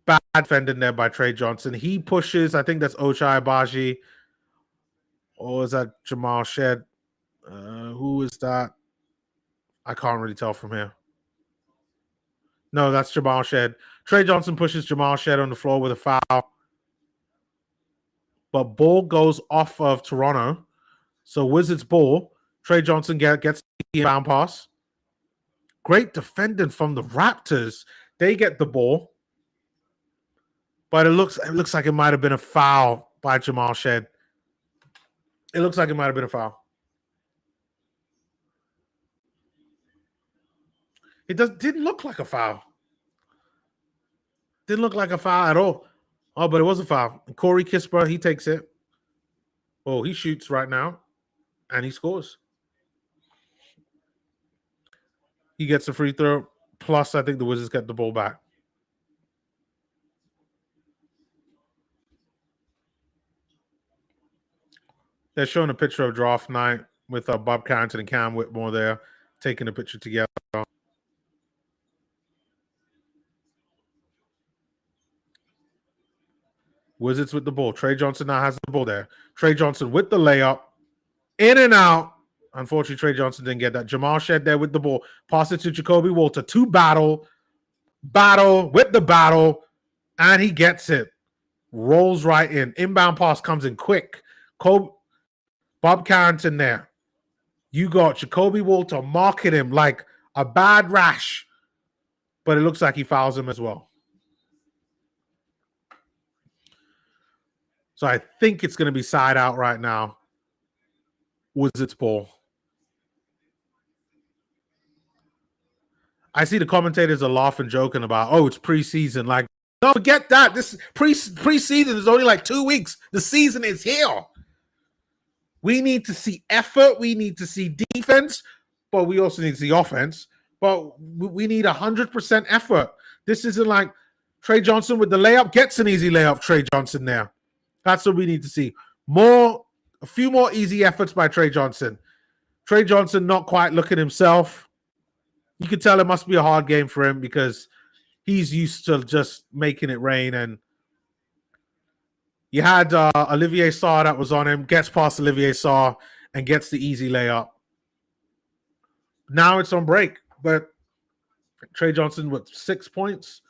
Bad defending there by Trey Johnson. He pushes, I think that's Ochai Agbaji. Or is that Jamal Shed? Who is that? I can't really tell from here. No, that's Jamal Shed. Trey Johnson pushes Jamal Shed on the floor with a foul. But ball goes off of Toronto. So Wizards ball. Trey Johnson gets the inbound pass. Great defending from the Raptors. They get the ball. But it looks like it might have been a foul by Jamal Shed. It looks like it might have been a foul. It didn't look like a foul. Didn't look like a foul at all. Oh, but it was a foul. And Corey Kispert, he takes it. Oh, he shoots right now. And he scores. He gets a free throw. Plus, I think the Wizards get the ball back. They're showing a picture of draft night with Bob Carrington and Cam Whitmore there taking a picture together. Wizards with the ball. Trey Johnson now has the ball there. Trey Johnson with the layup. In and out. Unfortunately, Trey Johnson didn't get that. Jamal Shed there with the ball. Pass it to Jacoby Walter. Battle with the battle. And he gets it. Rolls right in. Inbound pass comes in quick. Bob Carrington there. You got Jacoby Walter marking him like a bad rash. But it looks like he fouls him as well. So I think it's going to be side out right now. Wizards ball. I see the commentators are laughing, joking about, oh, it's preseason. Like, don't forget that. This preseason is only like 2 weeks. The season is here. We need to see effort. We need to see defense, but we also need to see offense. But we need 100% effort. This isn't like Trey Johnson with the layup. Gets an easy layup, Trey Johnson there. That's what we need to see. A few more easy efforts by Trey Johnson. Trey Johnson not quite looking himself. You could tell it must be a hard game for him because he's used to just making it rain. And you had Olivier Sarr that was on him, gets past Olivier Sarr and gets the easy layup. Now it's on break, but Trey Johnson with 6 points.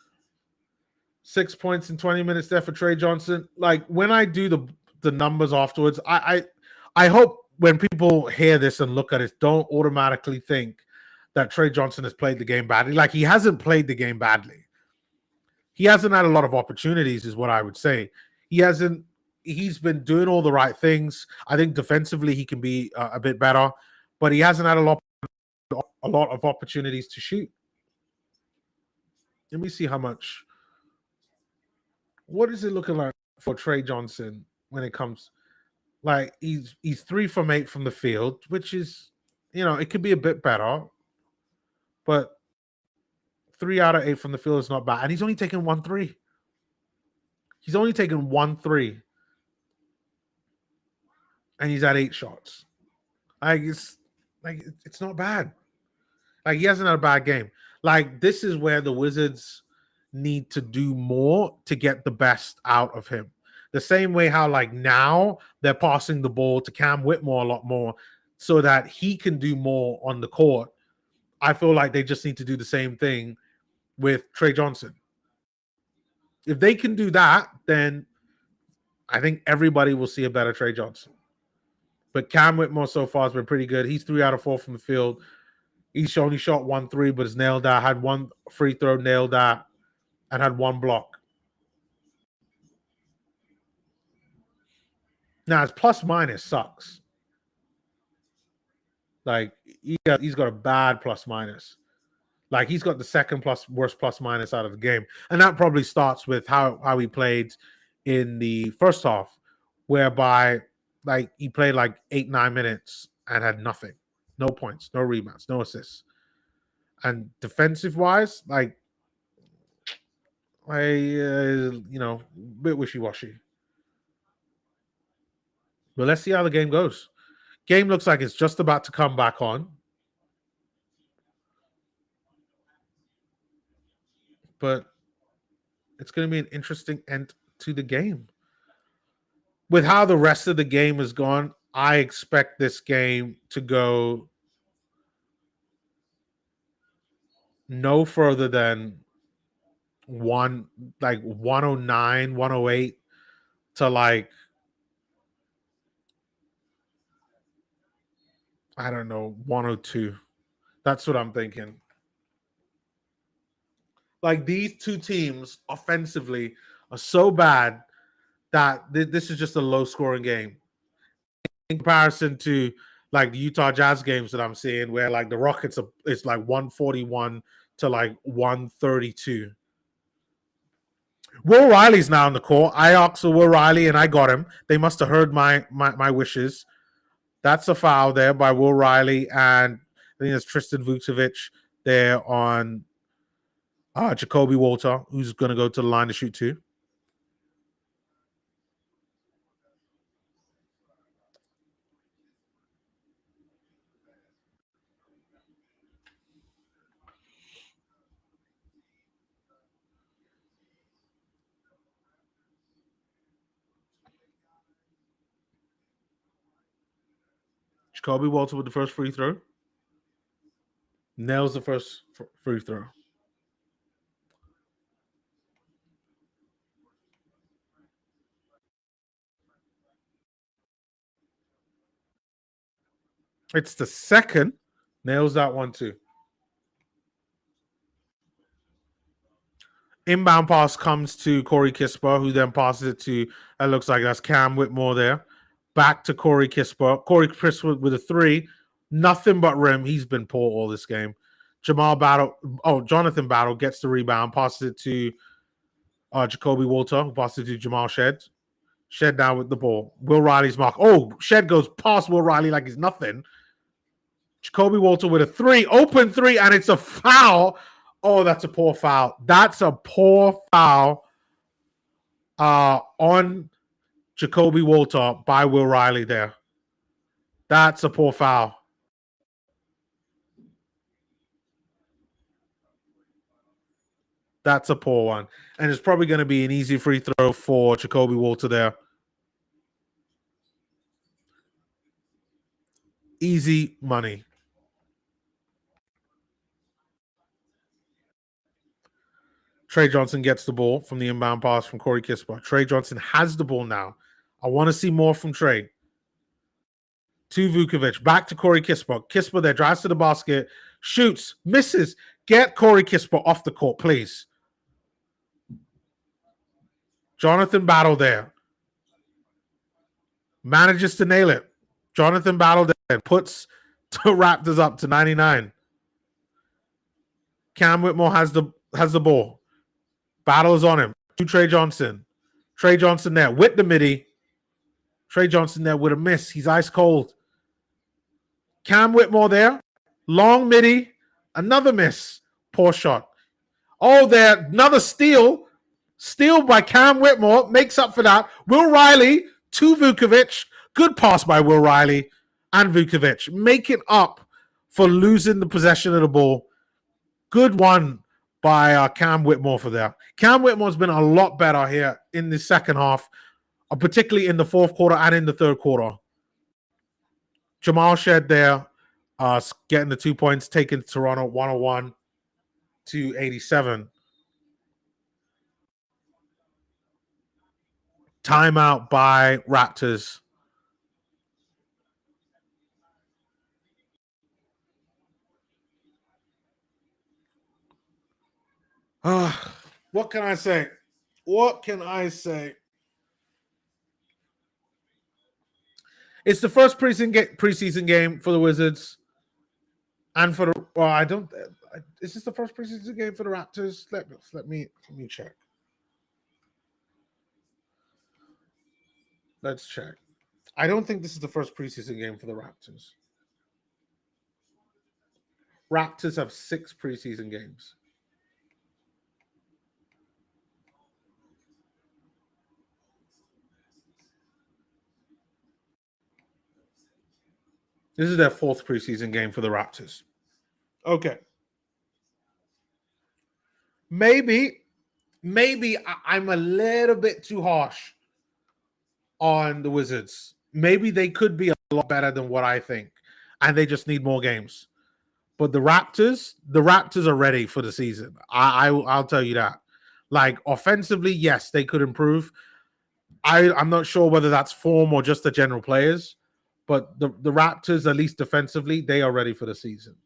6 points in 20 minutes there for Trey Johnson. Like when I do the numbers afterwards, I hope when people hear this and look at it, don't automatically think that Trey Johnson has played the game badly. Like he hasn't played the game badly. He hasn't had a lot of opportunities is what I would say. He's been doing all the right things. I think defensively he can be a bit better, but he hasn't had a lot of opportunities to shoot. Let me see how much. What is it looking like for Trey Johnson when it comes? Like he's 3 from 8 from the field, which is, it could be a bit better, but 3 out of 8 from the field is not bad. And he's only taken 1 3. He's only taken 1 3. And he's had 8 shots. It's not bad. Like he hasn't had a bad game. Like this is where the Wizards need to do more to get the best out of him. The same way how like now they're passing the ball to Cam Whitmore a lot more so that he can do more on the court. I feel like they just need to do the same thing with Trey Johnson. If they can do that, then I think everybody will see a better Trey Johnson. But Cam Whitmore so far has been pretty good. He's 3 out of 4 from the field. He's only shot 1 3, but has nailed that. Had 1 free throw, nailed that, and had 1 block. Now his plus minus sucks. Like he's got a bad plus minus. Like he's got the second worst plus minus out of the game, and that probably starts with how he played in the first half, whereby like he played like 8-9 minutes and had nothing, no points, no rebounds, no assists, and defensive wise, like bit wishy-washy. But let's see how the game goes. Game looks like it's just about to come back on. but it's going to be an interesting end to the game. With how the rest of the game has gone, I expect this game to go no further than 109, 108 to I don't know, 102. That's what I'm thinking. Like these two teams offensively are so bad that this is just a low scoring game in comparison to like the Utah Jazz games that I'm seeing where like the Rockets it's like 141 to like 132. Will Riley's now in the court. I asked for Will Riley and I got him. They must have heard my wishes. That's a foul there by Will Riley, and I think there's Tristan Vucevic there on Jacoby Walter, who's going to go to the line to shoot two. Jacoby Walter with the first free throw. Nails the first free throw. It's the second. Nails that one too. Inbound pass comes to Corey Kispert, who then passes it to, it looks like that's Cam Whitmore there. Back to Corey Kispert. Corey Kispert with a three. Nothing but rim. He's been poor all this game. Jonathan Battle gets the rebound, passes it to Jacoby Walter, who passes it to Jamal Shed. Shed down with the ball. Will Riley's mark. Oh, Shed goes past Will Riley like he's nothing. Jacoby Walter with a three, open three, and it's a foul. Oh, that's a poor foul. That's a poor foul on Jacoby Walter by Will Riley there. That's a poor foul. That's a poor one. And it's probably going to be an easy free throw for Jacoby Walter there. Easy money. Trey Johnson gets the ball from the inbound pass from Corey Kispert. Trey Johnson has the ball now. I want to see more from Trey. To Vucevic. Back to Corey Kispert. Kispert there drives to the basket. Shoots. Misses. Get Corey Kispert off the court, please. Jonathan Battle there. Manages to nail it. Jonathan Battle there. Puts the Raptors up to 99. Cam Whitmore has the ball. Battle is on him. To Trey Johnson. Trey Johnson there with the midi. Trey Johnson there with a miss. He's ice cold. Cam Whitmore there. Long midi. Another miss. Poor shot. Oh, there. Another steal. Steal by Cam Whitmore. Makes up for that. Will Riley to Vucevic. Good pass by Will Riley and Vucevic. Making up for losing the possession of the ball. Good one by Cam Whitmore for that. Cam Whitmore's been a lot better here in the second half, particularly in the fourth quarter and in the third quarter. Jamal Shed there, getting the 2 points, taking Toronto 101 to 87. Timeout by Raptors. What can I say? What can I say? It's the first preseason game for the Wizards, and for the Is this the first preseason game for the Raptors? Let me check. Let's check. I don't think this is the first preseason game for the Raptors. Raptors have 6 preseason games. This is their 4th preseason game for the Raptors. Okay. maybe I'm a little bit too harsh on the Wizards. Maybe they could be a lot better than what I think, and they just need more games. But the Raptors are ready for the season. I'll tell you that. Like offensively, yes, they could improve. I'm not sure whether that's form or just the general players, but the Raptors, at least defensively, they are ready for the season.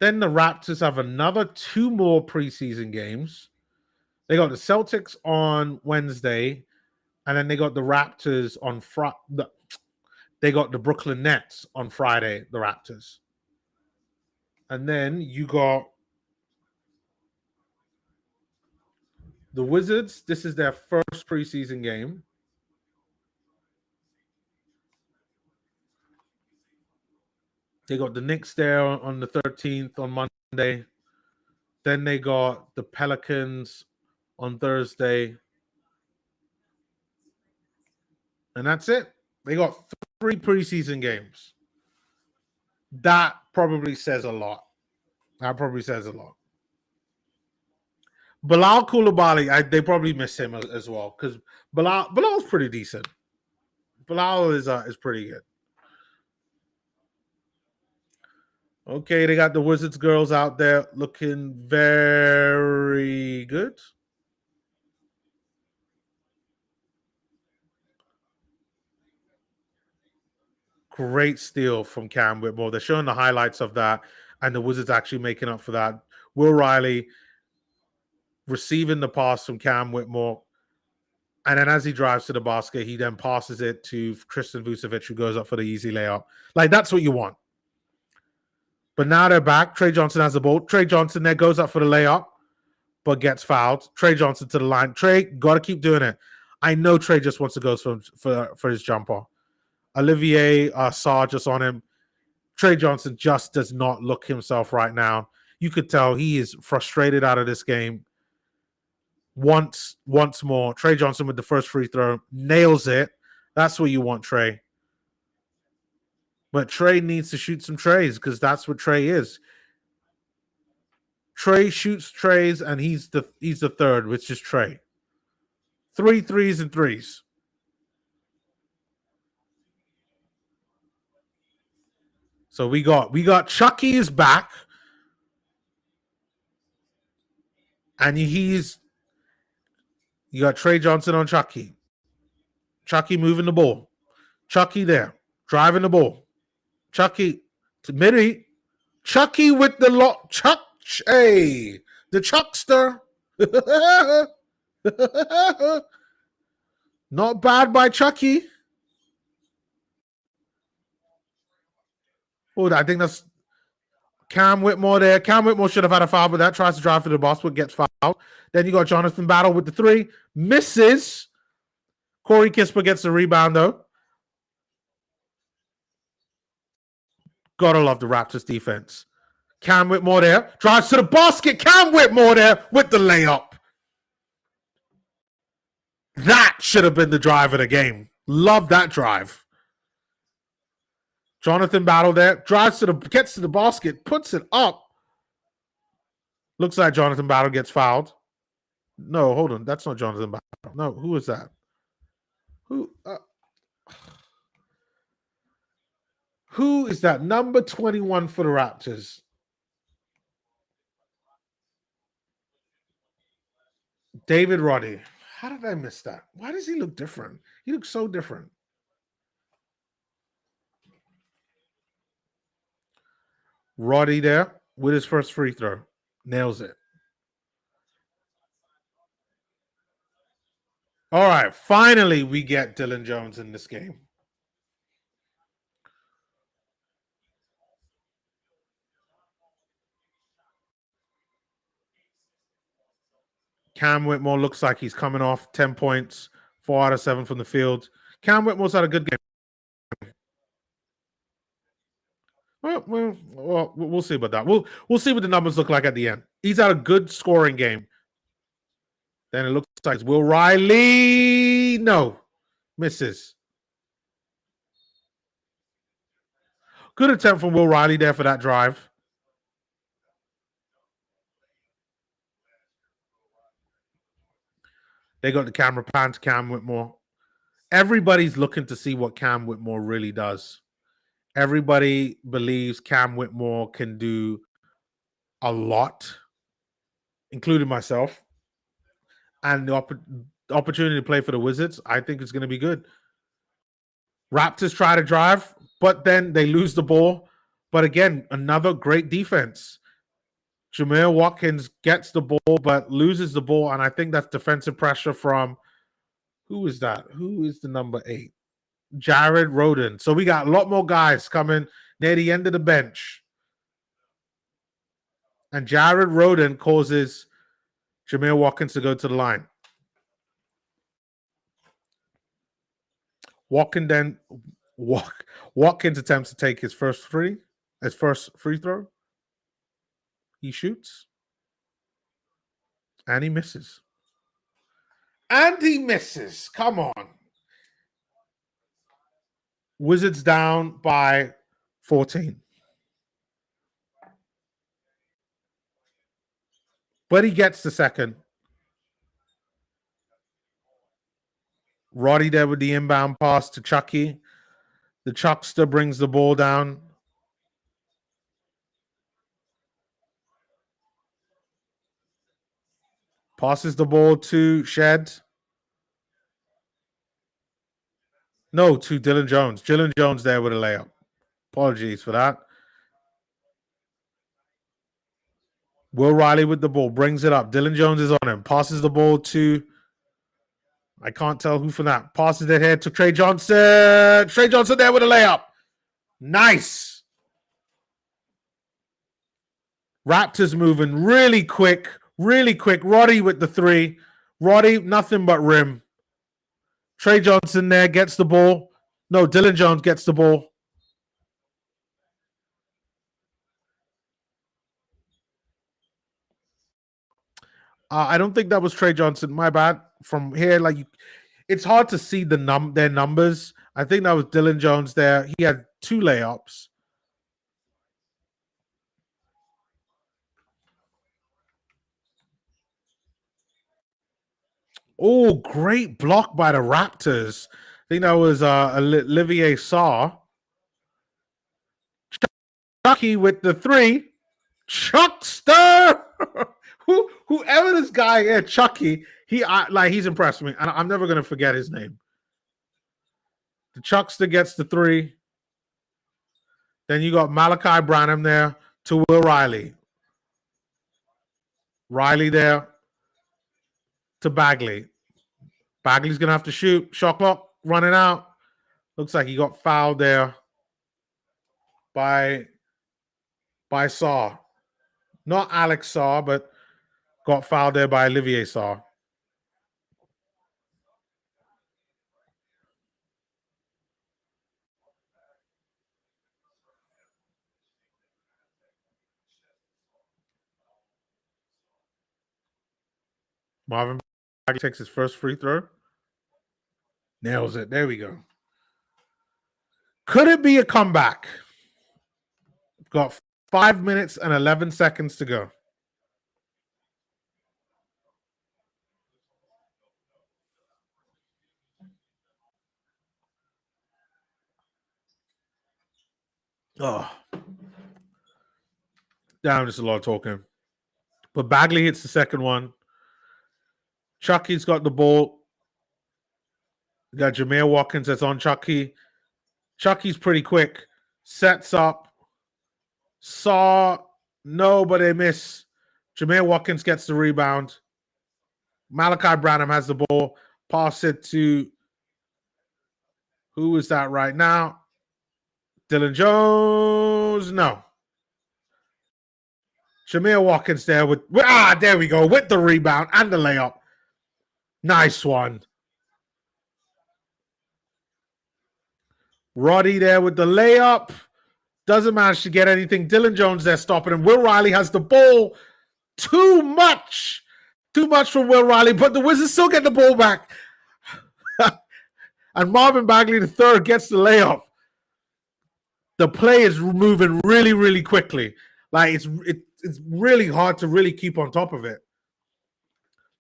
Then the Raptors have another 2 more preseason games. They got the Celtics on Wednesday, and then they got the Raptors on Friday. They got the Brooklyn Nets on Friday, the Raptors. And then you got the Wizards. This is their first preseason game. They got the Knicks there on the 13th on Monday. Then they got the Pelicans on Thursday. And that's it. They got 3 preseason games. That probably says a lot. Bilal Coulibaly, they probably miss him as well because Bilal's pretty decent. Bilal is pretty good. Okay, they got the Wizards girls out there looking very good. Great steal from Cam Whitmore. They're showing the highlights of that, and the Wizards actually making up for that. Will Riley receiving the pass from Cam Whitmore, and then as he drives to the basket, he then passes it to Tristan Vucevic, who goes up for the easy layup. Like, that's what you want. But now they're back. Trey Johnson has the ball. Trey Johnson there goes up for the layup, but gets fouled. Trey Johnson to the line. Trey, got to keep doing it. I know Trey just wants to go for his jumper. Olivier Sarr just on him. Trey Johnson just does not look himself right now. You could tell he is frustrated out of this game. Once more, Trey Johnson with the first free throw. Nails it. That's what you want, Trey. But Trey needs to shoot some trays because that's what Trey is. Trey shoots trays, and he's the third, which is Trey. 3 threes and threes. So we got Chucky is back, and you got Trey Johnson on Chucky. Chucky moving the ball. Chucky there driving the ball. Chucky to Mitty. Chucky with the lock. Hey, the Chuckster. Not bad by Chucky. Oh, I think that's Cam Whitmore there. Cam Whitmore should have had a foul, but that tries to drive for the basket, gets fouled. Then you got Jonathan Battle with the 3. Misses. Corey Kispert gets the rebound, though. Gotta love the Raptors defense. Cam Whitmore there. Drives to the basket. Cam Whitmore there with the layup. That should have been the drive of the game. Love that drive. Jonathan Battle there. Gets to the basket. Puts it up. Looks like Jonathan Battle gets fouled. No, hold on. That's not Jonathan Battle. No, who is that? Who is that? Number 21 for the Raptors. David Roddy. How did I miss that? Why does he look different? He looks so different. Roddy there with his first free throw. Nails it. All right. Finally, we get Dylan Jones in this game. Cam Whitmore looks like he's coming off 10 points, 4 out of 7 from the field. Cam Whitmore's had a good game. Well, we'll see about that. We'll see what the numbers look like at the end. He's had a good scoring game. Then it looks like it's Will Riley. No. Misses. Good attempt from Will Riley there for that drive. They got the camera pan to Cam Whitmore. Everybody's looking to see what Cam Whitmore really does. Everybody believes Cam Whitmore can do a lot, including myself. And the opportunity to play for the Wizards, I think it's going to be good. Raptors try to drive, but then they lose the ball. But again, another great defense. Jameer Watkins gets the ball, but loses the ball. And I think that's defensive pressure from, who is that? Who is the number 8? Jared Rhoden. So we got a lot more guys coming near the end of the bench. And Jared Rhoden causes Jameer Watkins to go to the line. Watkins attempts to take his first free throw. He shoots. And he misses. Come on. Wizards down by 14. But he gets the second. Roddy there with the inbound pass to Chucky. The Chuckster brings the ball down. Passes the ball to Shed. No, to Dylan Jones. Dylan Jones there with a layup. Apologies for that. Will Riley with the ball. Brings it up. Dylan Jones is on him. Passes the ball to, I can't tell who for that. Passes it here to Trey Johnson. Trey Johnson there with a layup. Nice. Raptors moving really quick. Really quick. Roddy with the 3. Roddy, nothing but rim. Trey Johnson there gets the ball. No, Dylan Jones gets the ball. I don't think that was Trey Johnson. My bad. From here, it's hard to see their numbers. I think that was Dylan Jones there. He had 2 layups. Oh, great block by the Raptors. I think that was Olivier Sarr. Chucky with the 3. Chuckster. Whoever this guy is, Chucky, he's impressed me. And I'm never going to forget his name. The Chuckster gets the 3. Then you got Malachi Branham there to Will Riley. Riley there to Bagley. Bagley's going to have to shoot. Shot clock running out. Looks like he got fouled there by Sarr. Not Alex Sarr, but got fouled there by Olivier Sarr. Marvin Bagley takes his first free throw. Nails it. There we go. Could it be a comeback? Got 5 minutes and 11 seconds to go. Oh. Damn, just a lot of talking. But Bagley hits the second one. Chucky's got the ball. We got Jameer Watkins that's on Chucky. Chucky's pretty quick. Sets up. No, but they miss. Jameer Watkins gets the rebound. Malachi Branham has the ball. Pass it to, who is that right now? Dylan Jones. No. Jameer Watkins there there we go, with the rebound and the layup. Nice one. Roddy there with the layup. Doesn't manage to get anything. Dylan Jones there stopping him. Will Riley has the ball. Too much from Will Riley, but the Wizards still get the ball back. and Marvin Bagley, the third, gets the layup. The play is moving really, really quickly. Like it's really hard to really keep on top of it.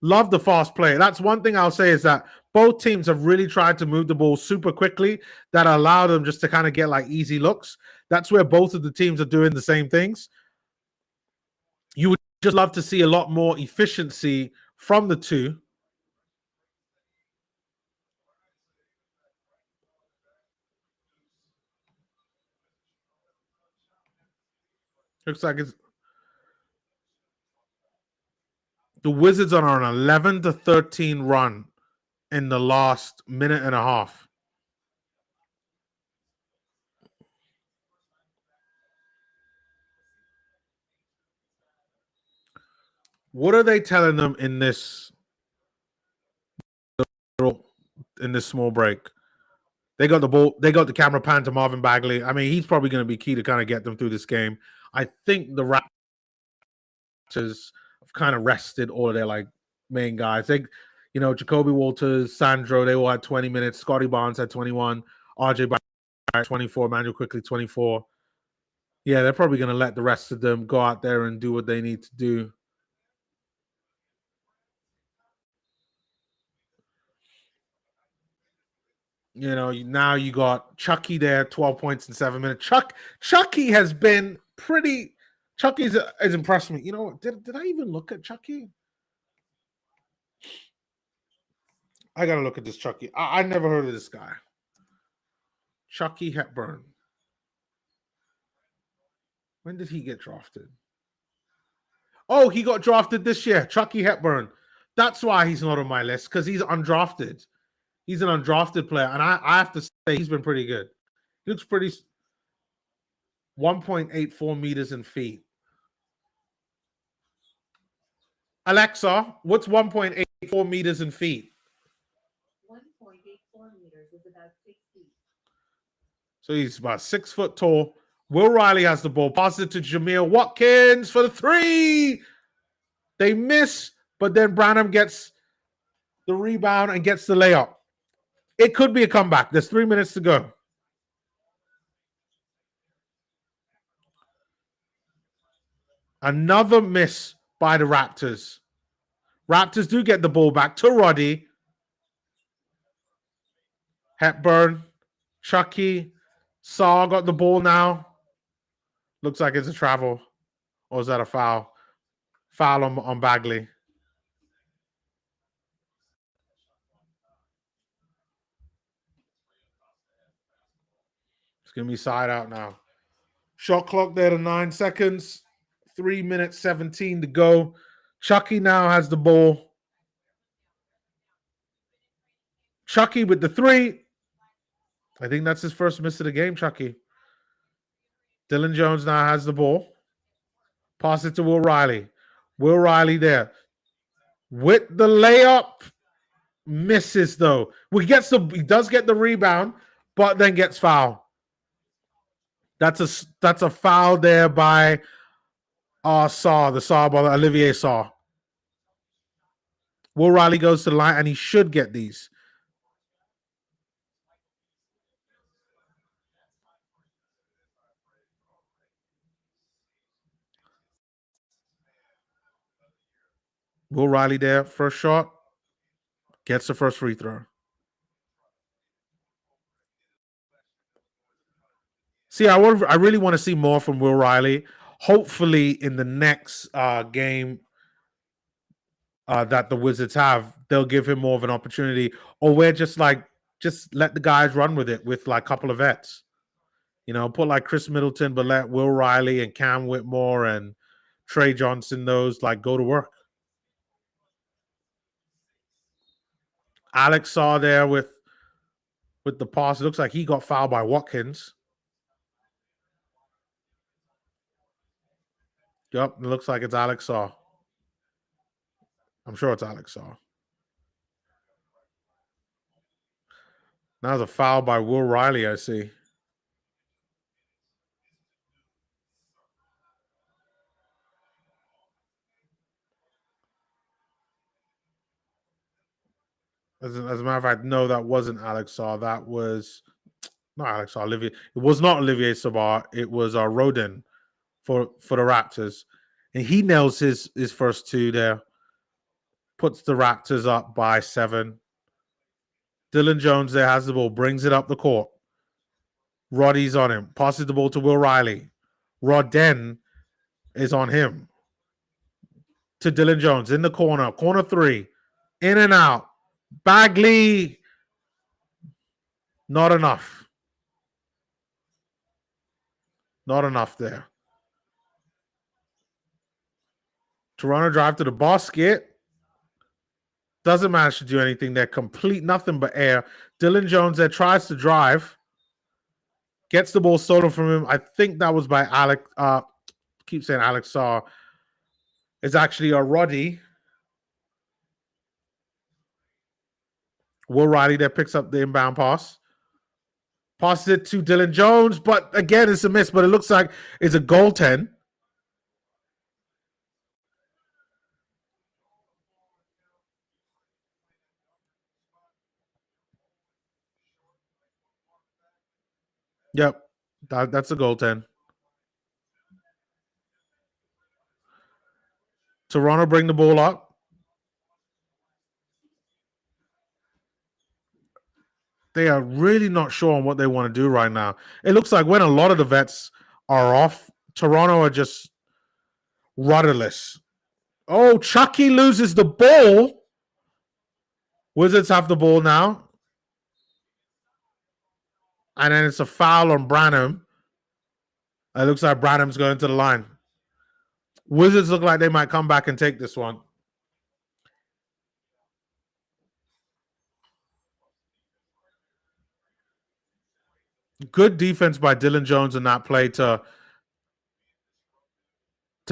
Love the fast play. That's one thing I'll say is that both teams have really tried to move the ball super quickly that allow them just to kind of get like easy looks. That's where both of the teams are doing the same things. You would just love to see a lot more efficiency from the two. Looks like it's the Wizards are on an 11-13 run in the last minute and a half. What are they telling them in this small break? They got the ball. They got the camera pan to Marvin Bagley. I mean, he's probably going to be key to kind of get them through this game. I think the Raptors have kind of rested all of their like main guys. They, Jacoby Walters, Sandro, they all had 20 minutes. Scotty Barnes had 21. RJ Barrett 24. Manuel Quickly 24. Yeah, they're probably going to let the rest of them go out there and do what they need to do. Now you got Chucky there, 12 points in 7 minutes. Chucky has been pretty. Chucky has impressed me. You know what? Did I even look at Chucky? I gotta look at this Chucky. I never heard of this guy. Chucky Hepburn. When did he get drafted? Oh, he got drafted this year. Chucky Hepburn. That's why he's not on my list, because he's undrafted. He's an undrafted player, and I have to say he's been pretty good. He looks pretty. 1.84 meters in feet. Alexa, what's 1.84 meters in feet? 1.84 meters is about 6 feet. So he's about 6 foot tall. Will Riley has the ball. Passes it to Jameel Watkins for the three. They miss, but then Branham gets the rebound and gets the layup. It could be a comeback. There's 3 minutes to go. Another miss by the Raptors. Raptors do get the ball back to Roddy. Hepburn, Chucky, Saw got the ball now. Looks like it's a travel. Or is that a foul? Foul on Bagley. It's going to be side out now. Shot clock there to 9 seconds. 3 minutes 17 to go. Chucky now has the ball. Chucky with the three. I think that's his first miss of the game, Chucky. Dylan Jones now has the ball. Pass it to Will Riley. Will Riley there. With the layup. Misses though. He does get the rebound, but then gets fouled. That's a foul there by the Saw by Olivier Saw. Will Riley goes to the line, and he should get these. Will Riley there, first shot, gets the first free throw. See, I really want to see more from Will Riley. Hopefully, in the next game that the Wizards have, they'll give him more of an opportunity, or we're just let the guys run with it with like a couple of vets. Put like Chris Middleton, but let Will Riley and Cam Whitmore and Trey Johnson, those like go to work. Alex Saw there with the pass. It looks like he got fouled by Watkins. Yep, it looks like it's Alex Saw. I'm sure it's Alex Saw. Now there's a foul by Will Riley, I see. As a matter of fact, no, that wasn't Alex Saar. That was not Alex Saar. Olivier. It was not Olivier Savard. It was Rodin for the Raptors, and he nails his first two there. Puts the Raptors up by 7. Dylan Jones there has the ball, brings it up the court. Roddy's on him, passes the ball to Will Riley. Rodden is on him. To Dylan Jones in the corner, corner 3, in and out. Bagley, not enough. Not enough there. Toronto drive to the basket. Doesn't manage to do anything there. Complete nothing but air. Dylan Jones there tries to drive. Gets the ball stolen from him. I think that was by Alex. Keep saying Alex Saar. It's actually a Roddy. Will Riley there picks up the inbound pass. Passes it to Dylan Jones, but again, it's a miss, but it looks like it's a goaltend. Yep, that's a goaltend. Toronto bring the ball up. They are really not sure on what they want to do right now. It looks like when a lot of the vets are off, Toronto are just rudderless. Oh, Chucky loses the ball. Wizards have the ball now. And then it's a foul on Branham. It looks like Branham's going to the line. Wizards look like they might come back and take this one. Good defense by Dylan Jones in that play to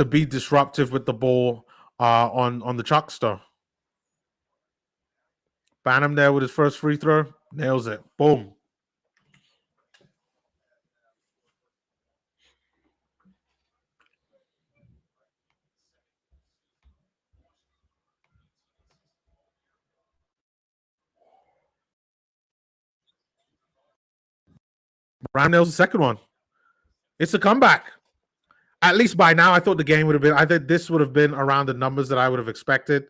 be disruptive with the ball on the Chuckster. Branham there with his first free throw. Nails it. Boom. Branham nails the second one. It's a comeback. At least by now, I thought the game would have been, I think this would have been around the numbers that I would have expected.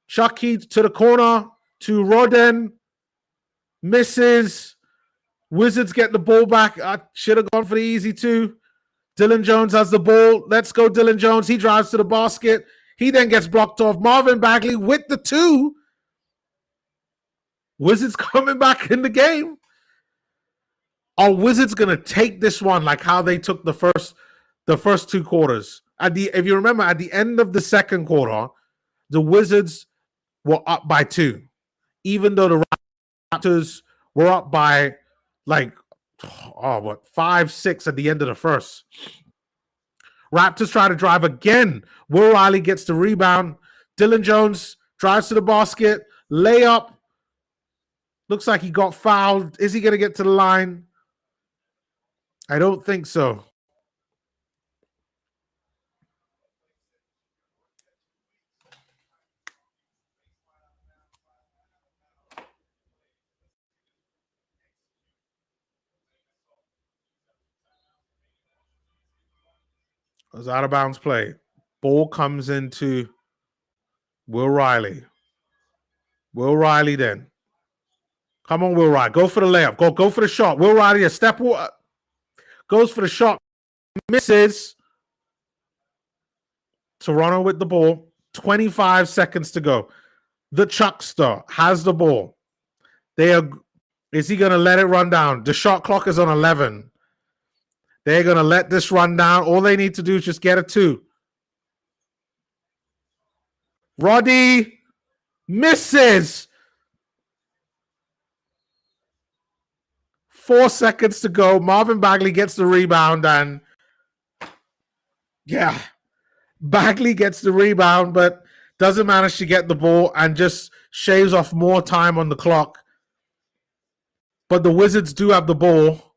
Chucky to the corner to Rodden. Misses. Wizards get the ball back. I should have gone for the easy 2. Dylan Jones has the ball. Let's go, Dylan Jones. He drives to the basket. He then gets blocked off. Marvin Bagley with the 2. Wizards coming back in the game. Are Wizards going to take this one like how they took the first 2 quarters? If you remember, at the end of the second quarter, the Wizards were up by 2, even though the Raptors were up by 5, 6 at the end of the first. Raptors try to drive again. Will Riley gets the rebound. Dylan Jones drives to the basket. Layup. Looks like he got fouled. Is he going to get to the line? I don't think so. It was out of bounds play. Ball comes into Will Riley. Will Riley then. Come on, Will Riley. Go for the layup. Go for the shot. Will Riley, a step goes for the shot. Misses. Toronto with the ball. 25 seconds to go. The Chuckster has the ball. Is he going to let it run down? The shot clock is on 11. They're going to let this run down. All they need to do is just get a 2. Roddy misses. 4 seconds to go. Marvin Bagley gets the rebound, and Bagley gets the rebound, but doesn't manage to get the ball and just shaves off more time on the clock. But the Wizards do have the ball,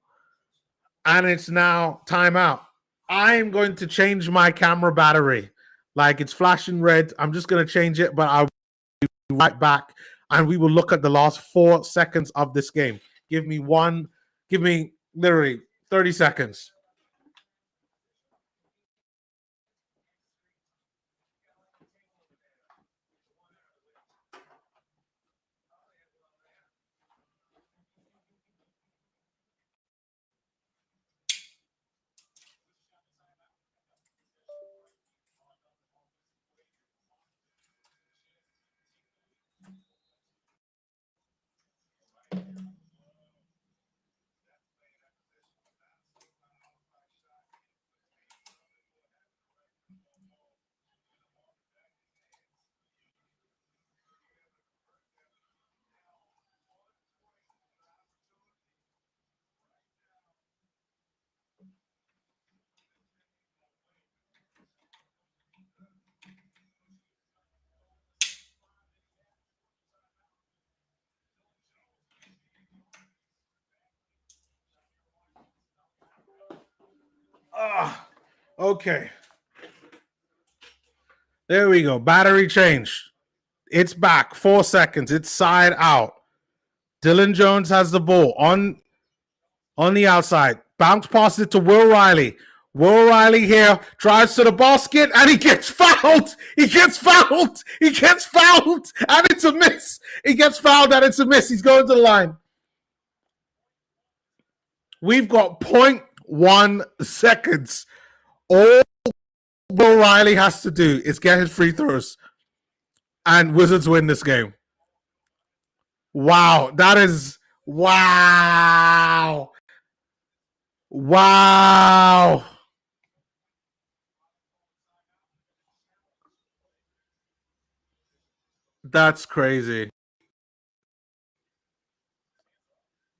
and it's now timeout. I'm going to change my camera battery. Like, it's flashing red. I'm just going to change it, but I'll be right back. and we will look at the last 4 seconds of this game. Give me literally 30 seconds. Okay. There we go. Battery change. It's back. 4 seconds. It's side out. Dylan Jones has the ball on the outside. Bounce passes it to Will Riley. Will Riley here drives to the basket and he gets fouled. He gets fouled. He gets fouled. And it's a miss. He gets fouled and it's a miss. He's going to the line. We've got 0.1 seconds. All Will Riley has to do is get his free throws. And Wizards win this game. Wow. That is wow. Wow. That's crazy.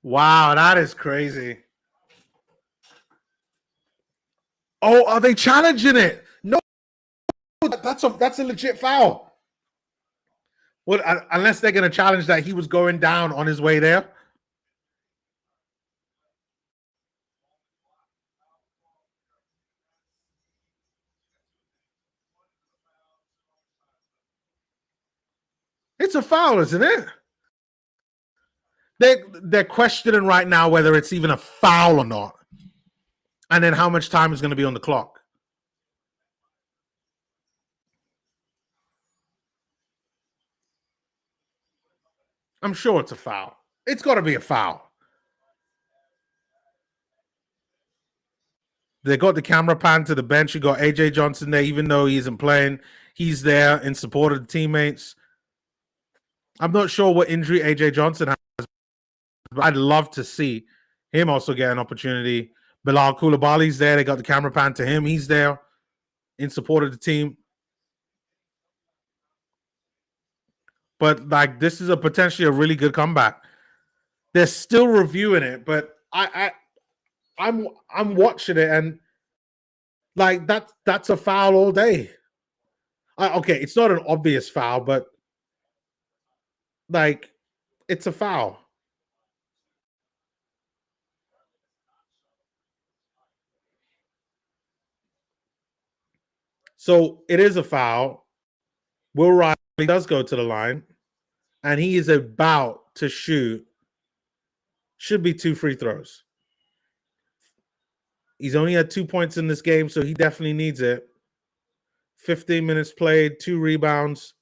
Wow, that is crazy. Oh, are they challenging it? No, that's a legit foul. Well, unless they're going to challenge that he was going down on his way there. It's a foul, isn't it? They're questioning right now whether it's even a foul or not. And then how much time is going to be on the clock. I'm sure it's a foul. It's got to be a foul. They got the camera pan to the bench. You got AJ Johnson there, even though he isn't playing. He's there in support of the teammates. I'm not sure what injury AJ Johnson has, but I'd love to see him also get an opportunity. Bilal Koulibaly's there. They got the camera pan to him. He's there in support of the team. But like, this is a potentially a really good comeback. They're still reviewing it, but I'm watching it and like that's a foul all day. Okay, it's not an obvious foul, but like it's a foul. So it is a foul. Will Riley does go to the line, and he is about to shoot. Should be 2 free throws. He's only had 2 points in this game, so he definitely needs it. 15 minutes played, 2 rebounds.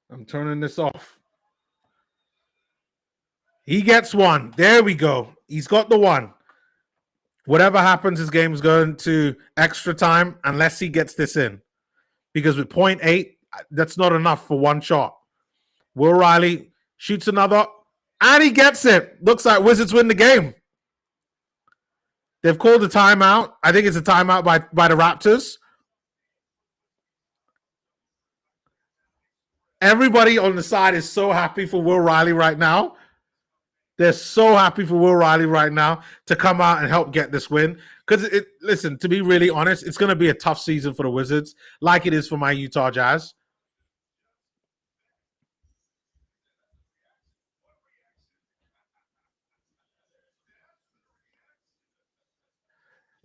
I'm turning this off. He gets one. There we go. He's got the one. Whatever happens, his game is going to extra time unless he gets this in. Because with 0.8, that's not enough for one shot. Will Riley shoots another, and he gets it. Looks like Wizards win the game. They've called a timeout. I think it's a timeout by the Raptors. Everybody on the side is so happy for Will Riley right now. They're so happy for Will Riley right now to come out and help get this win. Because, listen, to be really honest, it's going to be a tough season for the Wizards, like it is for my Utah Jazz.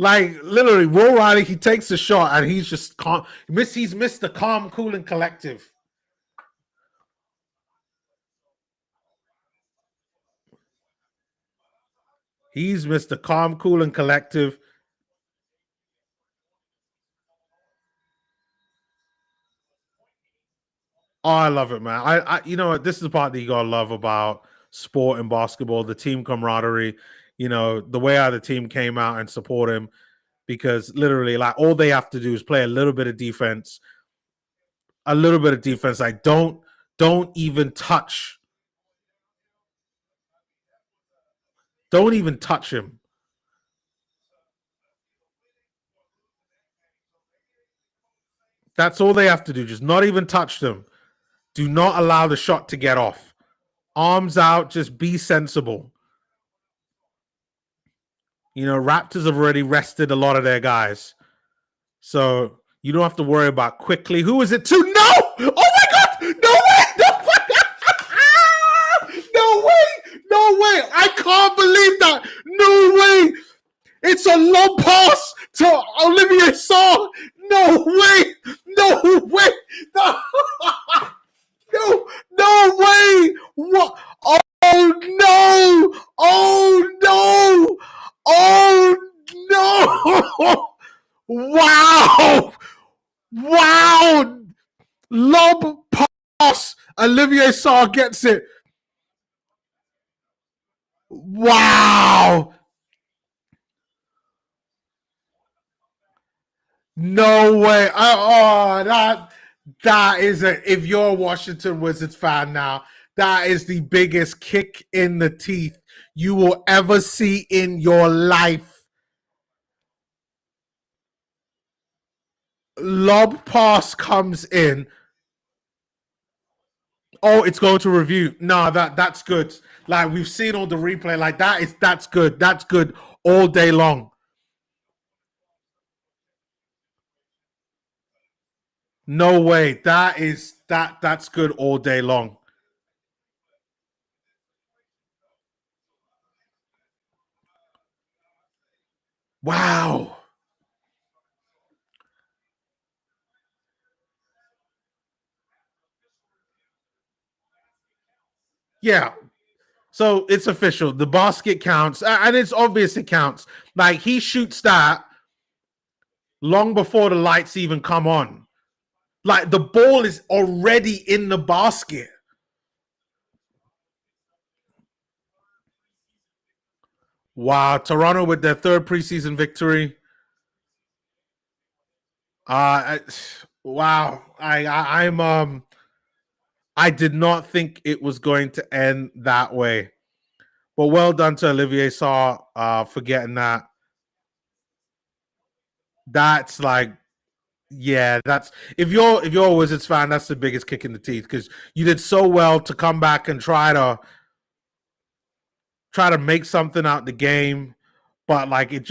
Like literally, Will Riley, he takes a shot and he's just calm. He's Mr. Calm, Cool, and Collective. He's Mr. Calm, Cool, and Collective. Oh, I love it, man. You know what? This is the part that you gotta love about sport and basketball, the team camaraderie. You know, the way how the team came out and support him, because literally, like, all they have to do is play a little bit of defense, a little bit of defense. Like, don't even touch, don't even touch him. That's all they have to do. Just not even touch them. Do not allow the shot to get off. Arms out. Just be sensible. You know, Raptors have already rested a lot of their guys. So you don't have to worry about quickly. Who is it to? No! Oh my God! No way! No way! No way! I can't believe that! No way! It's a long pass to Olivier Sarr. No way! No way! No, no way! What? Oh no! Oh no! Oh no! Wow! Wow! Lob pass. Olivier Sarr gets it. Wow! No way! That is a. If you're a Washington Wizards fan now, that is the biggest kick in the teeth you will ever see in your life. Lob pass comes in. Oh, it's going to review. No, that's good. Like, we've seen all the replay. Like, that's good. That's good all day long. No way. That's good all day long. Wow. Yeah. So it's official. The basket counts, and it's obvious it counts. Like, he shoots that long before the lights even come on. Like, the ball is already in the basket. Wow. Toronto with their third preseason victory. Uh, wow. I did not think it was going to end that way. But well done to Olivier Sarr for getting that. That's like, yeah, that's if you're a Wizards fan, that's the biggest kick in the teeth, because you did so well to come back and try to make something out the game, but like it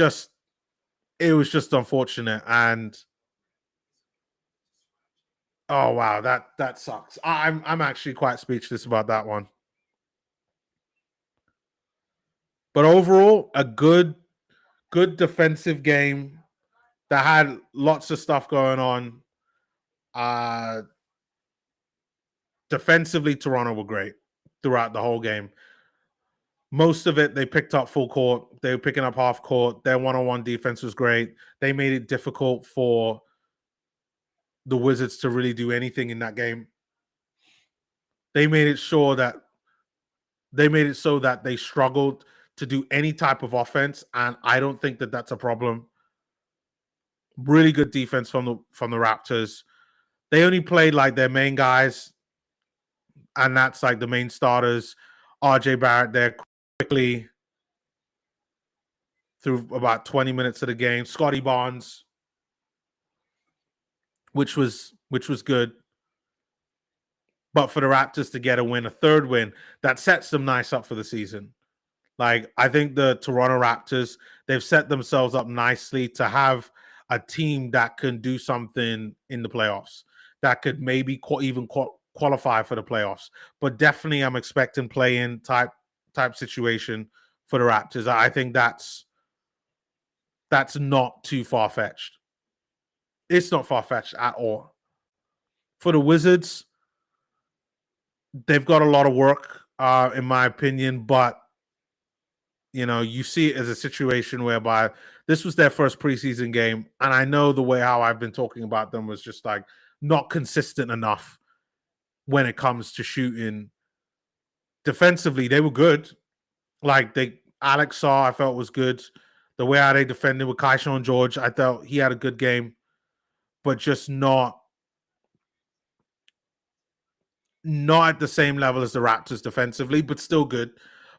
was just unfortunate. And oh wow, that sucks. I'm actually quite speechless about that one. But overall, a good defensive game that had lots of stuff going on. Uh Defensively, Toronto were great throughout the whole game. Most of it, they picked up full court. They were picking up half court. Their one-on-one defense was great. They made it difficult for the Wizards to really do anything in that game. They made it so that they struggled to do any type of offense, and I don't think that that's a problem. Really good defense from the Raptors. They only played like their main guys, and that's like the main starters. RJ Barrett there quickly through about 20 minutes of the game. Scotty Barnes, which was good. But for the Raptors to get a win, a third win, that sets them nice up for the season. Like, I think the Toronto Raptors, they've set themselves up nicely to have a team that can do something in the playoffs, that could maybe even qualify for the playoffs. But definitely, I'm expecting play-in type situation for the Raptors. I think that's not too far-fetched. It's not far-fetched at all. For the Wizards, they've got a lot of work, in my opinion, but you see it as a situation whereby this was their first preseason game, and I know the way how I've been talking about them was just like not consistent enough when it comes to shooting. Defensively, they were good. Like Alex Saw, I felt was good. The way how they defended with Kaishawn George, I thought he had a good game, but just not at the same level as the Raptors defensively, but still good.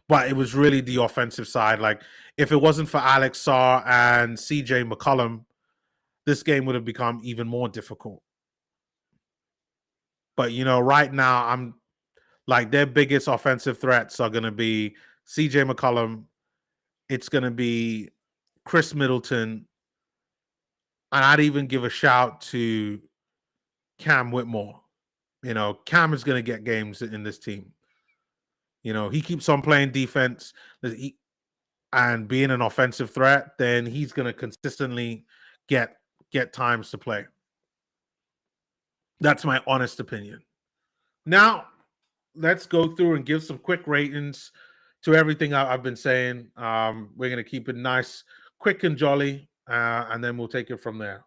But it was really the offensive side. Like, if it wasn't for Alex Sarr and CJ McCollum, this game would have become even more difficult. But, right now, I'm like, their biggest offensive threats are going to be CJ McCollum. It's going to be Chris Middleton. And I'd even give a shout to Cam Whitmore. Cam is going to get games in this team. He keeps on playing defense and being an offensive threat, then he's going to consistently get times to play. That's my honest opinion. Now, let's go through and give some quick ratings to everything I've been saying. We're going to keep it nice, quick, and jolly, and then we'll take it from there.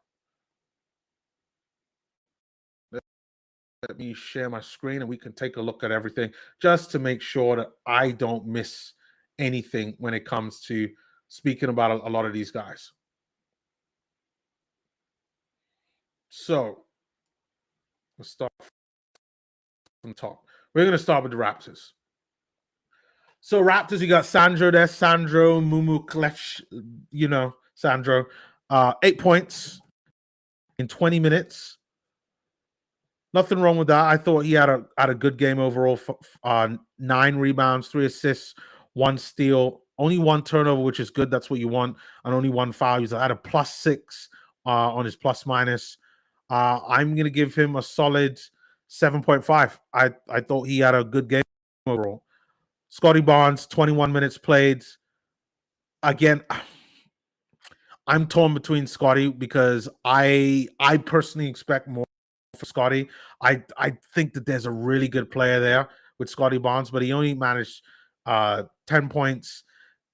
Let me share my screen and we can take a look at everything just to make sure that I don't miss anything when it comes to speaking about a lot of these guys. So let's start from the top. We're going to start with the Raptors. So Raptors, you got Sandro there, Sandro Mumuklech, Sandro. 8 points in 20 minutes. Nothing wrong with that. I thought he had a good game overall. 9 rebounds, 3 assists, 1 steal, only 1 turnover, which is good. That's what you want. And only 1 foul. He's at a +6 on his plus minus. I'm going to give him a solid 7.5. I thought he had a good game overall. Scotty Barnes, 21 minutes played. Again, I'm torn between Scotty because I personally expect more for Scotty. I think that there's a really good player there with Scotty Barnes, but he only managed 10 points.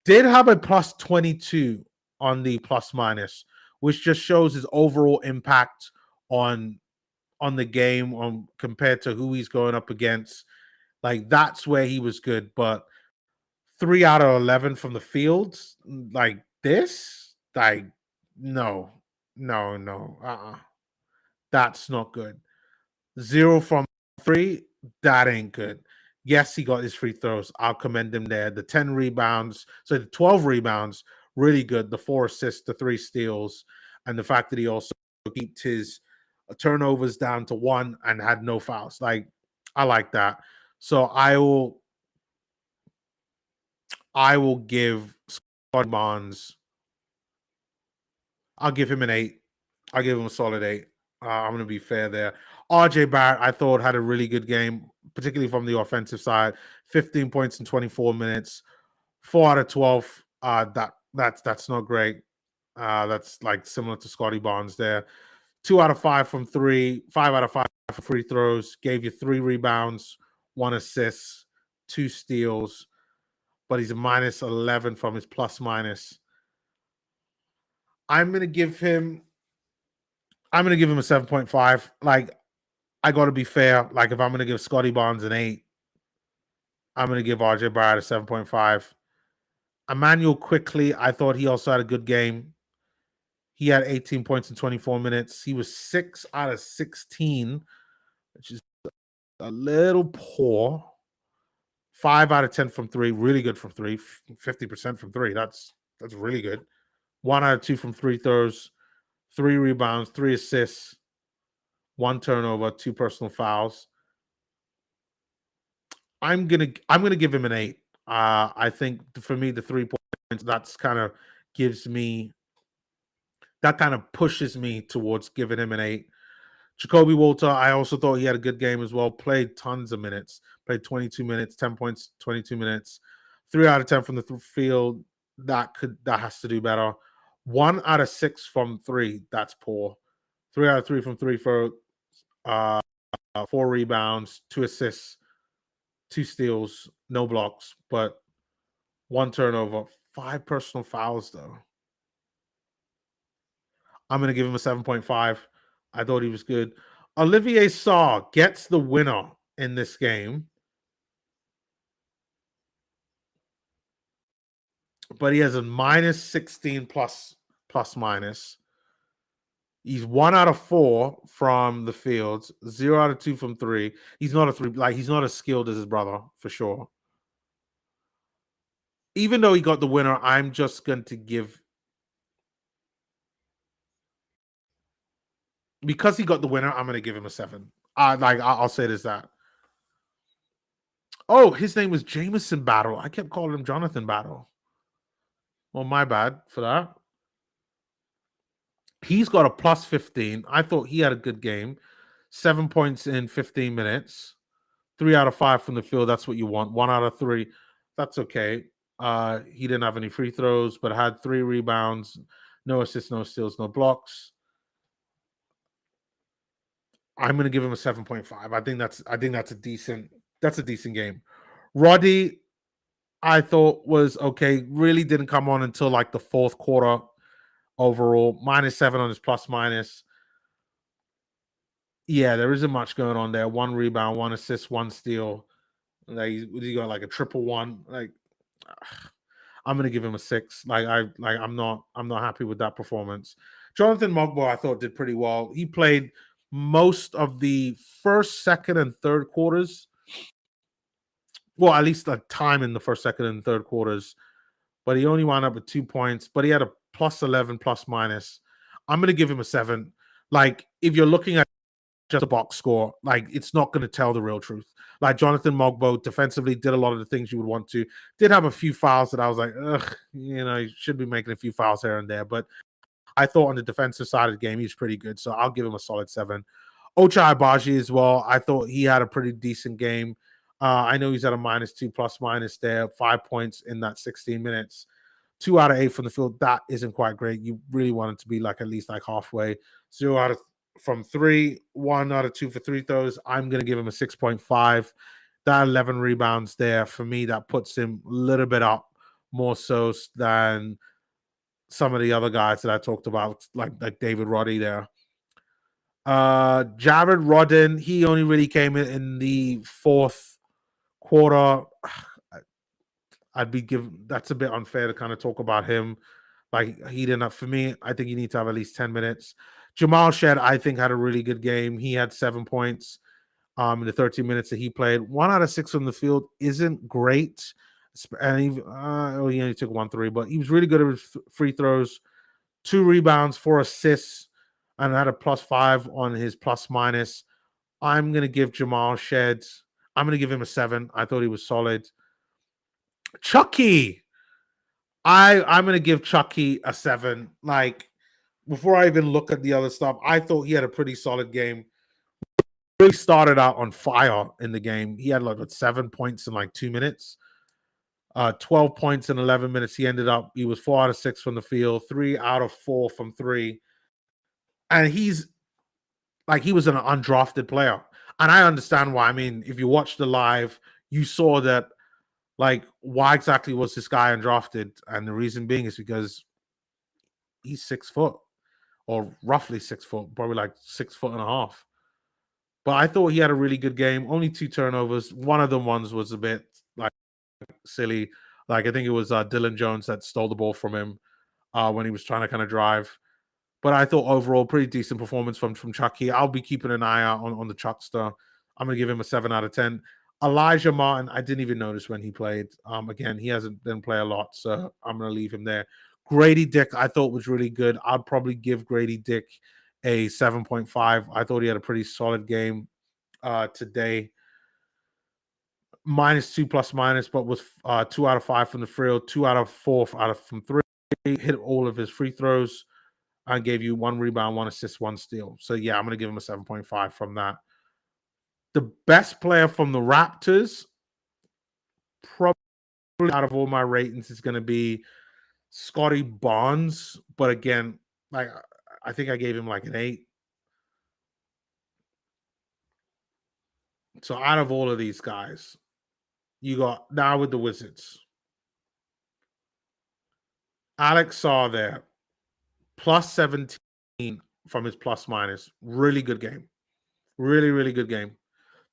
Did have a +22 on the plus minus, which just shows his overall impact on the game compared to who he's going up against. Like, that's where he was good, but 3 out of 11 from the field, like this, like no. That's not good. 0 from 3, that ain't good. Yes, he got his free throws. I'll commend him there. The 10 rebounds, so the 12 rebounds, really good. The 4 assists, the 3 steals, and the fact that he also kept his turnovers down to 1 and had no fouls. Like, I like that. So I will give Scott Barnes, I'll give him an 8. I'll give him a solid 8. I'm going to be fair there. RJ Barrett, I thought, had a really good game, particularly from the offensive side. 15 points in 24 minutes, 4 out of 12. That's not great. That's like similar to Scotty Barnes there. 2 out of 5 from 3, 5 out of 5 for free throws. Gave you 3 rebounds, 1 assist, 2 steals, but he's a -11 from his plus minus. I'm gonna give him a 7.5. Like, I got to be fair. Like, if I'm going to give Scotty Barnes an 8, I'm going to give RJ Barrett a 7.5. Emmanuel Quickly, I thought he also had a good game. He had 18 points in 24 minutes. He was 6 out of 16, which is a little poor. 5 out of 10 from 3, really good from 3. 50% from 3. That's really good. 1 out of 2 from free throws, 3 rebounds, 3 assists, 1 turnover, 2 personal fouls. I'm gonna give him an 8. I think for me, the 3 points, that's kind of pushes me towards giving him an 8. Jacoby Walter, I also thought he had a good game as well. Played tons of minutes. Played 22 minutes, 10 points, 22 minutes. 3 out of 10 from the field. That has to do better. 1 out of 6 from 3. That's poor. 3 out of 3 from 3 for 4 rebounds, 2 assists, 2 steals, no blocks, but 1 turnover, 5 personal fouls though. I'm going to give him a 7.5. I thought he was good. Olivier Sarr gets the winner in this game, but he has a minus 16 plus minus. He's 1 out of 4 from the field, 0 out of 2 from 3. He's not a 3, like he's not as skilled as his brother for sure. Even though he got the winner, I'm just going to give, because he got the winner, I'm going to give him a 7. I'll say this that. Oh, his name was Jameson Battle. I kept calling him Jonathan Battle. Well, my bad for that. He's got a plus 15. I thought he had a good game. 7 points in 15 minutes. 3 out of 5 from the field. That's what you want. 1 out of 3. That's okay. He didn't have any free throws, but had 3 rebounds, no assists, no steals, no blocks. I'm going to give him a 7.5. I think that's a decent game. Roddy, I thought was okay. Really didn't come on until like the fourth quarter. Overall, -7 on his plus minus. Yeah, there isn't much going on there. 1 rebound, 1 assist, 1 steal. Like he got like a triple one. Like I'm gonna give him a 6. I'm not happy with that performance. Jonathan Mogbo, I thought did pretty well. He played most of the first, second, and third quarters. Well, at least a time in the first, second, and third quarters. But he only wound up with 2 points. But he had a plus 11 plus minus. I'm gonna give him a 7. Like if you're looking at just a box score, like it's not going to tell the real truth. Like Jonathan Mogbo defensively did a lot of the things you would want to. Did have a few fouls that I was like, ugh, you should be making a few fouls here and there. But I thought on the defensive side of the game, he's pretty good. So I'll give him a solid 7. Ochai Agbaji as well. I thought he had a pretty decent game. I know he's at a -2 plus minus there, 5 points in that 16 minutes. 2 out of 8 from the field. That isn't quite great. You really want it to be like at least like halfway. 0 out of from 3, 1 out of 2 for 3 throws. I'm going to give him a 6.5. That 11 rebounds there, for me, that puts him a little bit up more so than some of the other guys that I talked about, like David Roddy there. Jared Rodden, he only really came in the fourth quarter. That's a bit unfair to kind of talk about him. Like he didn't have, for me, I think you need to have at least 10 minutes. Jamal Shed, I think, had a really good game. He had 7 points in the 13 minutes that he played. 1 out of 6 from the field isn't great. And he only took 1 3, but he was really good at his free throws. 2 rebounds, 4 assists, and had a +5 on his plus minus. I'm going to give Jamal Shed, I'm going to give him a 7. I thought he was solid. Chucky, I'm going to give Chucky a 7. Like, before I even look at the other stuff, I thought he had a pretty solid game. Really started out on fire in the game. He had like 7 points in like 2 minutes. 12 points in 11 minutes. He was 4 out of 6 from the field, 3 out of 4 from 3. And he was an undrafted player. And I understand why. I mean, if you watched the live, you saw that, like, why exactly was this guy undrafted? And the reason being is because he's 6 foot, or roughly 6 foot, probably like 6.5 feet. But I thought he had a really good game. Only 2 turnovers. One of them was a bit like silly. Like I think it was Dylan Jones that stole the ball from him when he was trying to kind of drive. But I thought overall pretty decent performance from Chucky. I'll be keeping an eye out on the Chuckster. I'm gonna give him a 7 out of 10. Elijah Martin, I didn't even notice when he played. Again, he didn't play a lot, so I'm gonna leave him there. Grady Dick, I thought was really good. I'd probably give Grady Dick a 7.5. I thought he had a pretty solid game today. -2 plus minus, but was 2 out of 5 from the field, 2 out of 4 from 3. Hit all of his free throws. I gave you 1 rebound, 1 assist, 1 steal. So yeah, I'm going to give him a 7.5 from that. The best player from the Raptors, probably out of all my ratings, is going to be Scotty Barnes, but again, like I think I gave him like an 8. So out of all of these guys, you got now with the Wizards, Alex Saw there, plus 17 from his plus minus. Really good game. Really, really good game.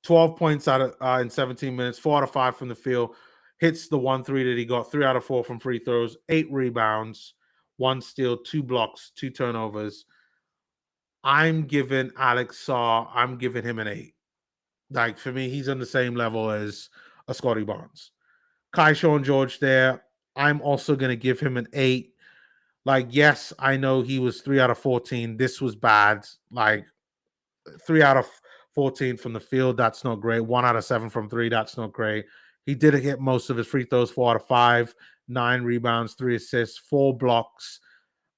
12 points out of in 17 minutes, 4 out of 5 from the field. Hits the 1-3 that he got, 3 out of 4 from free throws, 8 rebounds, 1 steal, 2 blocks, 2 turnovers. I'm giving Alex Saw, I'm giving him an 8. Like, for me, he's on the same level as a Scotty Barnes. Kai Sean George there, I'm also going to give him an 8. Like, yes, I know he was 3 out of 14. This was bad. Like, 3 out of 14 from the field, that's not great. 1 out of 7 from 3, that's not great. He did hit most of his free throws, 4 out of 5, 9 rebounds, 3 assists, 4 blocks,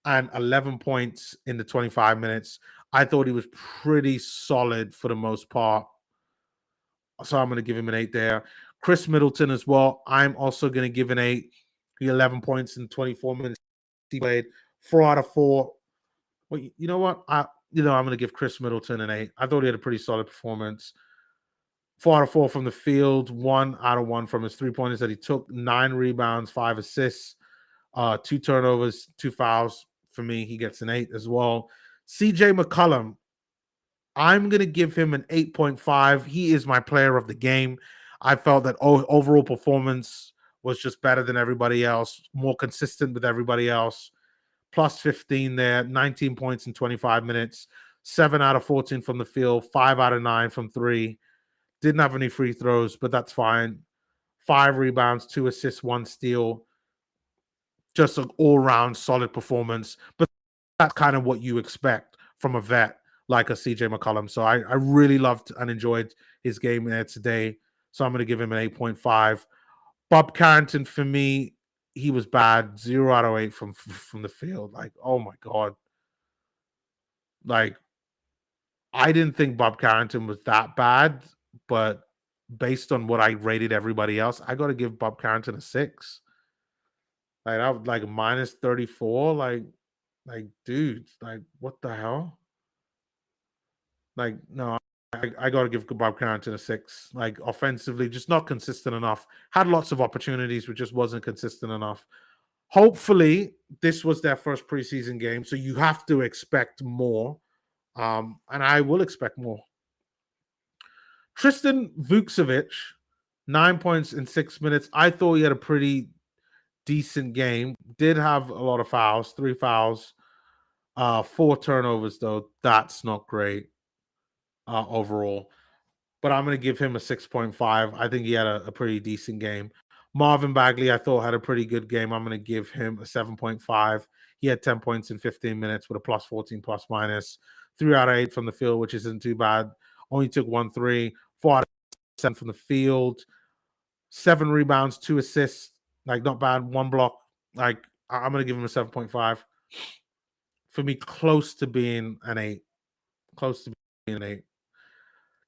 and 11 points in the 25 minutes. I thought he was pretty solid for the most part. So I'm going to give him an 8 there. Chris Middleton as well. I'm also going to give an 8. He 11 points in 24 minutes. He played 4 out of 4. Well, you know what? I'm going to give Chris Middleton an 8. I thought he had a pretty solid performance. 4 out of 4 from the field, 1 out of 1 from his 3-pointers that he took, 9 rebounds, 5 assists, 2 turnovers, 2 fouls. For me, he gets an 8 as well. CJ McCollum, I'm going to give him an 8.5. He is my player of the game. I felt that overall performance was just better than everybody else, more consistent with everybody else. Plus 15 there, 19 points in 25 minutes, 7 out of 14 from the field, 5 out of 9 from 3. Didn't have any free throws, but that's fine. 5 rebounds, 2 assists, 1 steal. Just an all-round solid performance. But that's kind of what you expect from a vet like a CJ McCollum. So I really loved and enjoyed his game there today. So I'm going to give him an 8.5. Bob Carrington, for me, he was bad. 0 out of 8 from the field. Like, oh my God. Like, I didn't think Bob Carrington was that bad, but based on what I rated everybody else, I got to give Bob Carrington a 6. Like, I was like minus 34. Like, dude, like, what the hell? Like, no, I got to give Bob Carrington a 6. Like, offensively, just not consistent enough. Had lots of opportunities, but just wasn't consistent enough. Hopefully, this was their first preseason game, so you have to expect more. And I will expect more. Tristan Vukcevic, 9 points in 6 minutes. I thought he had a pretty decent game. Did have a lot of fouls, 3 fouls, 4 turnovers, though. That's not great overall. But I'm going to give him a 6.5. I think he had a pretty decent game. Marvin Bagley, I thought, had a pretty good game. I'm going to give him a 7.5. He had 10 points in 15 minutes with a plus 14 plus minus. 3 out of 8 from the field, which isn't too bad. Only took 1 3. 4 out of 7 from the field. 7 rebounds, 2 assists. Like, not bad. 1 block. Like, I'm going to give him a 7.5. For me, close to being an 8. Close to being an 8.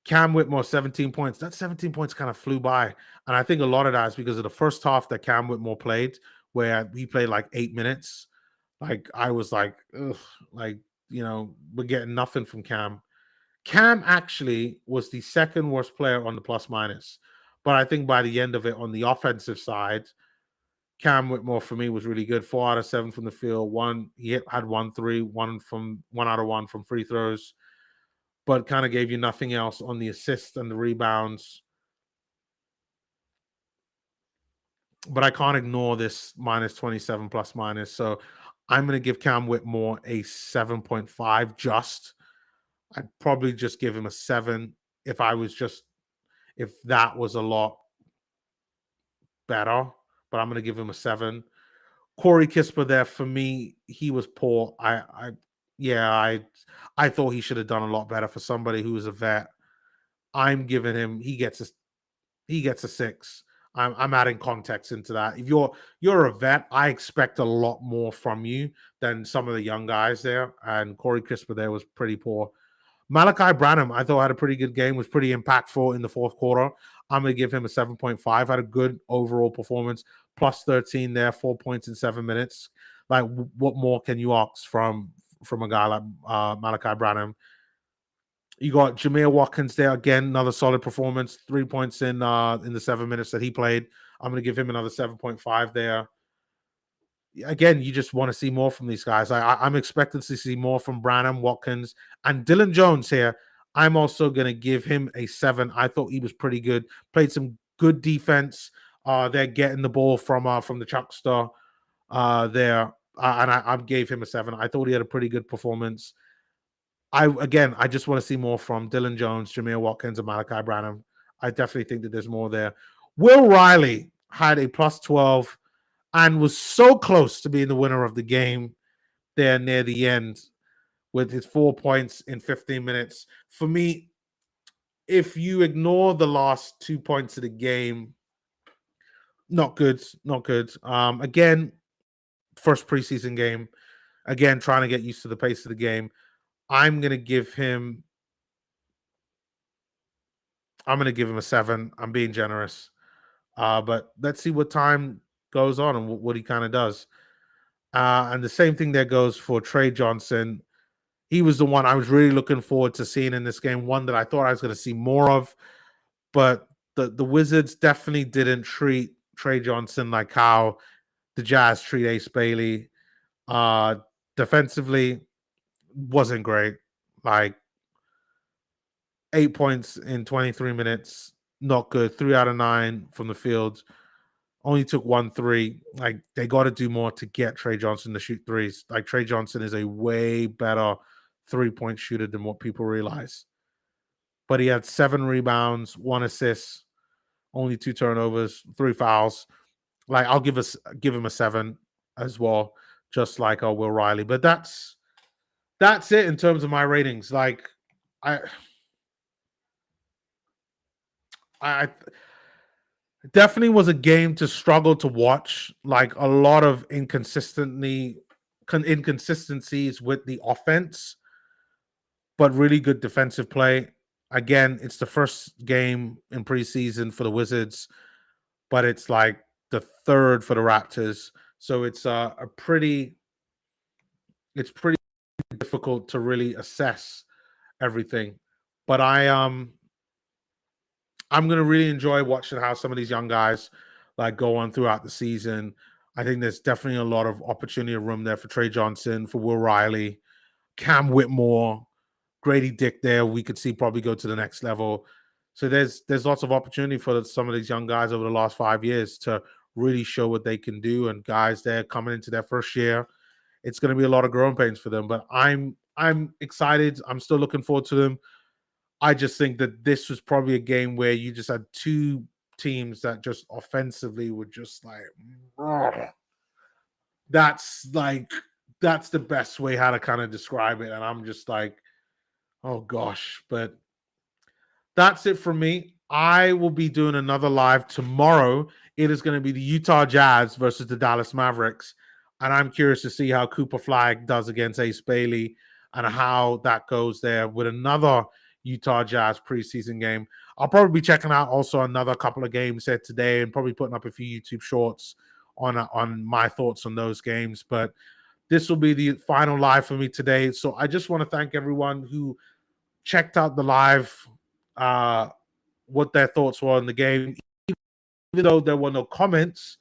Cam Whitmore, 17 points. That 17 points kind of flew by. And I think a lot of that is because of the first half that Cam Whitmore played, where he played like 8 minutes. Like, I was like, ugh, like, we're getting nothing from Cam. Cam actually was the second worst player on the plus minus. But I think by the end of it, on the offensive side, Cam Whitmore for me was really good. 4 out of 7 from the field. He had 1 3, 1 out of 1 from free throws, but kind of gave you nothing else on the assists and the rebounds. But I can't ignore this minus 27 plus minus. So I'm going to give Cam Whitmore a 7.5 just. I'd probably just give him a 7 if that was a lot better. But I'm going to give him a 7. Corey Kispert there, for me, he was poor. I thought he should have done a lot better for somebody who was a vet. I'm giving him, he gets a 6. I'm adding context into that. If you're a vet, I expect a lot more from you than some of the young guys there. And Corey Kispert there was pretty poor. Malachi Branham, I thought had a pretty good game, was pretty impactful in the fourth quarter. I'm going to give him a 7.5. Had a good overall performance, plus 13 there, 4 points in 7 minutes. Like, what more can you ask from a guy like Malachi Branham? You got Jameer Watkins there again, another solid performance, 3 points in the 7 minutes that he played. I'm going to give him another 7.5 there. Again, you just want to see more from these guys. I'm expecting to see more from Branham, Watkins, and Dylan Jones here. I'm also going to give him a 7. I thought he was pretty good. Played some good defense. They're getting the ball from the Chuckster there, and I gave him a 7. I thought he had a pretty good performance. I just want to see more from Dylan Jones, Jameer Watkins, and Malachi Branham. I definitely think that there's more there. Will Riley had a plus 12 and was so close to being the winner of the game there near the end with his 4 points in 15 minutes. For me, if you ignore the last 2 points of the game, not good, not good. Again, first preseason game, again, trying to get used to the pace of the game. I'm going to give him a 7. I'm being generous. But let's see what time goes on and what he kind of does. And the same thing there goes for Trey Johnson. He was the one I was really looking forward to seeing in this game, one that I thought I was going to see more of. But the Wizards definitely didn't treat Trey Johnson like how the Jazz treat Ace Bailey. Defensively, wasn't great. Like 8 points in 23 minutes, not good. 3 out of 9 from the field. Only took 1 3. Like, they got to do more to get Trey Johnson to shoot threes. Like, Trey Johnson is a way better 3-point shooter than what people realize. But he had 7 rebounds, 1 assist, only 2 turnovers, 3 fouls. Like, I'll give him a 7 as well, just like Will Riley. But that's it in terms of my ratings. Like, I definitely was a game to struggle to watch. Like, a lot of inconsistencies with the offense, but really good defensive play. Again, it's the first game in preseason for the Wizards, but it's like the third for the Raptors. So it's pretty difficult to really assess everything. But I'm going to really enjoy watching how some of these young guys like go on throughout the season. I think there's definitely a lot of opportunity and room there for Trey Johnson, for Will Riley, Cam Whitmore, Grady Dick there. We could see probably go to the next level. So there's lots of opportunity for some of these young guys over the last 5 years to really show what they can do. And guys there coming into their first year, it's going to be a lot of growing pains for them. But I'm excited. I'm still looking forward to them. I just think that this was probably a game where you just had two teams that just offensively were just like, that's the best way how to kind of describe it. And I'm just like, oh gosh. But that's it for me. I will be doing another live tomorrow. It is going to be the Utah Jazz versus the Dallas Mavericks. And I'm curious to see how Cooper Flag does against Ace Bailey and how that goes there with another Utah Jazz preseason game. I'll probably be checking out also another couple of games there today and probably putting up a few YouTube shorts on my thoughts on those games. But this will be the final live for me today. So I just want to thank everyone who checked out the live, what their thoughts were on the game. Even though there were no comments,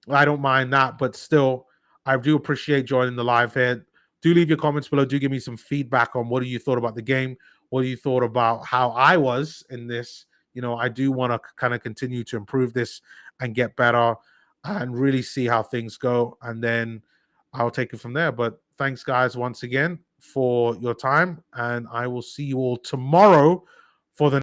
I don't mind that, but still, I do appreciate joining the live here. Do leave your comments below. Do give me some feedback on what you thought about the game. What you thought about how I was in this. You know, I do want to kind of continue to improve this and get better and really see how things go. And then I'll take it from there. But thanks, guys, once again for your time. And I will see you all tomorrow for the